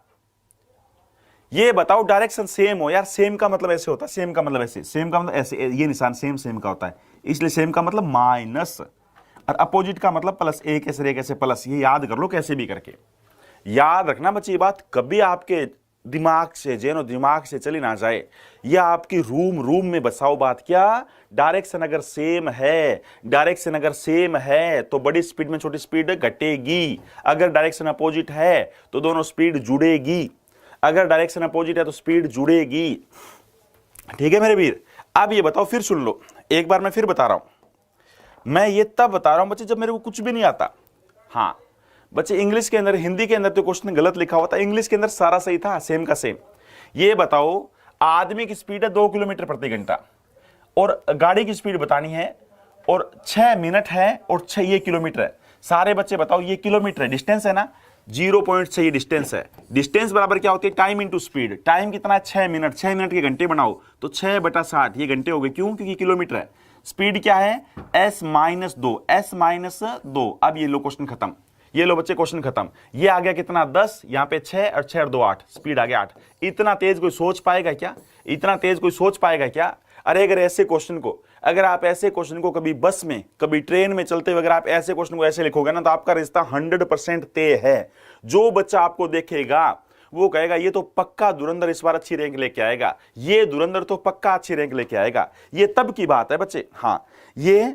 ये बताओ डायरेक्शन सेम हो यार, सेम का मतलब ऐसे होता है, सेम का मतलब ऐसे, सेम का मतलब ऐसे, ये निशान सेम सेम का होता है, इसलिए सेम का मतलब माइनस, और अपोजिट का मतलब प्लस, एक ऐसे एक ऐसे प्लस, ये याद कर लो कैसे भी करके। याद रखना बच्चे ये बात, कभी आपके दिमाग से जेनो दिमाग से चली ना जाए, या आपकी रूम में बसाओ बात। क्या डायरेक्शन अगर सेम है, डायरेक्शन अगर सेम है तो बड़ी स्पीड में छोटी स्पीड घटेगी, अगर डायरेक्शन अपोजिट है तो दोनों स्पीड जुड़ेगी, अगर डायरेक्शन अपोजिट है तो स्पीड जुड़ेगी। ठीक है मेरे वीर। अब ये बताओ, फिर सुन लो एक बार, मैं फिर बता रहा हूं, मैं ये तब बता रहा हूं बच्चे जब मेरे को कुछ भी नहीं आता। हाँ बच्चे, इंग्लिश के अंदर, हिंदी के अंदर तो क्वेश्चन गलत लिखा हुआ था, इंग्लिश के अंदर सारा सही था, सेम का सेम। ये बताओ, आदमी की स्पीड है 2 किलोमीटर प्रति घंटा, और गाड़ी की स्पीड बतानी है, और 6 मिनट है, और 6 ये किलोमीटर है। सारे बच्चे बताओ, ये किलोमीटर है, डिस्टेंस है ना, 0.6 ये डिस्टेंस है। डिस्टेंस बराबर क्या होती है, टाइम इंटू स्पीड। टाइम कितना है, 6 मिनट, 6 मिनट के घंटे बनाओ तो 6/60 ये घंटे हो गए, क्यों, क्योंकि किलोमीटर है। स्पीड क्या है, s-2, s-2। अब ये लो क्वेश्चन खत्म, ये लो बच्चे क्वेश्चन खत्म। ये आ गया कितना, 10, यहां पे 6, और 6 और 2 8, स्पीड आ गया 8। इतना तेज कोई सोच पाएगा क्या, इतना तेज कोई सोच पाएगा क्या? अरे अगर ऐसे क्वेश्चन को, अगर आप ऐसे क्वेश्चन को कभी बस में, कभी ट्रेन में चलते हुए अगर आप ऐसे क्वेश्चन को ऐसे लिखोगे ना, तो आपका रिश्ता 100% तय है। जो बच्चा आपको देखेगा वो कहेगा ये तो पक्का धुरंधर इस बार अच्छी रैंक लेके आएगा, ये धुरंधर तो पक्का अच्छी रैंक लेके आएगा। ये तब की बात है बच्चे। हाँ, ये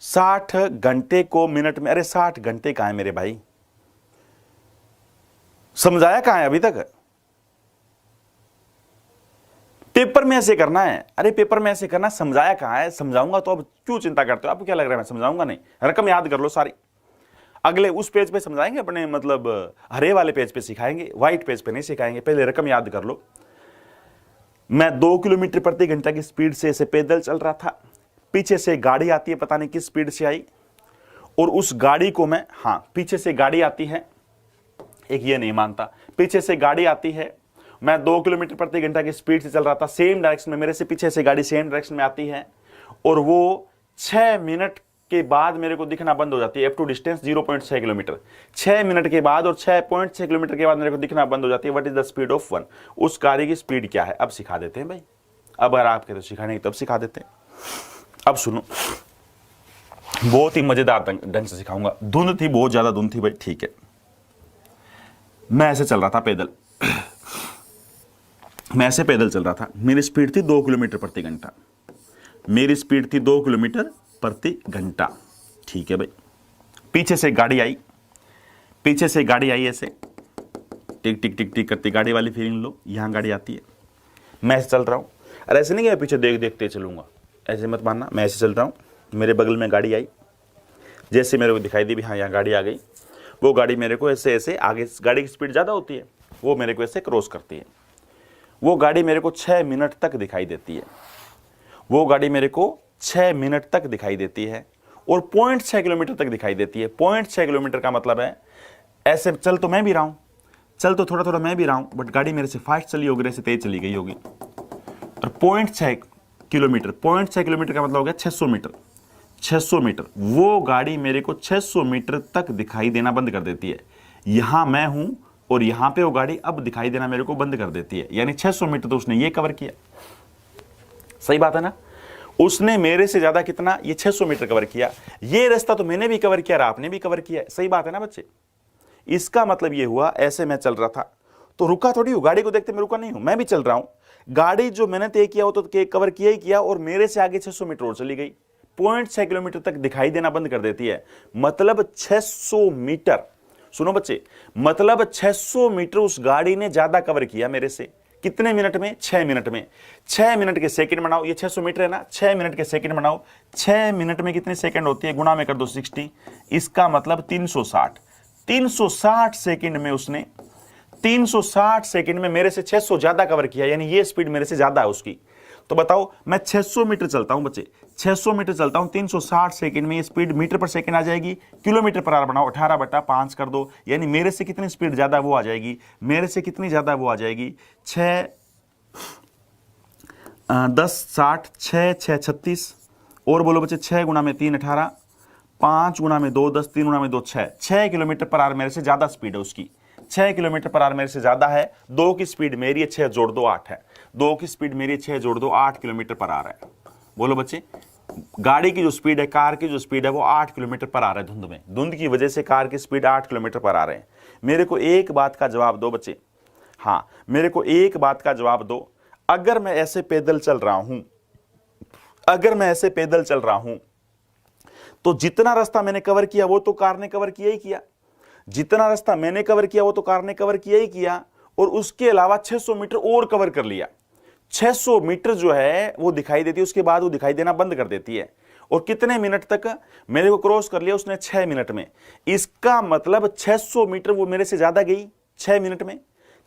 60 घंटे को मिनट में, अरे 60 घंटे कहां है मेरे भाई, समझाया कहां है अभी तक? पेपर में ऐसे करना है, अरे पेपर में ऐसे करना, समझाया कहां है? समझाऊंगा तो, अब क्यों चिंता करते हो? आपको क्या लग रहा है मैं समझाऊंगा? नहीं, रकम याद कर लो सारी, अगले उस पेज पे समझाएंगे, अपने मतलब हरे वाले पेज पे सिखाएंगे, व्हाइट पेज पे नहीं सिखाएंगे। पहले रकम याद कर लो। मैं 2 किलोमीटर प्रति घंटा की स्पीड से ऐसे पैदल चल रहा था, पीछे से गाड़ी आती है, पता नहीं किस स्पीड से आई, और उस गाड़ी को मैं, हाँ पीछे से गाड़ी आती है, एक ये नहीं मानता, पीछे से गाड़ी आती है, मैं 2 किलोमीटर प्रति घंटा की स्पीड से चल रहा था, सेम डायरेक्शन में, मेरे से पीछे से गाड़ी सेम डायरेक्शन में आती है, और वो 6 मिनट के बाद मेरे को दिखना बंद हो जाती है। Up to distance 0.6 kilometre, 6 minute के बाद, और 6.6 किलोमीटर के बाद मेरे को दिखना बंद हो जाती है। What is the speed of one? उस गाड़ी की स्पीड क्या है? अब सिखा देते हैं भाई, अब अगर आपके तो सिखाने तब सिखा देते हैं। अब सुनो, बहुत ही मजेदार ढंग से सिखाऊंगा। धुंध थी, बहुत ज्यादा धुंध थी भाई, ठीक है। मैं ऐसे चल रहा था पैदल, मैं ऐसे पैदल चल रहा था, मेरी स्पीड थी 2 किलोमीटर प्रति घंटा, मेरी स्पीड थी 2 किलोमीटर प्रति घंटा, ठीक है भाई। पीछे से गाड़ी आई, पीछे से गाड़ी आई, ऐसे टिक टिक टिक टिक करती गाड़ी वाली फीलिंग लो, यहां गाड़ी आती है, मैं ऐसे चल रहा हूं। अरे ऐसे नहीं कि मैं पीछे देख देखते चलूंगा, ऐसे मत मानना, मैं ऐसे चल रहा हूं, मेरे बगल में गाड़ी आई, जैसे मेरे को दिखाई दी भी हाँ यहाँ गाड़ी आ गई, वो गाड़ी मेरे को ऐसे ऐसे आगे, गाड़ी की स्पीड ज़्यादा होती है, वो मेरे को ऐसे क्रॉस करती है। वो गाड़ी मेरे को 6 मिनट तक दिखाई देती है, वो गाड़ी मेरे को 6 मिनट तक दिखाई देती है, और 0.6 किलोमीटर तक दिखाई देती है। 0.6 किलोमीटर का मतलब है, ऐसे चल तो मैं भी रहा हूँ, चल तो थोड़ा थोड़ा मैं भी रहा हूँ, बट गाड़ी मेरे से फास्ट चली होगी, ऐसे तेज चली गई होगी। और 0.6 किलोमीटर, 0.6 किलोमीटर का मतलब हो गया 600 मीटर, 600 मीटर। वो गाड़ी मेरे को 600 मीटर तक दिखाई देना बंद कर देती है। यहां मैं हूं और यहां पे वो गाड़ी अब दिखाई देना मेरे को बंद कर देती है, यानी 600 मीटर तो उसने ये कवर किया। सही बात है ना? उसने मेरे से ज्यादा कितना, ये 600 मीटर कवर किया। ये रास्ता तो मैंने भी कवर किया और आपने भी कवर किया। सही बात है ना बच्चे? इसका मतलब ये हुआ, ऐसे मैं चल रहा था तो रुका थोड़ी हूं, गाड़ी को देखते मैं रुका नहीं हूं, मैं भी चल रहा हूं। गाड़ी जो मैंने तय किया वो तो कवर किया ही किया, और मेरे से आगे 600 मीटर और चली गई, 0.6 किलोमीटर तक दिखाई देना बंद कर देती है। मतलब 600 मीटर, सुनो बच्चे, मतलब 600 मीटर उस गाड़ी ने ज्यादा कवर किया मेरे से। कितने मिनट में? 6 मिनट में। 6 मिनट के सेकंड बनाओ, ये 600 मीटर है ना, 6 मिनट के सेकंड बनाओ, 6 मिनट में कितने सेकंड होती है, गुणा में कर दो 60, इसका मतलब 360। 360 सेकंड में उसने, 360 सेकंड में मेरे से 600 ज्यादा कवर किया, यानी ये स्पीड मेरे से ज्यादा है उसकी। तो बताओ, मैं 600 मीटर चलता हूं बच्चे, 600 मीटर चलता हूं, 360 सेकंड में ये स्पीड मीटर पर सेकंड आ जाएगी, किलोमीटर पर आवर बनाओ, 18/5 कर दो, यानी मेरे से कितनी स्पीड ज्यादा वो आ जाएगी, मेरे से कितनी ज्यादा वो आ जाएगी, 6 10 60, 6 6 36, और बोलो बच्चे 6 गुणा में 3 18, 5 गुणा में 2 10, 3 गुणा में 2 6 किलोमीटर पर आवर मेरे से ज्यादा स्पीड है उसकी। 6 किलोमीटर पर आवर मेरे से ज्यादा है, 2 की स्पीड मेरी है, 6 जोड़ दो 8 है, 2 की स्पीड मेरी 6 जोड़ दो 8 किलोमीटर पर आवर है। बोलो बच्चे, गाड़ी की जो स्पीड है, कार की जो स्पीड है वो 8 किलोमीटर पर आवर है धुंध में, धुंध की वजह से कार की स्पीड 8 किलोमीटर पर आवर है। मेरे को एक बात का जवाब दो बच्चे, हाँ मेरे को एक बात का जवाब दो, अगर मैं ऐसे पैदल चल रहा हूं, अगर मैं ऐसे पैदल चल रहा हूं तो जितना रास्ता मैंने कवर किया वो तो कार ने कवर किया ही किया, जितना रास्ता मैंने कवर किया वो तो कार ने कवर किया ही किया, और उसके अलावा 600 मीटर और कवर कर लिया। 600 मीटर जो है वो दिखाई देती है, उसके बाद वो दिखाई देना बंद कर देती है। और कितने मिनट तक मेरे को क्रॉस कर लिया उसने? 6 मिनट में। इसका मतलब 600 मीटर वो मेरे से ज्यादा गई 6 मिनट में।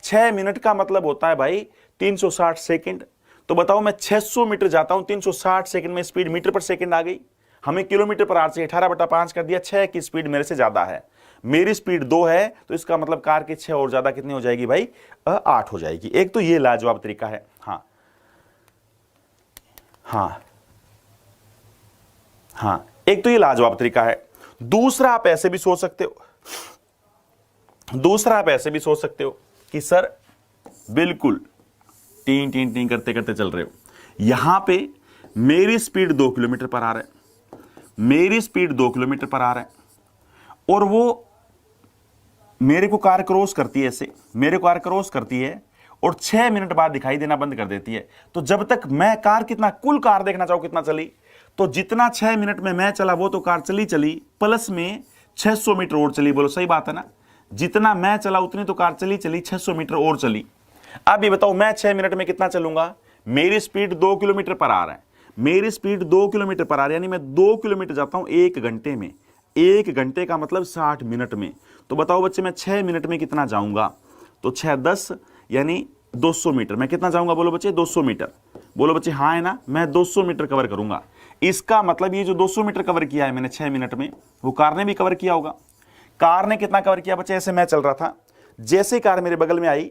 6 मिनट का मतलब होता है भाई 360 सेकंड। तो बताओ मैं 600 मीटर जाता हूं 360 सेकंड में, स्पीड मीटर पर सेकंड आ गई, हमें किलोमीटर पर आवर से 18/5 कर दिया, 6 की स्पीड मेरे से ज्यादा है, मेरी स्पीड 2 है, तो इसका मतलब कार की 6 और ज्यादा कितनी हो जाएगी भाई? 8 हो जाएगी। एक तो ये लाजवाब तरीका है। हाँ हाँ हाँ, एक तो ये लाजवाब तरीका है। दूसरा आप ऐसे भी सोच सकते हो, दूसरा आप ऐसे भी सोच सकते हो कि सर बिल्कुल टीं टीं टीं करते करते चल रहे हो, यहां पे मेरी स्पीड 2 किलोमीटर पर आ रहा है, मेरी स्पीड 2 किलोमीटर पर आ रहा है, और वो मेरे को कार क्रॉस करती है, ऐसे मेरे को कार क्रॉस करती है और 6 मिनट बाद दिखाई देना बंद कर देती है। तो जब तक मैं कार कितना, कुल कार देखना चाहूं कितना चली, तो जितना 6 मिनट में मैं चला वो तो कार चली चली, प्लस में 600 मीटर और चली। बोलो सही बात है ना? जितना मैं चला उतनी तो कार चली चली, 600 मीटर और चली। अब ये बताओ मैं 6 मिनट में कितना चलूंगा? मेरी स्पीड 2 किलोमीटर पर आ रहा है, मेरी स्पीड 2 किलोमीटर पर आ रही है, यानी मैं 2 किलोमीटर जाता हूं 1 घंटे में। 1 घंटे का मतलब 60 मिनट में। तो बताओ बच्चे मैं 6 मिनट में कितना जाऊंगा? तो 6 10 यानी 200 मीटर। मैं कितना जाऊंगा? बोलो बच्चे 200 मीटर। बोलो बच्चे हाँ है ना? मैं 200 मीटर कवर करूंगा। इसका मतलब ये जो 200 मीटर कवर किया है मैंने 6 मिनट में, वो कार ने भी कवर किया होगा। कार ने कितना कवर किया बच्चे? ऐसे मैं चल रहा था, जैसे कार मेरे बगल में आई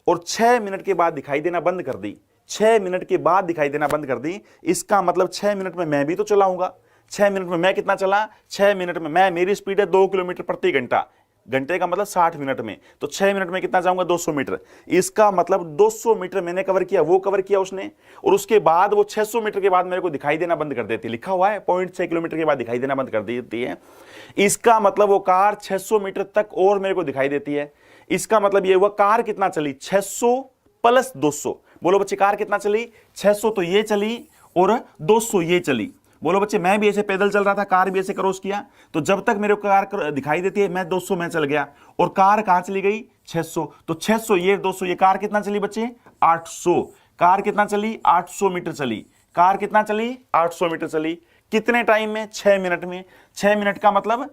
और 6 मिनट के बाद दिखाई देना बंद कर दी, 6 मिनट के बाद दिखाई देना बंद कर दी, इसका मतलब 6 मिनट में मैं भी तो चलाऊंगा। 6 मिनट में मैं कितना चला? 6 मिनट में मैं, मेरी स्पीड है 2 किलोमीटर प्रति घंटा, घंटे का मतलब 60 मिनट में, तो 6 मिनट में कितना जाऊंगा? 200 मीटर। इसका मतलब 200 मीटर मैंने कवर किया, वो कवर किया उसने, और उसके बाद वो 600 मीटर के बाद मेरे को दिखाई देना बंद कर देती है। लिखा हुआ है 0.6 किलोमीटर के बाद दिखाई देना बंद कर देती है। इसका मतलब वो कार 600 मीटर तक और मेरे को दिखाई देती है। इसका मतलब ये हुआ कार कितना चली? 600 प्लस 200। बोलो बच्चे कार कितना चली? 600 तो ये चली और 200 ये चली। बोलो बच्चे मैं भी ऐसे पैदल चल रहा था, कार भी ऐसे क्रॉस किया, तो जब तक मेरे को कार दिखाई देती है मैं 200 में चल गया, और कार कहां चली गई? 600। तो 600 ये 200 ये, कार कितना चली बच्चे? 800। कार कितना चली? 800 मीटर चली। कार कितना चली? 800 मीटर चली। कितने टाइम में? 6 मिनट में। 6 मिनट का मतलब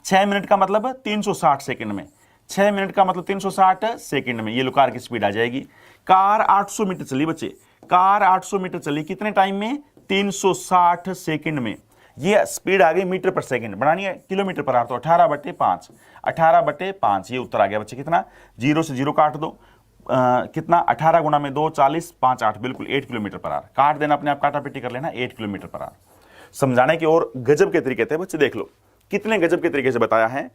6 मिनट का मतलब 360 सेकंड में। 6 मिनट का मतलब 360 सेकंड में ये लो कार की स्पीड आ जाएगी। कार 800 मीटर चली बच्चे, कार 800 मीटर चली कितने टाइम में? 360 सेकंड में। ये स्पीड आ गई मीटर पर सेकंड, बढ़ानी है किलोमीटर पर आवर, तो 18/5, 18/5 ये उत्तर आ गया बच्चे। कितना? 0 से 0 काट दो, कितना? 18 गुणा में 2 40 5 8, बिल्कुल 8 किलोमीटर पर आवर। काट देना अपने आप, काटा पिटी कर लेना, 8 किलोमीटर पर आवर। समझाने की और गजब के तरीके थे बच्चे, देख लो कितने गजब के तरीके से बताया है।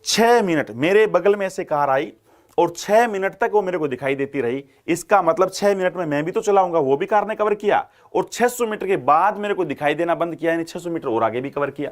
6 मिनट मेरे बगल में से कार आई और 6 मिनट तक वो मेरे को दिखाई देती रही, इसका मतलब 6 मिनट में मैं भी तो चलाऊंगा, वो भी कार ने कवर किया, और 600 मीटर के बाद मेरे को दिखाई देना बंद किया, यानी 600 मीटर और आगे भी कवर किया।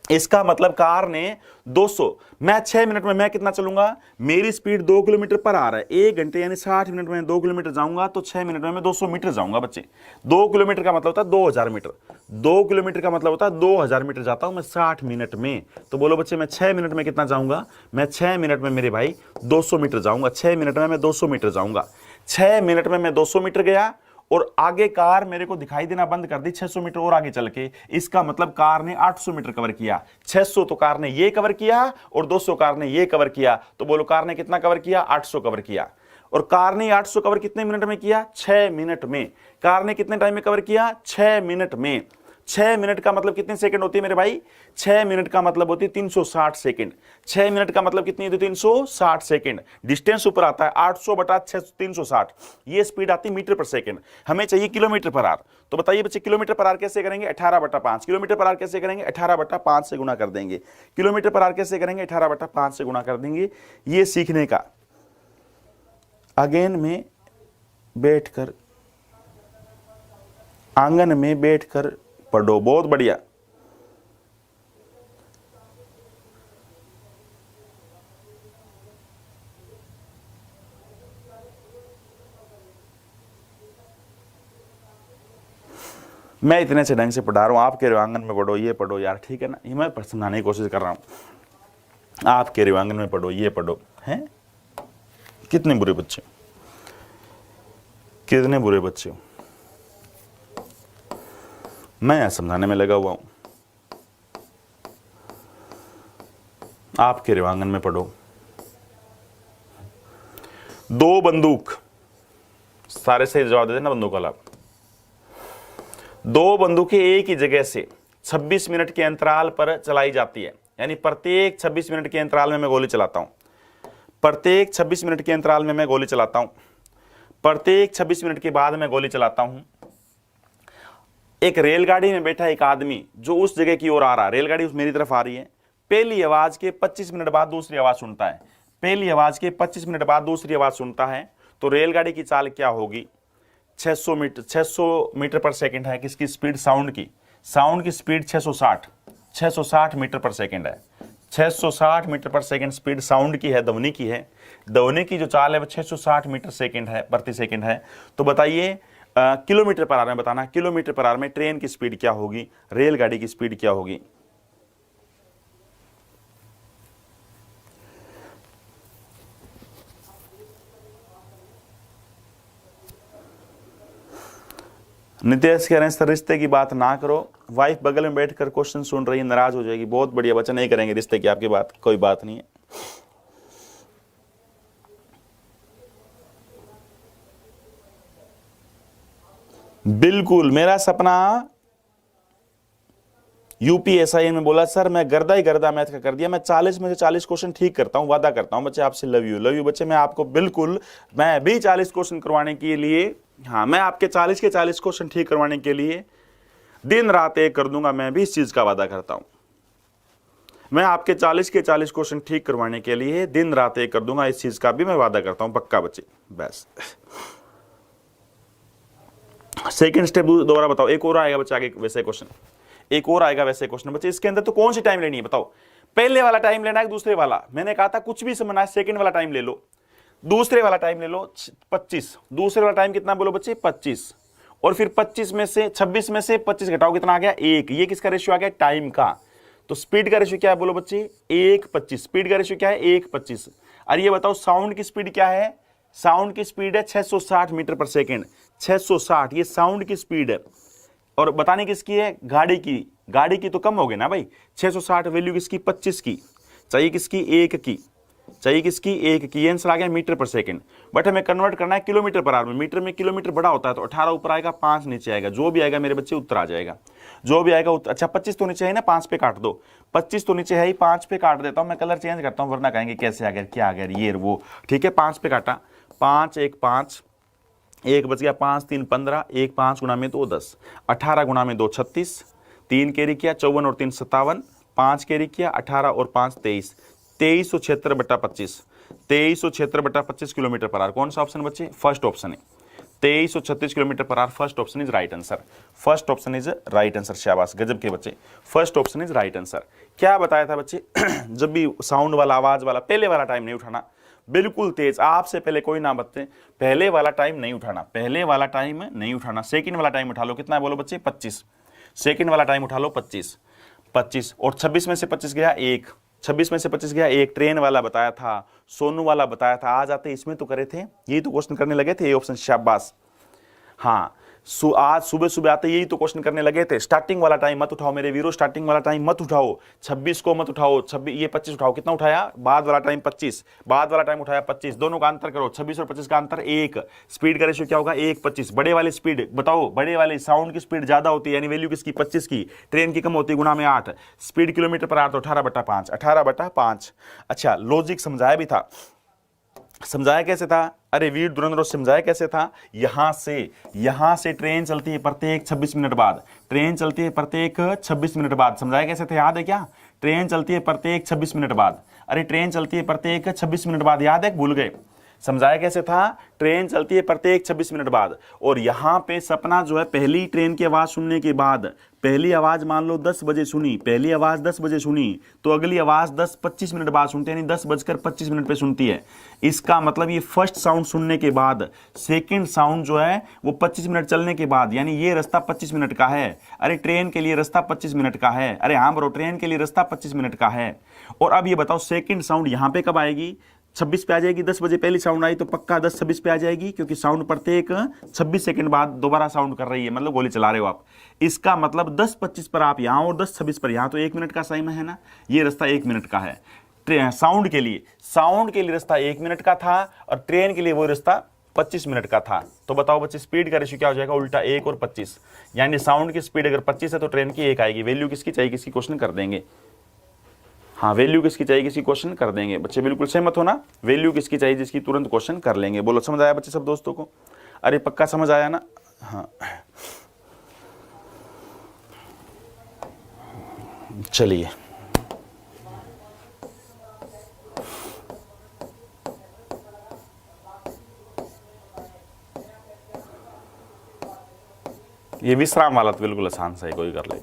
इसका मतलब कार ने 200, मैं 6 मिनट में मैं कितना चलूंगा? मेरी स्पीड 2 किलोमीटर पर आ रहा है, 1 घंटे यानी 60 मिनट में 2 किलोमीटर जाऊंगा, तो 6 मिनट में मैं 200 मीटर जाऊंगा बच्चे। 2 किलोमीटर का मतलब होता है 2000 मीटर, 2 किलोमीटर का मतलब होता है 2000 मीटर जाता हूं मैं 60 मिनट में। तो बोलो बच्चे मैं 6 मिनट में कितना जाऊंगा? मैं 6 मिनट में मेरे भाई 200 मीटर जाऊंगा। 6 मिनट में मैं 200 मीटर जाऊंगा। 6 मिनट में मैं 200 मीटर गया और आगे कार मेरे को दिखाई देना बंद कर दी 600 मीटर और आगे चल के। इसका मतलब कार ने 800 मीटर कवर किया। 600 तो कार ने ये कवर किया और 200 कार ने ये कवर किया, तो बोलो कार ने कितना कवर किया? 800 कवर किया। और कार ने 800 कवर कितने मिनट में किया? 6 मिनट में। कार ने कितने टाइम में कवर किया? 6 मिनट में। 6 मिनट का मतलब कितने सेकंड होती है मेरे भाई? 6 मिनट का मतलब होती है 360 सेकंड। 6 मिनट का मतलब कितनी होती है? 360 सेकंड। डिस्टेंस ऊपर आता है 800 बटा 360, ये स्पीड आती है मीटर पर सेकंड। हमें चाहिए किलोमीटर पर आवर। तो बताइए बच्चे किलोमीटर पर आवर कैसे करेंगे? 18/5। किलोमीटर पर आवर कैसे करेंगे? 18/5 से गुणा कर देंगे। किलोमीटर पर आवर कैसे करेंगे? 18/5 से गुणा कर देंगे। ये सीखने का अगेन में बैठकर, आंगन में बैठकर पढ़ो। बहुत बढ़िया। मैं इतने से ढंग से पढ़ा रहा हूं, आप कह रहे हो आंगन में पढ़ो, ये पढ़ो यार, ठीक है ना? ये मैं समझाने की कोशिश कर रहा हूं। आप कह रहे हो आंगन में पढ़ो, ये पढ़ो, हैं? कितने बुरे बच्चे, कितने बुरे बच्चे हो। मैं यहां समझाने में लगा हुआ हूं, आप कह रहे हो आंगन में पढ़ो। 2 बंदूक, सारे सही जवाब देते ना बंदूक वाला। 2 बंदूकें एक ही जगह से 26 मिनट के अंतराल पर चलाई जाती है, यानी प्रत्येक 26 मिनट के अंतराल में मैं गोली चलाता हूं। प्रत्येक 26 मिनट के अंतराल में मैं गोली चलाता हूं। प्रत्येक 26 मिनट के बाद मैं गोली चलाता हूं। एक रेलगाड़ी में बैठा एक आदमी जो उस जगह की ओर आ रहा है, रेलगाड़ी उस मेरी तरफ आ रही है, पहली आवाज के 25 मिनट बाद दूसरी आवाज सुनता है। पहली आवाज के 25 मिनट बाद दूसरी आवाज सुनता है, तो रेलगाड़ी की चाल क्या होगी? 600 मीटर पर सेकंड है किसकी स्पीड? साउंड की। साउंड की स्पीड 660 मीटर पर सेकंड है। 660 मीटर पर सेकंड स्पीड साउंड की है, ध्वनि की है। ध्वनि की जो चाल है वो 660 मीटर सेकंड है, प्रति सेकंड है। तो बताइए किलोमीटर पर आवर में बताना, किलोमीटर पर आवर में ट्रेन की स्पीड क्या होगी, रेलगाड़ी की स्पीड क्या होगी? नितेश कह रहे हैं सर रिश्ते की बात ना करो, वाइफ बगल में बैठकर क्वेश्चन सुन रही है, नाराज हो जाएगी। बहुत बढ़िया बच्चा, नहीं करेंगे रिश्ते की आपकी बात, कोई बात नहीं है। बिल्कुल मेरा सपना यूपीएसआई में बोला सर मैं गर्दा ही गर्दा मैथ का कर दिया, मैं 40 में से 40 क्वेश्चन ठीक करता हूं, वादा करता हूं बच्चे आपसे। लव यू बच्चे। मैं आपको बिल्कुल, मैं भी 40 क्वेश्चन करवाने के लिए, हाँ मैं आपके 40 के 40 क्वेश्चन ठीक करवाने के लिए दिन रात एक कर दूंगा, मैं भी इस चीज का वादा करता हूं। मैं आपके 40 के 40 क्वेश्चन ठीक करवाने के लिए दिन रात एक कर दूंगा, इस चीज का भी मैं वादा करता हूं, पक्का बच्चे। बस सेकंड स्टेप दोबारा बताओ। एक और आएगा बच्चे आगे वैसे क्वेश्चन, एक और आएगा वैसे क्वेश्चन बच्चे। इसके अंदर तो कौन सी टाइम लेनी है बताओ? पहले वाला टाइम लेना है कि दूसरे वाला? मैंने कहा था कुछ भी समझना है, सेकंड वाला टाइम ले लो, दूसरे वाला टाइम ले लो 25। दूसरे वाला टाइम कितना बोलो बच्चे? 25। और फिर 26 में से 25 घटाओ, कितना आ गया? 1। ये किसका रेशियो आ गया? टाइम का। तो स्पीड का रेशियो क्या है बोलो बच्चे? 1:25। स्पीड का रेशियो क्या है? 1:25। और ये बताओ साउंड की स्पीड क्या है? साउंड की स्पीड है 660 मीटर पर सेकेंड। 660 ये साउंड की स्पीड है। और बताने किसकी है? गाड़ी की। गाड़ी की तो कम हो गई ना भाई। 660 वैल्यू किसकी? 25 की। चाहिए किसकी? 1 की। चाहिए किसकी? 1 की। आंसर आ गया मीटर पर सेकंड। बट हमें कन्वर्ट करना है किलोमीटर पर आवर में। मीटर में किलोमीटर बड़ा होता है, तो 18 ऊपर आएगा, 5 नीचे आएगा। जो भी आएगा मेरे बच्चे उत्तर आ जाएगा, जो भी आएगा अच्छा 25 तो नीचे है ना, 5 पे काट दो। 25 तो नीचे है ही, 5 पे काट देता हूं। मैं कलर चेंज करता हूं वरना कहेंगे कैसे आ गया, क्या आ गया, ये वो। ठीक है, 5 पे काटा, 5 1 5, 1 बच गया, 5 3 15, 1 5 गुणा में 2 10, 18 गुणा में 2 36, 3 कैरी किया, 54 और 3 57, 5 कैरी किया, 18 और 5 23, 2376/25, 2376/25 किलोमीटर पर आवर। कौन सा ऑप्शन बच्चे? फर्स्ट ऑप्शन है, 2336 kilometre per hour. First option is right answer. First option is right answer. शाबाश, गजब के बच्चे। First option is right answer. क्या बताया था बच्चे? जब भी साउंड वाला, आवाज वाला, पहले वाला टाइम नहीं उठाना, बिल्कुल तेज, आपसे पहले कोई ना बच्चे, पहले वाला टाइम नहीं उठाना, पहले वाला टाइम नहीं उठाना। सेकंड वाला टाइम उठा लो, कितना है बोलो बच्चे? 25। सेकंड वाला टाइम उठा लो 25 और 26 में से 25 गया 1, 26 में से 25 गया 1। ट्रेन वाला बताया था, सोनू वाला बताया था, आ जाते इसमें तो करे थे, यही तो क्वेश्चन करने लगे थे, ये ऑप्शन। शाबाश। हाँ, आज सुबह सुबह आते यही तो क्वेश्चन करने लगे थे, स्टार्टिंग वाला टाइम मत उठाओ मेरे वीरो, स्टार्टिंग वाला टाइम मत उठाओ, 26 को मत उठाओ, 26 ये 25 उठाओ, कितना उठाया, बाद वाला टाइम 25, बाद वाला टाइम उठाया 25, दोनों का अंतर करो, 26 और 25 का अंतर 1, स्पीड का रेशियो क्या होगा 1:25, बड़े वाली स्पीड बताओ, बड़े वाले साउंड की स्पीड ज्यादा होती है, यानी वैल्यू किसकी 25 की, ट्रेन की कम होती है, गुना में 8, स्पीड किलोमीटर पर 8 तो 18/5, 18/5। अच्छा लॉजिक समझाया भी था, समझाया कैसे था, अरे वीर धुरंधर समझाया कैसे था, यहां से ट्रेन चलती है प्रत्येक 26 मिनट बाद, ट्रेन चलती है प्रत्येक 26 मिनट बाद, समझाया कैसे थे, याद है क्या, ट्रेन चलती है प्रत्येक 26 मिनट बाद, अरे ट्रेन चलती है प्रत्येक 26 मिनट बाद, याद है भूल गए, समझाया कैसे था, ट्रेन चलती है प्रत्येक 26 मिनट बाद, और यहां पे सपना जो है पहली ट्रेन की आवाज सुनने के बाद, पहली आवाज मान लो 10 बजे सुनी, पहली आवाज 10 बजे सुनी तो अगली आवाज 10:25 मिनट बाद सुनते हैं, यानी 10:25 पे सुनती है, इसका मतलब ये फर्स्ट साउंड सुनने के बाद सेकंड साउंड जो है वो 25 मिनट चलने के बाद, यानी ये रास्ता 25 मिनट का है, अरे ट्रेन के लिए रास्ता 25 मिनट का है, अरे हाँ ब्रो ट्रेन के लिए रास्ता 25 मिनट का है। और अब ये बताओ सेकंड साउंड यहां पे कब आएगी, 26 पे आ जाएगी, 10 बजे पहली साउंड आई तो पक्का 10:26 पे आ जाएगी, क्योंकि साउंड प्रत्येक 26 सेकंड बाद दोबारा साउंड कर रही है, मतलब गोली चला रहे हो आप, इसका मतलब 10:25 पर आप यहां और 10:26 पर यहां, तो 1 मिनट का टाइम है ना, ये रास्ता 1 मिनट का है साउंड के लिए, साउंड के लिए रास्ता 1 मिनट का था और ट्रेन के लिए वो रास्ता 25 मिनट का था। तो बताओ बच्चे स्पीड का रेशियो क्या हो जाएगा, उल्टा 1 और 25, यानी साउंड की स्पीड अगर 25 है तो ट्रेन की 1 आएगी, वैल्यू किसकी चाहिए, किसकी क्वेश्चन कर देंगे, हाँ वैल्यू किसकी चाहिए किसी क्वेश्चन कर देंगे, बच्चे बिल्कुल सहमत हो ना, वैल्यू किसकी चाहिए जिसकी तुरंत क्वेश्चन कर लेंगे, बोलो समझ आया बच्चे सब दोस्तों को, अरे पक्का समझ आया ना, हाँ चलिए ये विश्राम वाला तो बिल्कुल आसान सा है, कोई कर ले,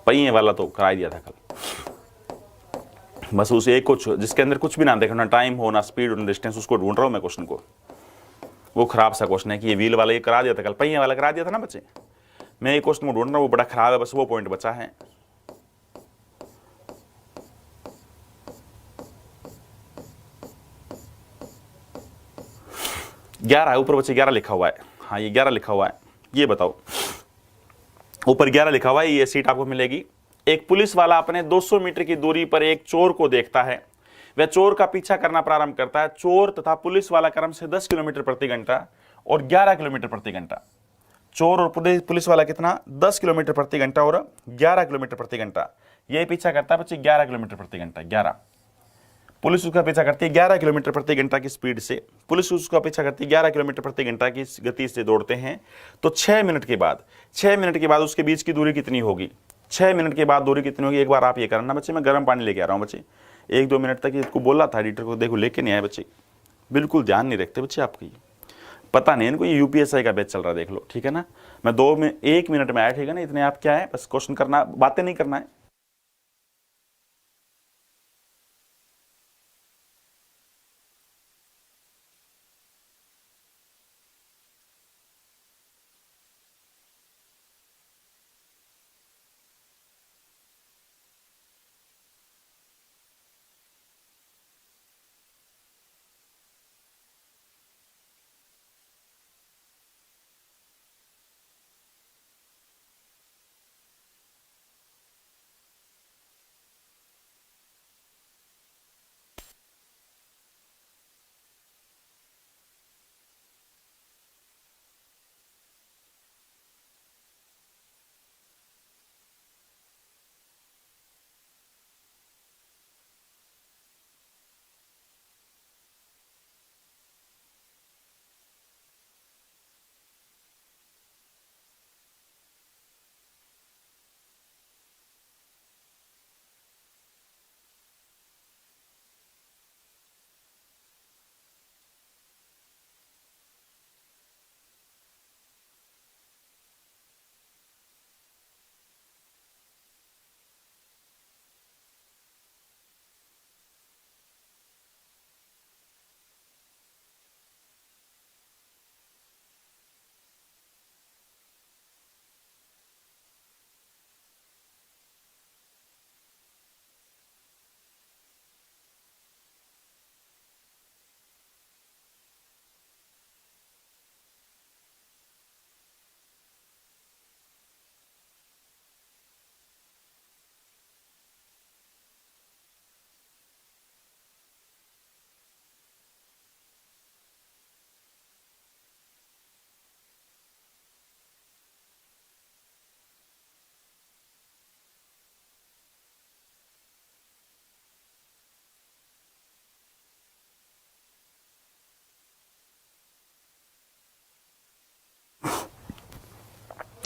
पहिए वाला तो करा दिया था कल, बस उसे एक कुछ जिसके अंदर कुछ भी ना देखो, ना टाइम हो ना स्पीड ना डिस्टेंस, उसको ढूंढ रहा हूं मैं क्वेश्चन को, वो खराब सा क्वेश्चन है कि ये व्हील वाला ये करा दिया था कल, पहिए वाला करा दिया था ना बच्चे, मैं ये क्वेश्चन को ढूंढ रहा हूं, वो बड़ा खराब है, बस वो पॉइंट बचा है। ग्यारह है ऊपर बच्चे, 11 लिखा हुआ है, हाँ ये 11 लिखा हुआ है, ये बताओ ऊपर 11 लिखा हुआ है, ये सीट आपको मिलेगी। एक पुलिस वाला अपने 200 मीटर की दूरी पर एक चोर को देखता है, वह चोर का पीछा करना प्रारंभ करता है, चोर तथा पुलिस वाला क्रम से 10 किलोमीटर प्रति घंटा और 11 किलोमीटर प्रति घंटा, चोर और पुलिस वाला कितना 10 किलोमीटर प्रति घंटा और 11 किलोमीटर प्रति घंटा, यह पीछा करता है बच्चे 11 किलोमीटर प्रति घंटा, 11, पुलिस उसका पीछा करती है 11 किलोमीटर प्रति घंटा की स्पीड से, पुलिस उसका पीछा करती है 11 किलोमीटर प्रति घंटा की गति से दौड़ते हैं, तो 6 मिनट के बाद उसके बीच की दूरी कितनी होगी, 6 मिनट के बाद दूरी कितनी होगी, एक बार आप ये करना बच्चे, मैं गर्म पानी लेके आ रहा हूँ बच्चे, 1-2 मिनट तक इसको बोला था एडिटर को, देखो लेके नहीं आए बच्चे, बिल्कुल ध्यान नहीं रखते बच्चे आपकी, पता नहीं इनको, ये यूपीएससी का बैच चल रहा है देख लो, ठीक है ना, मैं 1 मिनट में आया, ठीक है ना, इतने आप क्या है बस क्वेश्चन करना, बातें नहीं करना है।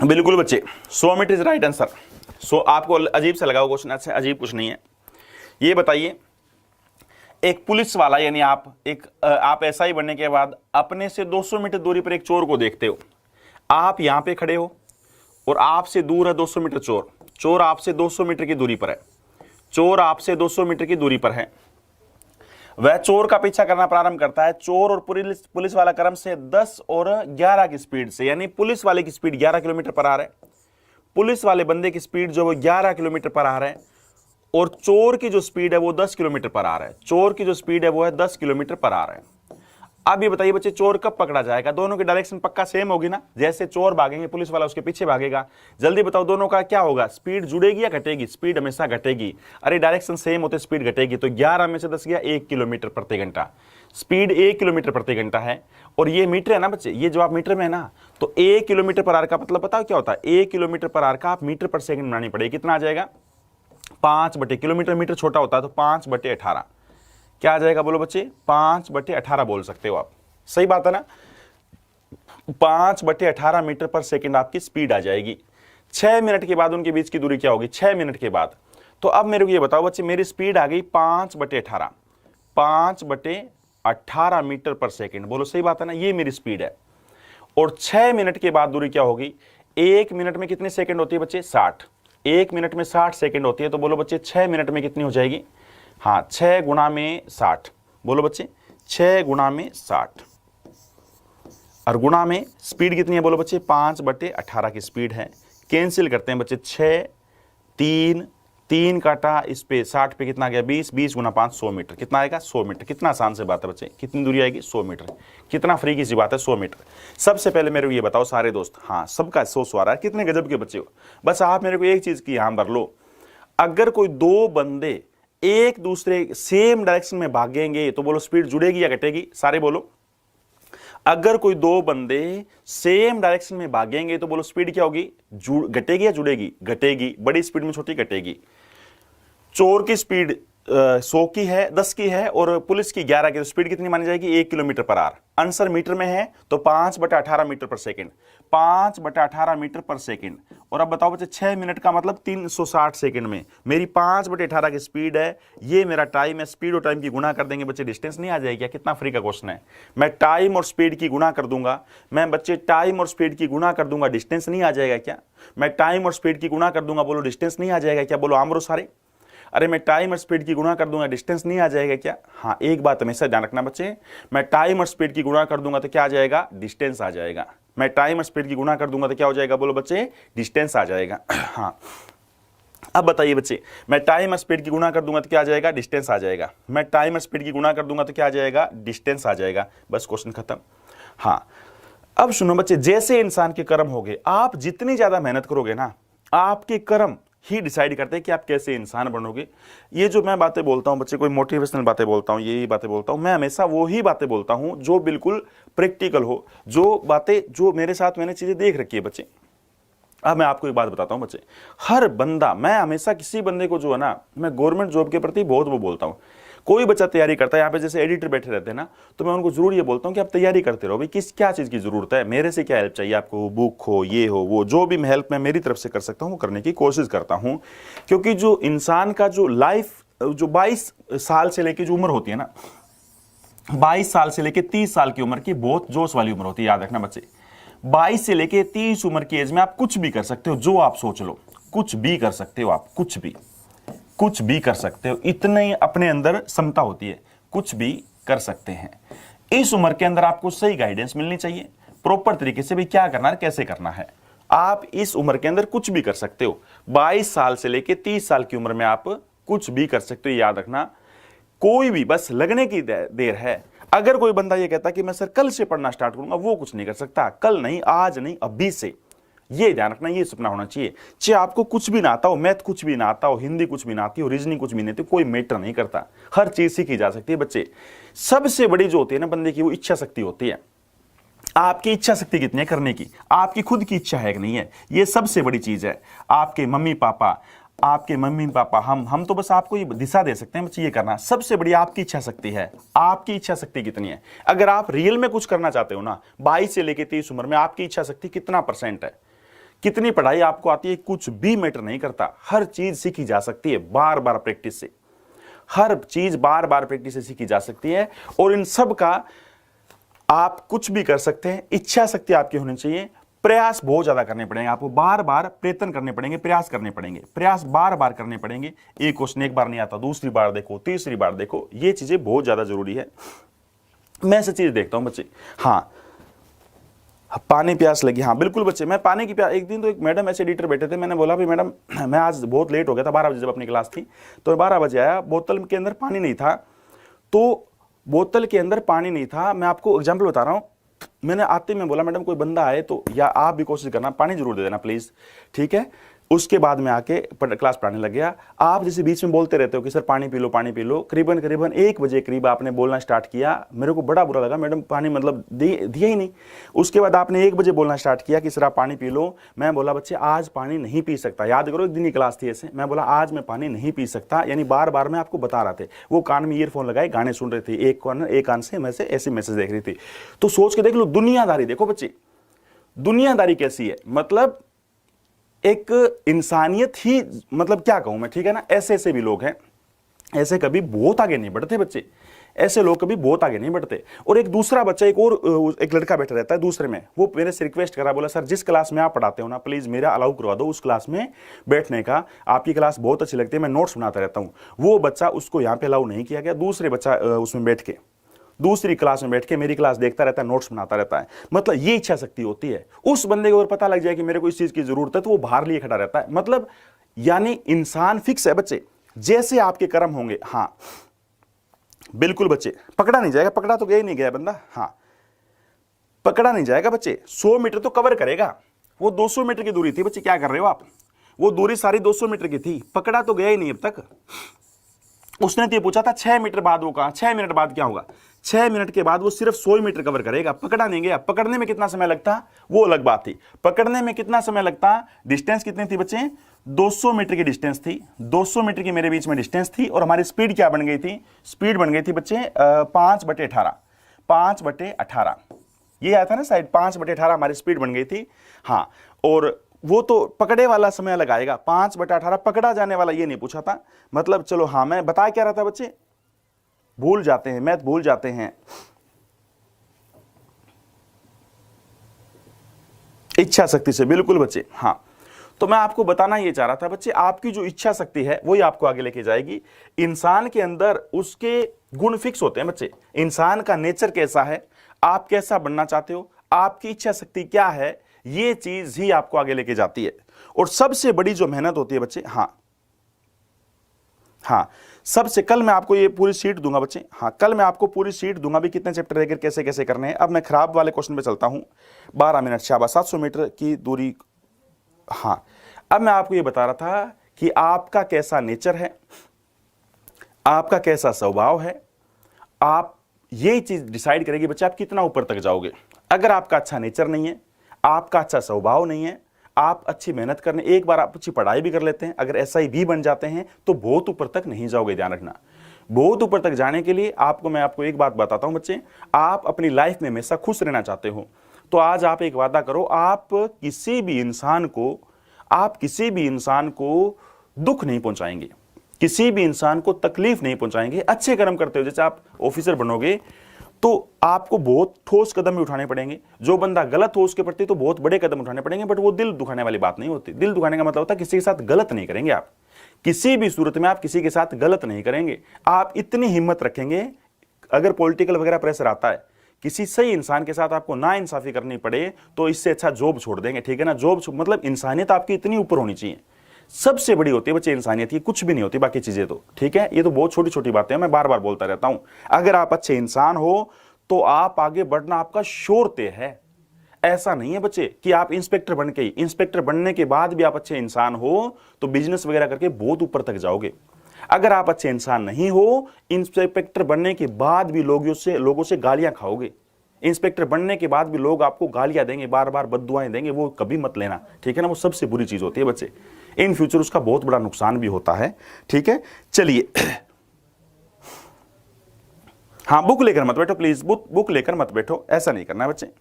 बिल्कुल बच्चे, 100 मीटर इज राइट आंसर। सो आपको अजीब सा लगा क्वेश्चन, अच्छा अजीब कुछ नहीं है। ये बताइए, एक पुलिस वाला यानी आप एसआई बनने के बाद अपने से 200 मीटर दूरी पर एक चोर को देखते हो। आप यहां पे खड़े हो और आपसे दूर है 200 मीटर चोर। चोर आपसे 200 मीटर की दूरी पर है। चोर आपसे 200 मीटर की दूरी पर है। वह चोर का पीछा करना प्रारंभ करता है। चोर और पुलिस वाला क्रम से 10 और 11 की स्पीड से, यानी पुलिस वाले की स्पीड 11 किलोमीटर पर आवर है, पुलिस वाले बंदे की स्पीड जो वो 11 किलोमीटर पर आवर है, और चोर की जो स्पीड है वो 10 किलोमीटर पर आवर है। चोर की जो स्पीड है वो है 10 किलोमीटर पर आवर है। अब ये बताइए बच्चे, चोर कब पकड़ा जाएगा? दोनों की डायरेक्शन पक्का सेम होगी ना, जैसे चोर भागेंगे पुलिस वाला उसके पीछे भागेगा। जल्दी बताओ दोनों का क्या होगा, स्पीड जुड़ेगी या घटेगी? स्पीड हमेशा घटेगी। अरे डायरेक्शन सेम होते स्पीड घटेगी। तो 11 में से 10 गया 1 किलोमीटर प्रति घंटा। स्पीड 1 किलोमीटर प्रति घंटा है, और ये मीटर है ना बच्चे, ये जवाब मीटर में है ना, तो 1 किलोमीटर पर आवर का मतलब बताओ क्या होता है? 1 किलोमीटर पर आवर का आप मीटर पर सेकंड बनानी पड़ेगी। कितना आ जाएगा? 5 किलोमीटर, मीटर छोटा होता है तो 5/18। क्या आ जाएगा बोलो बच्चे? 5/18 बोल सकते हो आप। सही बात है ना? 5/18 मीटर पर सेकंड आपकी स्पीड आ जाएगी। 6 मिनट के बाद उनके बीच की दूरी क्या होगी? 6 मिनट के बाद। तो अब मेरे को ये बताओ बच्चे, मेरी स्पीड आ गई 5/18, 5/18 मीटर पर सेकंड। बोलो सही बात है ना? ये मेरी स्पीड है। और 6 मिनट के बाद दूरी क्या होगी? 1 मिनट में कितने सेकंड होती है बच्चे? 60। 1 मिनट में 60 सेकंड होती है। तो बोलो बच्चे 6 मिनट में कितनी हो जाएगी? हाँ, 6 गुणा में 60। बोलो बच्चे 6 गुणा में 60, और गुणा में स्पीड कितनी है? बोलो बच्चे 5/18 की स्पीड है। कैंसिल करते हैं बच्चे, 6 3 काटा, इस पे 60 पे कितना गया? 20 गुणा 5 100 मीटर। कितना आएगा? 100 मीटर। कितना आसान से बात है बच्चे, कितनी दूरी आएगी? 100 मीटर। कितना फ्री की सी बात है, 100 मीटर। सबसे पहले मेरे को ये बताओ सारे दोस्त, हाँ सबका 100 आ रहा है, कितने गजब के बच्चे हो। बस आप मेरे को एक चीज की यहां भर लो, अगर कोई दो बंदे एक दूसरे सेम डायरेक्शन में भागेंगे तो बोलो स्पीड जुड़ेगी या घटेगी? सारे बोलो। अगर कोई दो बंदे सेम डायरेक्शन में भागेंगे तो बोलो स्पीड क्या होगी? घटेगी या जुड़ेगी? घटेगी। बड़ी स्पीड में छोटी घटेगी। चोर की स्पीड 100 की है, 10 की है, और पुलिस की 11 की। तो स्पीड कितनी मानी जाएगी? 1 kilometre per hour. Answer metre में है तो 5/18 मीटर पर सेकंड। 5/18 मीटर पर सेकंड। और अब बताओ बच्चे 6 मिनट का मतलब 360 सेकंड में मेरी 5/18 की स्पीड है। ये मेरा टाइम है। स्पीड और टाइम की गुणा कर देंगे बच्चे, डिस्टेंस नहीं आ जाएगी क्या? कितना फ्री का क्वेश्चन है। मैं टाइम और स्पीड की गुणा कर दूंगा, मैं बच्चे टाइम और स्पीड की गुणा कर दूंगा, डिस्टेंस नहीं आ जाएगा क्या? मैं टाइम और स्पीड की गुणा कर दूंगा, बोलो डिस्टेंस नहीं आ जाएगा क्या? बोलो आमरो सारे। अरे मैं टाइम और स्पीड की गुणा कर दूंगा, डिस्टेंस नहीं आ जाएगा क्या? हाँ, एक बात हमेशा ध्यान रखना बच्चे, मैं टाइम और स्पीड की गुणा कर दूंगा तो क्या आ जाएगा? डिस्टेंस आ जाएगा। मैं टाइम और स्पीड की गुणा कर दूंगा तो क्या हो जाएगा? बोलो बच्चे डिस्टेंस आ जाएगा। हाँ, अब बताइए बच्चे, मैं टाइम और स्पीड की गुणा कर दूंगा तो क्या आ जाएगा? डिस्टेंस आ जाएगा। मैं टाइम और स्पीड की गुणा कर दूंगा तो क्या आ जाएगा? डिस्टेंस आ जाएगा। बस क्वेश्चन खत्म। हाँ, अब सुनो बच्चे, जैसे इंसान के कर्म होंगे, आप जितनी ज्यादा मेहनत करोगे ना, आपके कर्म ही डिसाइड करते हैं कि आप कैसे इंसान बनोगे। ये जो मैं बातें बोलता हूं बच्चे, कोई मोटिवेशनल बातें बोलता हूं, यही बातें बोलता हूं, मैं हमेशा वो ही बातें बोलता हूं जो बिल्कुल प्रैक्टिकल हो, जो बातें जो मेरे साथ मैंने चीजें देख रखी है बच्चे। अब मैं आपको एक बात बताता हूं बच्चे, हर बंदा, मैं हमेशा किसी बंदे को जो है ना, मैं गवर्नमेंट जॉब के प्रति बहुत वो बोलता हूं। कोई बच्चा तैयारी करता है, यहाँ पे जैसे एडिटर बैठे रहते हैं ना, तो मैं उनको जरूर ये बोलता हूँ कि आप तैयारी करते रहो भाई, क्या चीज़ की जरूरत है, मेरे से क्या हेल्प चाहिए आपको, बुक हो, ये हो, वो, जो भी हेल्प मैं मेरी तरफ से कर सकता हूँ वो करने की कोशिश करता हूँ। क्योंकि जो इंसान का जो लाइफ, जो 22 साल से लेकर जो उम्र होती है ना, 22 साल से लेकर 30 साल की उम्र की बहुत जोश वाली उम्र होती है, याद रखना बच्चे। 22 से लेकर 30 उम्र की एज में आप कुछ भी कर सकते हो, जो आप सोच लो, कुछ भी कर सकते हो आप, कुछ भी कर सकते हो। इतने अपने अंदर क्षमता होती है, कुछ भी कर सकते हैं। इस उम्र के अंदर आपको सही गाइडेंस मिलनी चाहिए, प्रॉपर तरीके से भी क्या करना है, कैसे करना है। आप इस उम्र के अंदर कुछ भी कर सकते हो। 22 साल से लेकर 30 साल की उम्र में आप कुछ भी कर सकते हो, याद रखना। कोई भी, बस लगने की देर है। अगर कोई बंदा ये कहता कि मैं सर कल से पढ़ना स्टार्ट करूंगा, वो कुछ नहीं कर सकता। कल नहीं, आज नहीं, अभी से। ये ध्यान रखना, ये सपना होना चाहिए। चाहे आपको कुछ भी ना आता हो, मैथ कुछ भी ना आता हो, हिंदी कुछ भी ना आती हो, रीजनिंग कुछ भी नहीं आती, कोई मैटर नहीं करता। हर चीज सीखी जा सकती है बच्चे। सबसे बड़ी जो होती है ना बंदे की, वो इच्छा शक्ति होती है। आपकी इच्छा शक्ति कितनी है करने की, आपकी खुद की इच्छा है कि नहीं है, ये सबसे बड़ी चीज है। आपके मम्मी पापा, हम तो बस आपको ये दिशा दे सकते हैं बच्चे, ये करना। सबसे बड़ी आपकी इच्छा शक्ति है। आपकी इच्छा शक्ति कितनी है? अगर आप रियल में कुछ करना चाहते हो ना, 22 से लेकर 30 उम्र में आपकी इच्छा शक्ति कितना % है? कितनी पढ़ाई आपको आती है कुछ भी मैटर नहीं करता, हर चीज सीखी जा सकती है बार बार प्रैक्टिस से, हर चीज बार बार प्रैक्टिस से सीखी जा सकती है। और इन सब का आप कुछ भी कर सकते हैं, इच्छा शक्ति आपकी होनी चाहिए, प्रयास बहुत ज्यादा करने पड़ेंगे, आपको बार बार प्रयत्न करने पड़ेंगे, प्रयास करने पड़ेंगे, प्रयास बार बार करने पड़ेंगे। एक क्वेश्चन एक बार नहीं आता, दूसरी बार देखो, तीसरी बार देखो, ये चीजें बहुत ज्यादा जरूरी है। मैं ऐसी चीज देखता हूं बच्चे। हाँ, पानी प्यास लगी, हाँ बिल्कुल बच्चे, मैं पानी की प्यास, एक दिन तो एक मैडम ऐसे एडिटर बैठे थे, मैंने बोला भाई मैडम मैं आज बहुत लेट हो गया था, 12 बजे जब अपनी क्लास थी, तो 12 बजे आया, बोतल के अंदर पानी नहीं था, तो बोतल के अंदर पानी नहीं था, मैं आपको एग्जाम्पल बता रहा हूं, मैंने आते में बोला मैडम कोई बंदा आए तो या आप भी कोशिश करना पानी जरूर दे देना प्लीज, ठीक है। उसके बाद में आके क्लास पढ़ाने लग गया। आप जैसे बीच में बोलते रहते हो कि सर पानी पी लो पानी पी लो, करीबन 1 बजे करीब आपने बोलना स्टार्ट किया, मेरे को बड़ा बुरा लगा, मैडम पानी मतलब दिया ही नहीं। उसके बाद आपने 1 बजे बोलना स्टार्ट किया कि सर आप पानी पी लो, मैं बोला बच्चे आज पानी नहीं पी सकता, याद करो एक दिन की क्लास थी ऐसे, मैं बोला आज मैं पानी नहीं पी सकता, यानी बार बार मैं आपको बता रहा थे। वो कान में ईयरफोन लगाए गाने सुन रहे थे, एक कान से मैं से ऐसे मैसेज देख रही थी। तो सोच के देख लो, दुनियादारी देखो बच्चे, दुनियादारी कैसी है, मतलब एक इंसानियत ही, मतलब क्या कहूं मैं, ठीक है ना। ऐसे ऐसे भी लोग हैं, ऐसे कभी बहुत आगे नहीं बढ़ते बच्चे, ऐसे लोग कभी बहुत आगे नहीं बढ़ते। और एक दूसरा बच्चा, एक लड़का बैठा रहता है दूसरे में, वो मेरे से रिक्वेस्ट करा, बोला सर जिस क्लास में आप पढ़ाते हो ना प्लीज मेरा अलाउ करवा दो उस क्लास में बैठने का, आपकी क्लास बहुत अच्छी लगती है, मैं नोट्स बनाता रहता हूं। वो बच्चा, उसको यहाँ पे अलाउ नहीं किया गया, दूसरे बच्चा उसमें बैठ के, दूसरी क्लास में बैठ के मेरी क्लास देखता रहता है, नोट्स बनाता रहता है। मतलब ये इच्छा शक्ति होती है। उस बंदे को अगर पता लग जाए कि मेरे को इस चीज की जरूरत है तो वो बाहर लिए खड़ा रहता है। मतलब यानी इंसान फिक्स है बच्चे, जैसे आपके कर्म होंगे। हाँ बिल्कुल बच्चे, पकड़ा नहीं जाएगा, पकड़ा तो गया ही नहीं गया बंदा, हाँ पकड़ा नहीं जाएगा बच्चे। 100 मीटर तो कवर करेगा, वो 200 मीटर की दूरी थी बच्चे, क्या कर रहे हो आप, वो दूरी सारी 200 मीटर की थी, पकड़ा तो गया ही नहीं अब तक। उसने तो ये पूछा था 6 मीटर बाद वो कहा, 6 मिनट बाद क्या होगा, 6 मिनट के बाद वो सिर्फ 100 मीटर कवर करेगा, पकड़ा नहीं गया। पकड़ने में कितना समय लगता वो अलग बात थी, पकड़ने में कितना समय लगता। डिस्टेंस कितनी थी बच्चे, 200 मीटर की डिस्टेंस थी, 200 मीटर की मेरे बीच में डिस्टेंस थी। और हमारी स्पीड क्या बन गई थी, स्पीड बन गई थी बच्चे 5/18, 5/18 ये आया था ना साइड, 5/18 हमारी स्पीड बन गई थी। हाँ, और वो तो पकड़े वाला समय लगाएगा, 5/18 पकड़ा जाने वाला ये नहीं पूछा था। मतलब चलो हाँ, मैं बता क्या रहा था बच्चे, भूल जाते हैं, मैथ भूल जाते हैं। इच्छा शक्ति से, बिल्कुल बच्चे। हाँ, तो मैं आपको बताना ये चाह रहा था बच्चे, आपकी जो इच्छा शक्ति है वही आपको आगे लेके जाएगी। इंसान के अंदर उसके गुण फिक्स होते हैं बच्चे, इंसान का नेचर कैसा है, आप कैसा बनना चाहते हो, आपकी इच्छा शक्ति क्या है, ये चीज ही आपको आगे लेके जाती है। और सबसे बड़ी जो मेहनत होती है बच्चे, हाँ सबसे, कल मैं आपको ये पूरी शीट दूंगा बच्चे, हाँ कल मैं आपको पूरी शीट दूंगा भी कितने चैप्टर रहेंगे, कैसे कैसे करने हैं। अब मैं खराब वाले क्वेश्चन पे चलता हूं, 12 मिनट, शाबाश, 700 मीटर की दूरी। हाँ, अब मैं आपको ये बता रहा था कि आपका कैसा नेचर है, आपका कैसा स्वभाव है, आप ये चीज डिसाइड करेगी बच्चे आप कितना ऊपर तक जाओगे। अगर आपका अच्छा नेचर नहीं है, आपका अच्छा स्वभाव नहीं है, आप अच्छी मेहनत करने, एक बार आप अच्छी पढ़ाई भी कर लेते हैं, अगर SI भी बन जाते हैं तो बहुत ऊपर तक नहीं जाओगे। ध्यान रखना, बहुत ऊपर तक जाने के लिए मैं आपको एक बात बताता हूं बच्चे, आप अपनी लाइफ में हमेशा खुश रहना चाहते हो तो आज आप एक वादा करो, आप किसी भी इंसान को दुख नहीं पहुंचाएंगे, किसी भी इंसान को तकलीफ नहीं पहुंचाएंगे। अच्छे कर्म करते हो, जैसे आप ऑफिसर बनोगे तो आपको बहुत ठोस कदम भी उठाने पड़ेंगे, जो बंदा गलत हो उसके प्रति तो बहुत बड़े कदम उठाने पड़ेंगे, बट वो दिल दुखाने वाली बात नहीं होती। दिल दुखाने का मतलब होता है किसी के साथ गलत नहीं करेंगे, आप किसी भी सूरत में आप किसी के साथ गलत नहीं करेंगे। आप इतनी हिम्मत रखेंगे, अगर पॉलिटिकल वगैरह प्रेशर आता है, किसी सही इंसान के साथ आपको ना इंसाफी करनी पड़े तो इससे अच्छा जॉब छोड़ देंगे, ठीक है ना। जॉब मतलब इंसानियत आपकी इतनी ऊपर होनी चाहिए, सबसे बड़ी होती है बच्चे इंसानियत, ये कुछ भी नहीं होती बाकी चीजें तो, ठीक है। ये तो बहुत छोटी छोटी बातें हैं, मैं बार बार बोलता रहता हूं। अगर आप अच्छे इंसान हो तो आप आगे बढ़ना आपका श्योर तय है। ऐसा नहीं है बच्चे कि आप इंस्पेक्टर बनने के बाद भी आप अच्छे इंसान हो तो बिजनेस वगैरह करके बहुत ऊपर तक जाओगे। अगर आप अच्छे इंसान नहीं हो, इंस्पेक्टर बनने के बाद भी लोगों से गालियां खाओगे। इंस्पेक्टर बनने के बाद भी लोग आपको गालियां देंगे, बार बार बद्दुआएं देंगे, वो कभी मत लेना, ठीक है ना। वो सबसे बुरी चीज होती है बच्चे, इन फ्यूचर उसका बहुत बड़ा नुकसान भी होता है, ठीक है। चलिए, हाँ बुक लेकर मत बैठो प्लीज, बुक लेकर मत बैठो, ऐसा नहीं करना है बच्चे।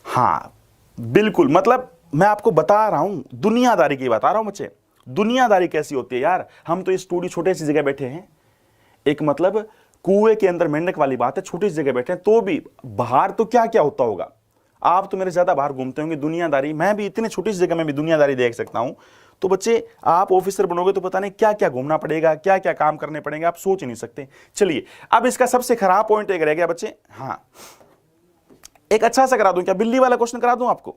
हाँ बिल्कुल, मतलब मैं आपको बता रहा हूं, दुनियादारी की बता रहा हूं बच्चे। दुनियादारी कैसी होती है यार, हम तो इस स्टूडियो छोटे सी जगह बैठे हैं, एक मतलब कुएं के अंदर मेंढक वाली बात है, छोटी सी जगह बैठे हैं, तो भी बाहर तो क्या क्या होता होगा। आप तो मेरे ज्यादा बाहर घूमते होंगे, दुनियादारी, मैं भी इतनी छोटी सी जगह में भी दुनियादारी देख सकता हूं। तो बच्चे आप ऑफिसर बनोगे तो पता नहीं क्या क्या घूमना पड़ेगा, क्या क्या काम करने पड़ेंगे, आप सोच ही नहीं सकते। चलिए, अब इसका सबसे खराब पॉइंट एक रह गया बच्चे। हाँ, एक अच्छा सा करा दूं क्या, बिल्ली वाला क्वेश्चन करा दूं आपको?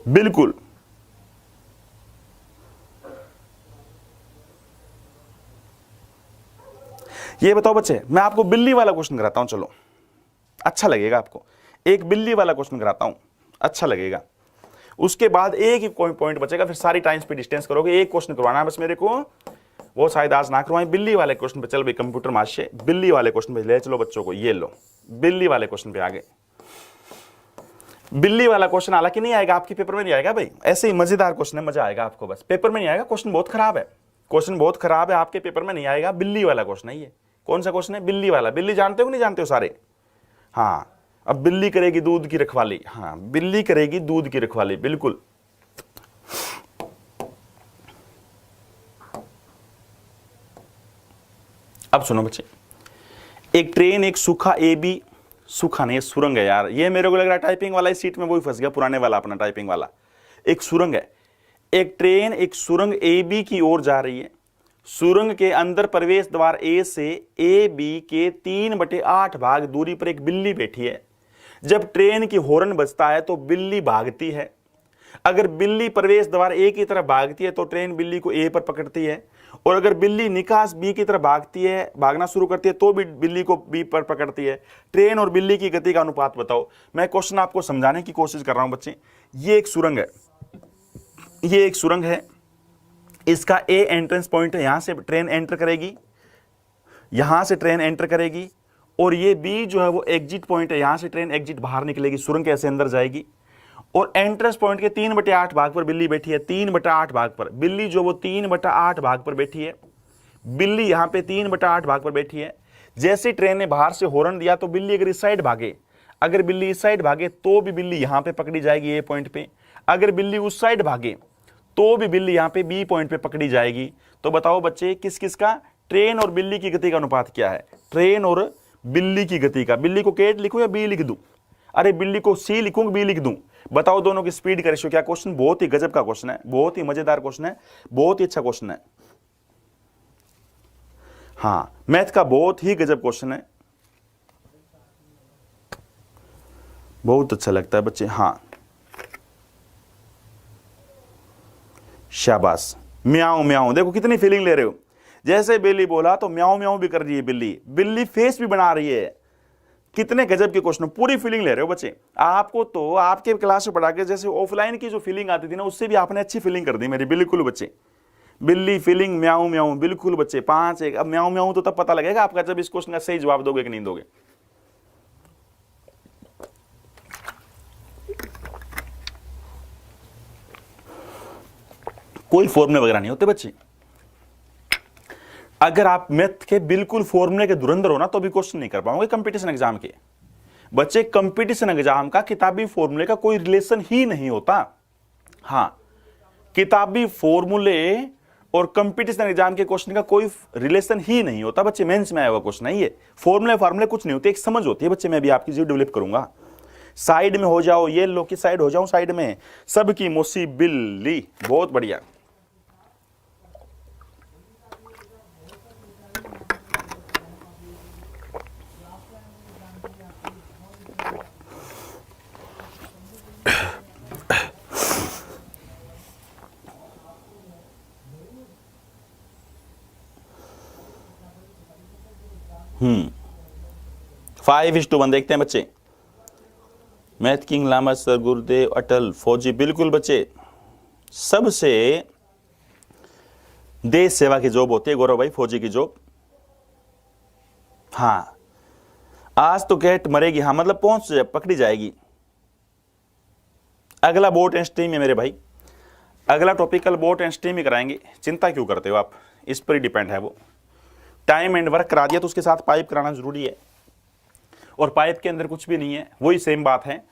बिल्कुल, ये बताओ बच्चे, मैं आपको बिल्ली वाला क्वेश्चन कराता हूं, चलो अच्छा लगेगा आपको। एक बिल्ली वाला क्वेश्चन कराता हूं, अच्छा लगेगा। उसके बाद एक ही पॉइंट बचेगा, फिर सारी टाइम स्पीड डिस्टेंस करोगे। एक क्वेश्चन करवाना है बस मेरे को, वो शायद आज ना करवाएं। बिल्ली वाले क्वेश्चन पे चल भाई, कंप्यूटर मास्टर बिल्ली वाले क्वेश्चन पे ले चलो बच्चों को। ये लो, बिल्ली वाले क्वेश्चन पे आ गए। बिल्ली वाला क्वेश्चन हालांकि नहीं आएगा आपके पेपर में, नहीं आएगा भाई, ऐसे ही मजेदार क्वेश्चन है, मजा आएगा आपको, बस पेपर में नहीं आएगा। क्वेश्चन बहुत खराब है, क्वेश्चन बहुत खराब है, आपके पेपर में नहीं आएगा। बिल्ली वाला क्वेश्चन है ये। कौन सा क्वेश्चन है? बिल्ली वाला। बिल्ली जानते हो कि नहीं जानते हो सारे? हाँ, अब बिल्ली करेगी दूध की रखवाली। हाँ, बिल्ली करेगी दूध की रखवाली, बिल्कुल। अब सुनो बच्चे, एक ट्रेन, एक सूखा ए बी, सूखा नहीं सुरंग है यार, ये मेरे को लग रहा है टाइपिंग वाला इस सीट में वही फंस गया, पुराने वाला अपना टाइपिंग वाला। एक सुरंग है, एक ट्रेन एक सुरंग ए बी की ओर जा रही है। सुरंग के अंदर प्रवेश द्वार ए से ए बी के 3/8 भाग दूरी पर एक बिल्ली बैठी है। जब ट्रेन की हॉर्न बजता है तो बिल्ली भागती है। अगर बिल्ली प्रवेश द्वार ए की तरफ भागती है तो ट्रेन बिल्ली को ए पर पकड़ती है, और अगर बिल्ली निकास बी की तरफ भागना शुरू करती है तो भी बिल्ली को बी पर पकड़ती है। ट्रेन और बिल्ली की गति का अनुपात बताओ। मैं क्वेश्चन आपको समझाने की कोशिश कर रहा हूं बच्चे। ये एक सुरंग है, ये एक सुरंग है, इसका ए एंट्रेंस पॉइंट है, यहां से ट्रेन एंटर करेगी, यहां से ट्रेन एंटर करेगी, और ये बी जो है वो एग्जिट पॉइंट है, यहां से ट्रेन एग्जिट बाहर निकलेगी, सुरंग कैसे अंदर जाएगी। और एंट्रेंस पॉइंट के 3/8 भाग पर बिल्ली बैठी है। 3/8 भाग पर बिल्ली जो वो 3/8 भाग पर बैठी है, बिल्ली यहां पे 3/8 भाग पर बैठी है। जैसे ट्रेन ने बाहर से हॉर्न दिया तो बिल्ली अगर इस साइड भागे, अगर बिल्ली इस साइड भागे तो भी बिल्ली यहां पे पकड़ी जाएगी ए पॉइंट पे। अगर बिल्ली उस साइड भागे तो भी बिल्ली यहां पे बी पॉइंट पे पकड़ी जाएगी। तो बताओ बच्चे, किस किस का, ट्रेन और बिल्ली की गति का अनुपात क्या है? ट्रेन और बिल्ली की गति का। बिल्ली को के लिखूं या बी लिख दूं? अरे बिल्ली को सी लिखूं, बी लिख दूं? बताओ दोनों की स्पीड का रेशियो क्या? क्वेश्चन बहुत ही गजब का क्वेश्चन है, बहुत ही मजेदार क्वेश्चन है, बहुत ही अच्छा क्वेश्चन है। हाँ, मैथ का बहुत ही गजब क्वेश्चन है, बहुत अच्छा लगता है बच्चे। हाँ, शाबाश। म्याऊं म्याऊं, देखो कितनी फीलिंग ले रहे हो। जैसे बिल्ली बोला तो म्याऊं म्याऊं भी कर रही है बिल्ली, बिल्ली फेस भी बना रही है। कितने गजब के क्वेश्चन, पूरी फीलिंग ले रहे हो बच्चे। आपको तो आपके क्लास में पढ़ा के जैसे ऑफलाइन की जो फीलिंग आती थी ना, उससे भी आपने अच्छी फीलिंग कर दी मेरी, बिल्कुल बच्चे। बिल्ली फीलिंग म्याऊं म्याऊं, बिल्कुल बच्चे। 5-1। अब म्याऊं म्याऊं तो तब पता लगेगा आपका जब इस क्वेश्चन का सही जवाब दोगे कि नहीं दोगे। कोई फॉर्मूले वगैरह नहीं होते बच्चे। अगर आप मैथ के बिल्कुल फॉर्मूले के धुरंधर हो ना तो भी क्वेश्चन नहीं कर पाओगे कंपटीशन एग्जाम के। बच्चे, कंपटीशन एग्जाम का किताबी फॉर्मूले का कोई रिलेशन ही नहीं होता। हाँ, किताबी फॉर्मूले और कंपटीशन एग्जाम के क्वेश्चन का कोई रिलेशन ही नहीं होता बच्चे। मेंस में आया हुआ क्वेश्चन है ये। फॉर्मूले फार्मूले कुछ नहीं होते, एक समझ होती है बच्चे। मैं भी आपकी चीज डेवलप करूंगा। साइड में हो जाओ, ये लो की साइड हो जाओ, साइड में सबकी मोसी बिल्ली, बहुत बढ़िया। हम्म, 5:1 देखते हैं बच्चे। मैथ किंग लामा सर, गुरुदेव, अटल, फौजी, बिल्कुल बच्चे। सबसे देश सेवा की जॉब होती है गौरव भाई, फौजी की जॉब। हाँ, आज तो कैट मरेगी, हाँ मतलब पकड़ी जाएगी। अगला बोट एंड स्ट्रीम है मेरे भाई, अगला टॉपिकल बोट एंड स्ट्रीम ही कराएंगे। चिंता क्यों करते हो आप, इस पर ही डिपेंड है वो। टाइम एंड वर्क करा दिया तो उसके साथ पाइप कराना जरूरी है। और पाइप के अंदर कुछ भी नहीं है, वही सेम बात है।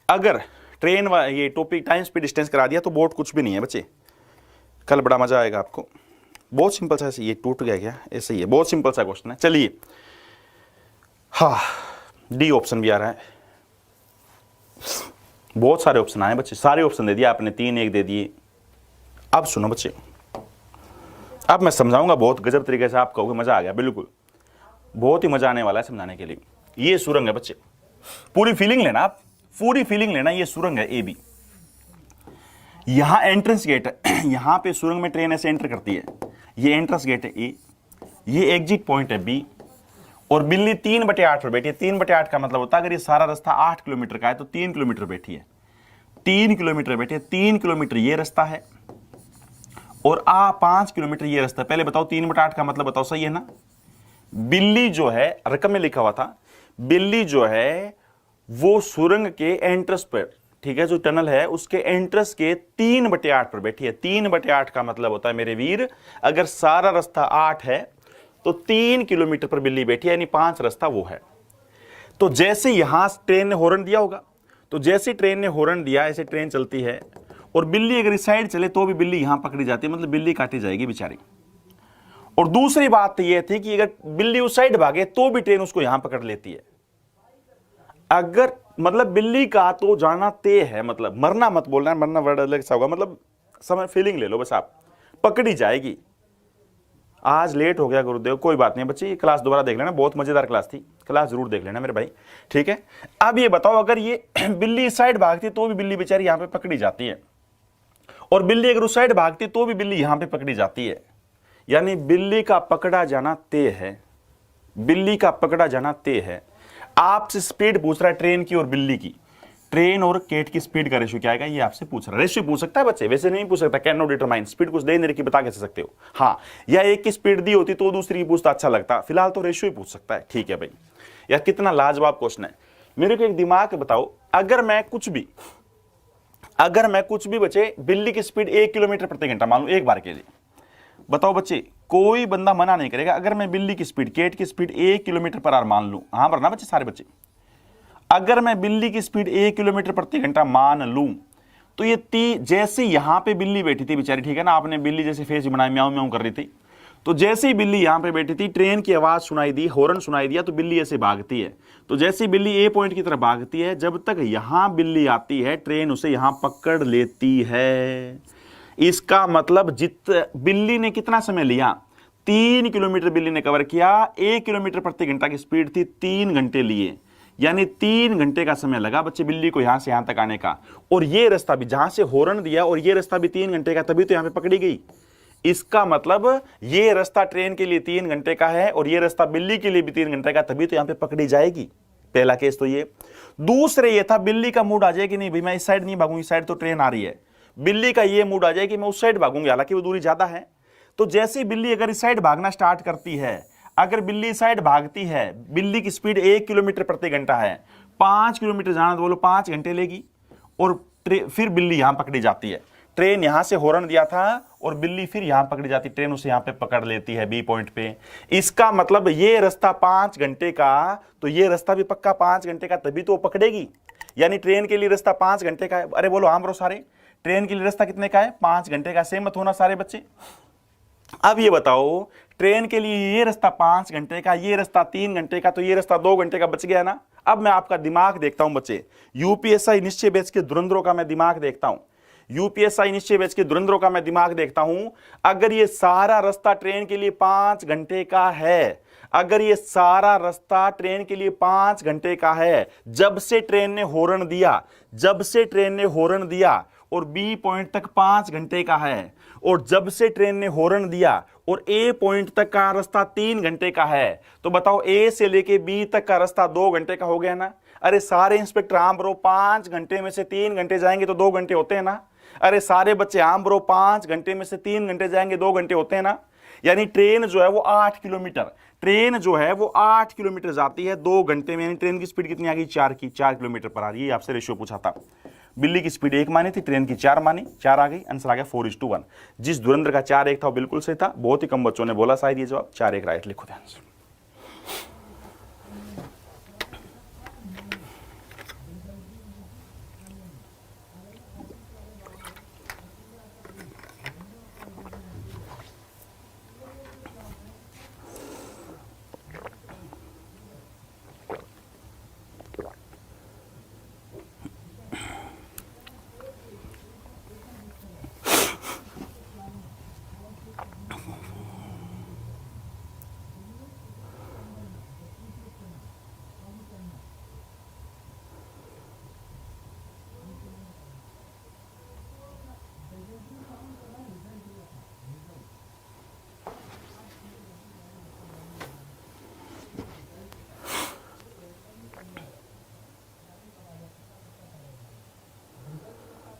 अगर ट्रेन ये टॉपिक टाइम स्पीड डिस्टेंस करा दिया तो बोट कुछ भी नहीं है बच्चे। कल बड़ा मजा आएगा आपको। बहुत सिंपल सा, ये टूट गया क्या, ऐसे ही है, बहुत सिंपल सा क्वेश्चन है। चलिए, हाँ डी ऑप्शन भी आ रहा है। बहुत सारे ऑप्शन आए बच्चे, सारे ऑप्शन दे दिए आपने, 3 1 दे दिए। अब सुनो बच्चे, अब मैं समझाऊंगा बहुत गजब तरीके से, आप कहोगे मजा आ गया। बिल्कुल, बहुत ही मजा आने वाला है समझाने के लिए। ये सुरंग है बच्चे, पूरी फीलिंग लेना आप, पूरी फीलिंग लेना। ये सुरंग है ए बी, यहां एंट्रेंस गेट है, यहां पे सुरंग में ट्रेन ऐसे एंटर करती है। ये एंट्रेंस गेट है ए, ये एग्जिट पॉइंट है बी, और बिल्ली 3/8 पर बैठी है। 3/8 का मतलब होता है अगर ये सारा रास्ता 8 किलोमीटर का है तो 3 किलोमीटर बैठी है, 3 किलोमीटर बैठी है। 3 किलोमीटर ये रास्ता है और 5 किलोमीटर ये रास्ता है। पहले बताओ 3/8 का मतलब बताओ, सही है ना? बिल्ली जो है, रकम में लिखा हुआ था, बिल्ली जो है वो सुरंग के एंट्रेंस पर, ठीक है, जो टनल है उसके एंट्रेंस के 3/8 पर बैठी है। 3/8 का मतलब होता है मेरे वीर, अगर सारा रास्ता 8 है तो 3 किलोमीटर पर बिल्ली बैठी है, यानी 5 रास्ता वो है। तो जैसे यहां ट्रेन ने हॉर्न दिया होगा, तो जैसे ट्रेन ने हॉर्न दिया, ऐसे ट्रेन चलती है और बिल्ली अगर इस साइड चले तो भी बिल्ली यहां पकड़ी जाती है, मतलब बिल्ली काटी जाएगी बेचारी। और दूसरी बात तो यह थी कि अगर बिल्ली उस साइड भागे तो भी ट्रेन उसको यहां पकड़ लेती है। अगर मतलब बिल्ली का तो जाना तय है, मतलब मरना मत बोलना, मरना वर्ड अलग सा होगा, मतलब समय फीलिंग ले लो बस आप, पकड़ी जाएगी। आज लेट हो गया गुरुदेव, कोई बात नहीं बच्चे, ये क्लास दोबारा देख लेना, बहुत मजेदार क्लास थी, क्लास जरूर देख लेना मेरे भाई, ठीक है। अब ये बताओ, अगर ये बिल्ली इस साइड भागती तो भी बिल्ली बेचारी यहां पे पकड़ी जाती है, और बिल्ली अगर उस साइड भागती तो भी बिल्ली यहां पे पकड़ी जाती है, यानी बिल्ली का पकड़ा जाना तय है, बिल्ली का पकड़ा जाना तय है। आपसे स्पीड पूछ रहा है ट्रेन की और बिल्ली की, ट्रेन और कैट की स्पीड का रेशियो क्या आएगा, ये आपसे पूछ रहा है। रेशियो पूछ सकता है बच्चे, वैसे नहीं पूछ सकता, कैन नॉट डिटरमाइन। स्पीड कुछ दे नहीं रखी, बता कैसे सकते हो? हाँ, या एक की स्पीड दी होती तो दूसरी की पूछता अच्छा लगता, फिलहाल तो रेशियो ही पूछ सकता है, ठीक है भाई। यार कितना लाजवाब क्वेश्चन है। मेरे को एक दिमाग बताओ, अगर मैं कुछ भी बच्चे बिल्ली की स्पीड 1 किलोमीटर प्रति घंटा मान लो एक बार के लिए, बताओ बच्चे, कोई बंदा मना नहीं करेगा अगर मैं बिल्ली की स्पीड, कैट की स्पीड 1 किलोमीटर पर आवर मान लूं। हाँ वरना बच्चे, सारे बच्चे, अगर मैं बिल्ली की स्पीड 1 किलोमीटर प्रति घंटा मान लूं तो ये जैसे यहां पे बिल्ली बैठी थी बेचारी, ठीक है ना, आपने बिल्ली जैसे फेस बनाया, म्याऊं म्याऊं कर रही थी, तो जैसे ही बिल्ली यहां पे बैठी थी, ट्रेन की आवाज सुनाई दी, हॉर्न सुनाई दिया, तो बिल्ली ऐसे भागती है। तो जैसे ही बिल्ली ए पॉइंट की तरफ भागती है, जब तक यहां बिल्ली आती है ट्रेन उसे यहां पकड़ लेती है। इसका मतलब बिल्ली ने कितना समय लिया, 3 किलोमीटर बिल्ली ने कवर किया, 1 किलोमीटर प्रति घंटा की स्पीड थी, 3 घंटे लिए, यानी 3 घंटे का समय लगा बच्चे बिल्ली को यहां से यहां तक आने का। और ये रास्ता भी जहां से हॉर्न दिया और ये रास्ता भी 3 घंटे का, तभी तो यहां पे पकड़ी गई। इसका मतलब ये रास्ता ट्रेन के लिए 3 घंटे का है और ये रास्ता बिल्ली के लिए भी 3 घंटे का, तभी तो यहां पे पकड़ी जाएगी। पहला केस तो ये। दूसरे ये था, बिल्ली का मूड आ जाए कि नहीं भाई मैं इस साइड नहीं भागूंगी, इस साइड तो ट्रेन आ रही है। बिल्ली का ये मूड आ जाए कि मैं उस साइड भागूंगी, हालांकि वो दूरी ज्यादा है। तो जैसे बिल्ली अगर इस साइड भागना स्टार्ट करती है, अगर बिल्ली साइड भागती है, बिल्ली की स्पीड 1 किलोमीटर प्रति घंटा है, 5 किलोमीटर जाना तो बोलो 5 घंटे लेगी, और फिर बिल्ली यहां पकड़ी जाती है। ट्रेन यहां से हॉर्न दिया था और बिल्ली फिर यहां पकड़ी जाती, ट्रेन उसे यहां पे पकड़ लेती है बी पॉइंट पे। इसका मतलब ये रास्ता 5 घंटे का, तो ये रास्ता भी पक्का 5 घंटे का, तभी तो वो पकड़ेगी। यानी ट्रेन के लिए रास्ता 5 घंटे का है। अरे बोलो हाँ ब्रो सारे, ट्रेन के लिए रास्ता कितने का है, 5 घंटे का। सेम मत होना सारे बच्चे। अब ये बताओ, ट्रेन के लिए ये रास्ता 5 घंटे का, ये रास्ता 3 घंटे का, तो ये रास्ता 2 घंटे का बच गया ना। अब मैं आपका दिमाग देखता हूं बच्चे, यूपीएसआई निश्चय बैच के धुरंधरों का मैं दिमाग देखता हूं, यूपीएसआई निश्चय बैच के धुरंधरों का मैं दिमाग देखता हूं। अगर ये सारा रास्ता ट्रेन के लिए 5 घंटे का है, अगर ये सारा रास्ता ट्रेन के लिए 5 घंटे का है, जब से ट्रेन ने हॉर्न दिया, जब से ट्रेन ने हॉर्न दिया, और बी पॉइंट तक 5 घंटे का है, और जब से ट्रेन ने हॉर्न दिया और ए पॉइंट तक का रास्ता 3 घंटे का है, तो बताओ ए से लेके बी तक का रास्ता 2 घंटे का हो गया ना। अरे सारे इंस्पेक्टर आम ब्रो, 5 घंटे में से 3 घंटे जाएंगे तो 2 घंटे होते हैं ना। अरे सारे बच्चे आम ब्रो, 5 घंटे में से 3 घंटे जाएंगे 2 घंटे होते हैं ना। यानी ट्रेन जो है वो 8 किलोमीटर, ट्रेन जो है वो 8 किलोमीटर जाती है 2 घंटे में। यानी ट्रेन की स्पीड कितनी आ गई, 4 किलोमीटर पर आ रही है। आपसे रेशियो पूछा था, बिल्ली की स्पीड 1 मानी थी, ट्रेन की 4 मानी, 4 आ गई, आंसर आ गया 4:1। जिस धुरंधर का 4:1 था वो बिल्कुल सही था। बहुत ही कम बच्चों ने बोला शायद ये जवाब, 4:1 राइट। लिखो ध्यान से।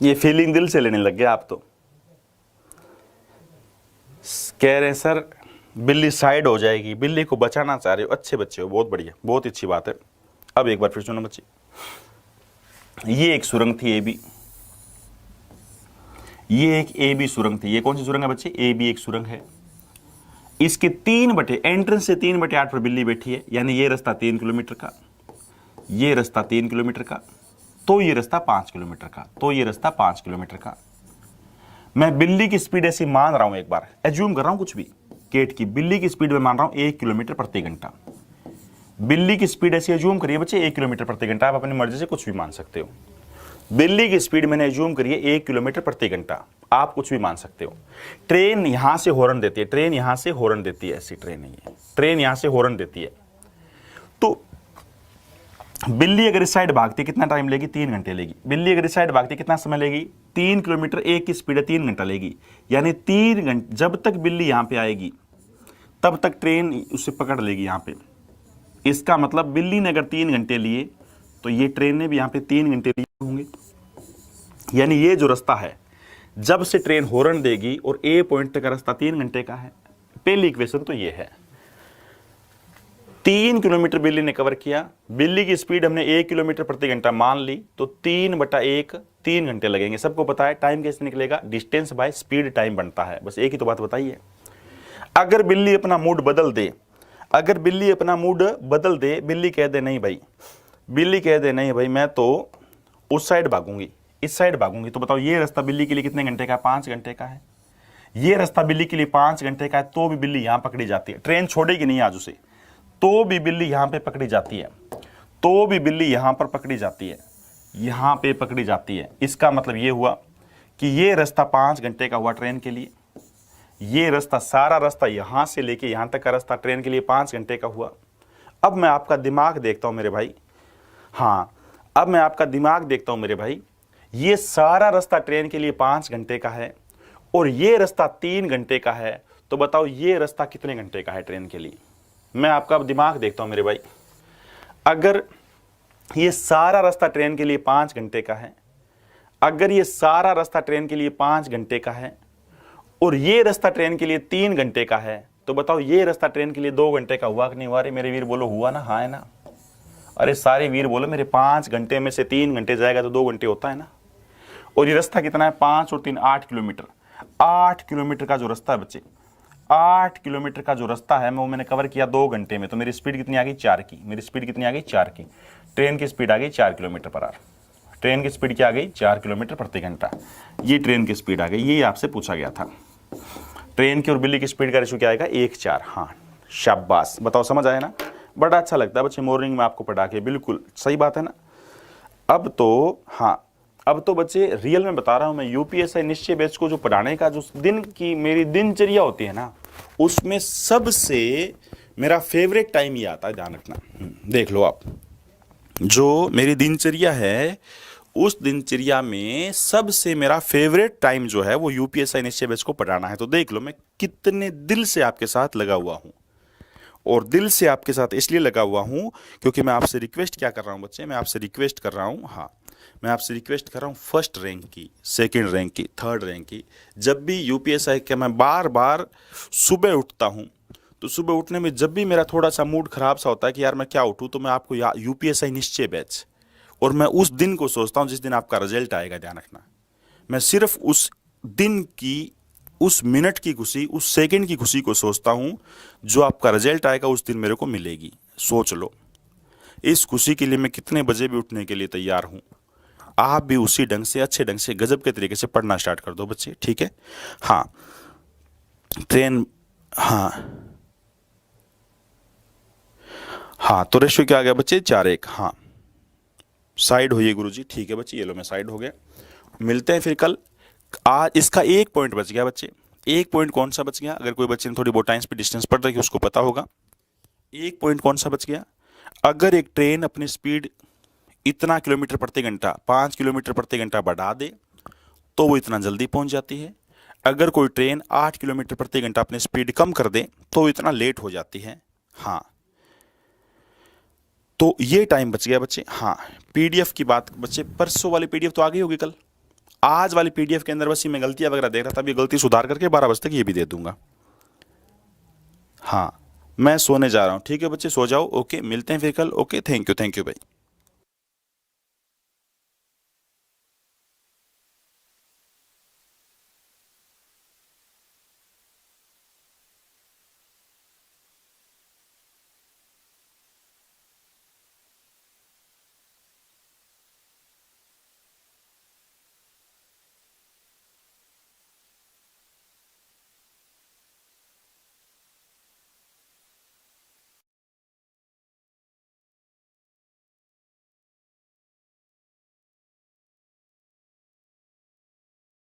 ये फीलिंग दिल से लेने लग गए आप तो। कह रहे हैं सर बिल्ली साइड हो जाएगी, बिल्ली को बचाना चाह रहे हो, अच्छे बच्चे हो, बहुत बढ़िया, बहुत अच्छी बात है। अब एक बार फिर सुनो बच्चे, ये एक सुरंग थी ए बी, ये एक ए बी सुरंग थी। ये कौन सी सुरंग है बच्चे? ए बी एक सुरंग है। इसके 3/, एंट्रेंस से 3/8 पर बिल्ली बैठी है, यानी ये रास्ता 3 किलोमीटर का, ये रास्ता 3 किलोमीटर का, तो ये रास्ता 5 किलोमीटर का, तो ये रास्ता 5 किलोमीटर का। मैं बिल्ली की स्पीड ऐसी मान रहा हूं, एक बार एज्यूम कर रहा हूं कुछ भी, केट की बिल्ली की स्पीड में मान रहा हूं 1 किलोमीटर प्रति घंटा। बिल्ली की स्पीड ऐसी एज्यूम करिए बच्चे 1 किलोमीटर प्रति घंटा, आप अपनी मर्जी से कुछ भी मान सकते हो। बिल्ली की स्पीड मैंने एज्यूम करिए 1 किलोमीटर प्रति घंटा, आप कुछ भी मान सकते हो। ट्रेन यहां से हॉर्न देती है, ट्रेन यहां से हॉर्न देती है, ऐसी ट्रेन नहीं है, ट्रेन यहां से हॉर्न देती है। तो बिल्ली अगर इस साइड भागती कितना टाइम लेगी? 3 घंटे लेगी। बिल्ली अगर इस साइड भागती कितना समय लेगी? 3 किलोमीटर, 1 की स्पीड है 3 घंटा लेगी, यानी 3 घंटे। जब तक बिल्ली यहां पे आएगी तब तक ट्रेन उसे पकड़ लेगी यहां पे। इसका मतलब बिल्ली ने अगर 3 घंटे लिए तो ये ट्रेन ने भी यहां पे 3 घंटे लिए होंगे, यानी ये जो रास्ता है जब से ट्रेन हॉर्न देगी और ए पॉइंट तक का रास्ता 3 घंटे का है। पहली इक्वेशन तो ये है। 3 किलोमीटर बिल्ली ने कवर किया, बिल्ली की स्पीड हमने 1 किलोमीटर प्रति घंटा मान ली, तो 3/1 3 घंटे लगेंगे। सबको पता है टाइम कैसे निकलेगा? डिस्टेंस बाय स्पीड टाइम बनता है, बस एक ही तो बात बताइए। अगर बिल्ली अपना मूड बदल दे, अगर बिल्ली अपना मूड बदल दे, बिल्ली कह दे नहीं भाई, बिल्ली कह दे नहीं भाई मैं तो उस साइड भागूंगी, इस साइड भागूंगी, तो बताओ ये रास्ता बिल्ली के लिए कितने घंटे का है? 5 घंटे का है। ये रास्ता बिल्ली के लिए 5 घंटे का है, तो भी बिल्ली यहां पकड़ी जाती है। ट्रेन छोड़ेगी नहीं आज उसे, तो भी बिल्ली यहां पे पकड़ी जाती है, तो भी बिल्ली यहां पर पकड़ी जाती है, यहां पे पकड़ी जाती है। इसका मतलब ये हुआ कि ये रास्ता 5 घंटे का हुआ ट्रेन के लिए, ये रास्ता सारा रास्ता यहां से लेके यहां तक का रास्ता ट्रेन के लिए 5 घंटे का हुआ। अब मैं आपका दिमाग देखता हूं मेरे भाई, हाँ अब मैं आपका दिमाग देखता हूं मेरे भाई। ये सारा रास्ता ट्रेन के लिए 5 घंटे का है और ये रास्ता 3 घंटे का है, तो बताओ ये रास्ता कितने घंटे का है ट्रेन के लिए? मैं आपका दिमाग देखता हूं मेरे भाई। अगर ये सारा रास्ता ट्रेन के लिए 5 घंटे का है, अगर ये सारा रास्ता ट्रेन के लिए 5 घंटे का है और ये रास्ता ट्रेन के लिए 3 घंटे का है, तो बताओ ये रास्ता ट्रेन के लिए 2 घंटे का हुआ कि नहीं हुआ? अरे मेरे वीर बोलो हुआ ना? हाँ है ना? अरे सारे वीर बोलो मेरे, 5 घंटे में से 3 घंटे जाएगा तो 2 घंटे होता है ना। और ये रास्ता कितना है? 5 और 3 8 किलोमीटर। 8 किलोमीटर का जो रास्ता है बच्चे, 8 किलोमीटर का जो रास्ता है वो मैंने कवर किया 2 घंटे में, तो मेरी स्पीड कितनी आ गई? 4 की। मेरी स्पीड कितनी आ गई? 4 की। ट्रेन की स्पीड आ गई 4 किलोमीटर पर आवर। ट्रेन की स्पीड क्या आ गई? 4 किलोमीटर प्रति घंटा। ये ट्रेन की स्पीड आ गई, ये आपसे पूछा गया था। ट्रेन की और बिल्ली की स्पीड का रेशियो क्या आएगा? 1:4। हाँ शाबाश, बताओ समझ आया ना? बड़ा अच्छा लगता है बच्चे मॉर्निंग में आपको पढ़ा के, बिल्कुल सही बात है ना? अब तो हाँ, अब तो बच्चे रियल में बता रहा हूं मैं, यूपीएससी निश्चय बैच को जो पढ़ाने का जो दिन की मेरी दिनचर्या होती है ना, उसमें सबसे मेरा फेवरेट टाइम ये आता है, ध्यान रखना। देख लो आप, जो मेरी दिनचर्या है उस दिनचर्या में सबसे मेरा फेवरेट टाइम जो है वो यूपीएससी निश्चय बैच को पढ़ाना है। तो देख लो मैं कितने दिल से आपके साथ लगा हुआ हूं, और दिल से आपके साथ इसलिए लगा हुआ हूं क्योंकि मैं आपसे रिक्वेस्ट क्या कर रहा हूं बच्चे? मैं आपसे रिक्वेस्ट कर रहा हूं, हाँ मैं आपसे रिक्वेस्ट कर रहा हूं फर्स्ट रैंक की, सेकंड रैंक की, थर्ड रैंक की। जब भी यूपीएससी के मैं बार बार सुबह उठता हूं, तो सुबह उठने में जब भी मेरा थोड़ा सा मूड खराब सा होता है कि यार मैं क्या उठूं, तो मैं आपको यूपीएससी निश्चय बैच, और मैं उस दिन को सोचता हूं जिस दिन आपका रिजल्ट आएगा। ध्यान रखना, मैं सिर्फ उस दिन की, उस मिनट की खुशी, उस सेकंड की खुशी को सोचता हूं जो आपका रिजल्ट आएगा उस दिन मेरे को मिलेगी। सोच लो, इस खुशी के लिए मैं कितने बजे भी उठने के लिए तैयार हूं। आप भी उसी ढंग से, अच्छे ढंग से, गजब के तरीके से पढ़ना स्टार्ट कर दो बच्चे, ठीक है? हाँ ट्रेन, हाँ तो रेशियो क्या आ गया बच्चे? 4:1। हाँ साइड होइए गुरुजी, ठीक है बच्चे, ये लो मैं साइड हो गया। मिलते हैं फिर कल। आज इसका एक पॉइंट बच गया बच्चे। एक पॉइंट कौन सा बच गया? अगर कोई बच्चे ने थोड़ी बहुत टाइम पे डिस्टेंस पढ़ रही है उसको पता होगा। एक पॉइंट कौन सा बच गया? अगर एक ट्रेन अपनी स्पीड इतना किलोमीटर प्रति घंटा, 5 किलोमीटर प्रति घंटा बढ़ा दे तो वो इतना जल्दी पहुंच जाती है। अगर कोई ट्रेन 8 किलोमीटर प्रति घंटा अपनी स्पीड कम कर दे तो वो इतना लेट हो जाती है। हाँ तो ये टाइम बच गया बच्चे। हाँ पीडीएफ की बात बच्चे, परसों वाली पीडीएफ तो आ गई होगी कल, आज वाली पीडीएफ के अंदर बस ये मैं गलतियां वगैरह देख रहा था, अब ये गलती सुधार करके 12 बजे तक ये भी दे दूंगा। हाँ, मैं सोने जा रहा हूँ। ठीक है बच्चे, सो जाओ। ओके, मिलते हैं फिर कल। ओके, थैंक यू भाई।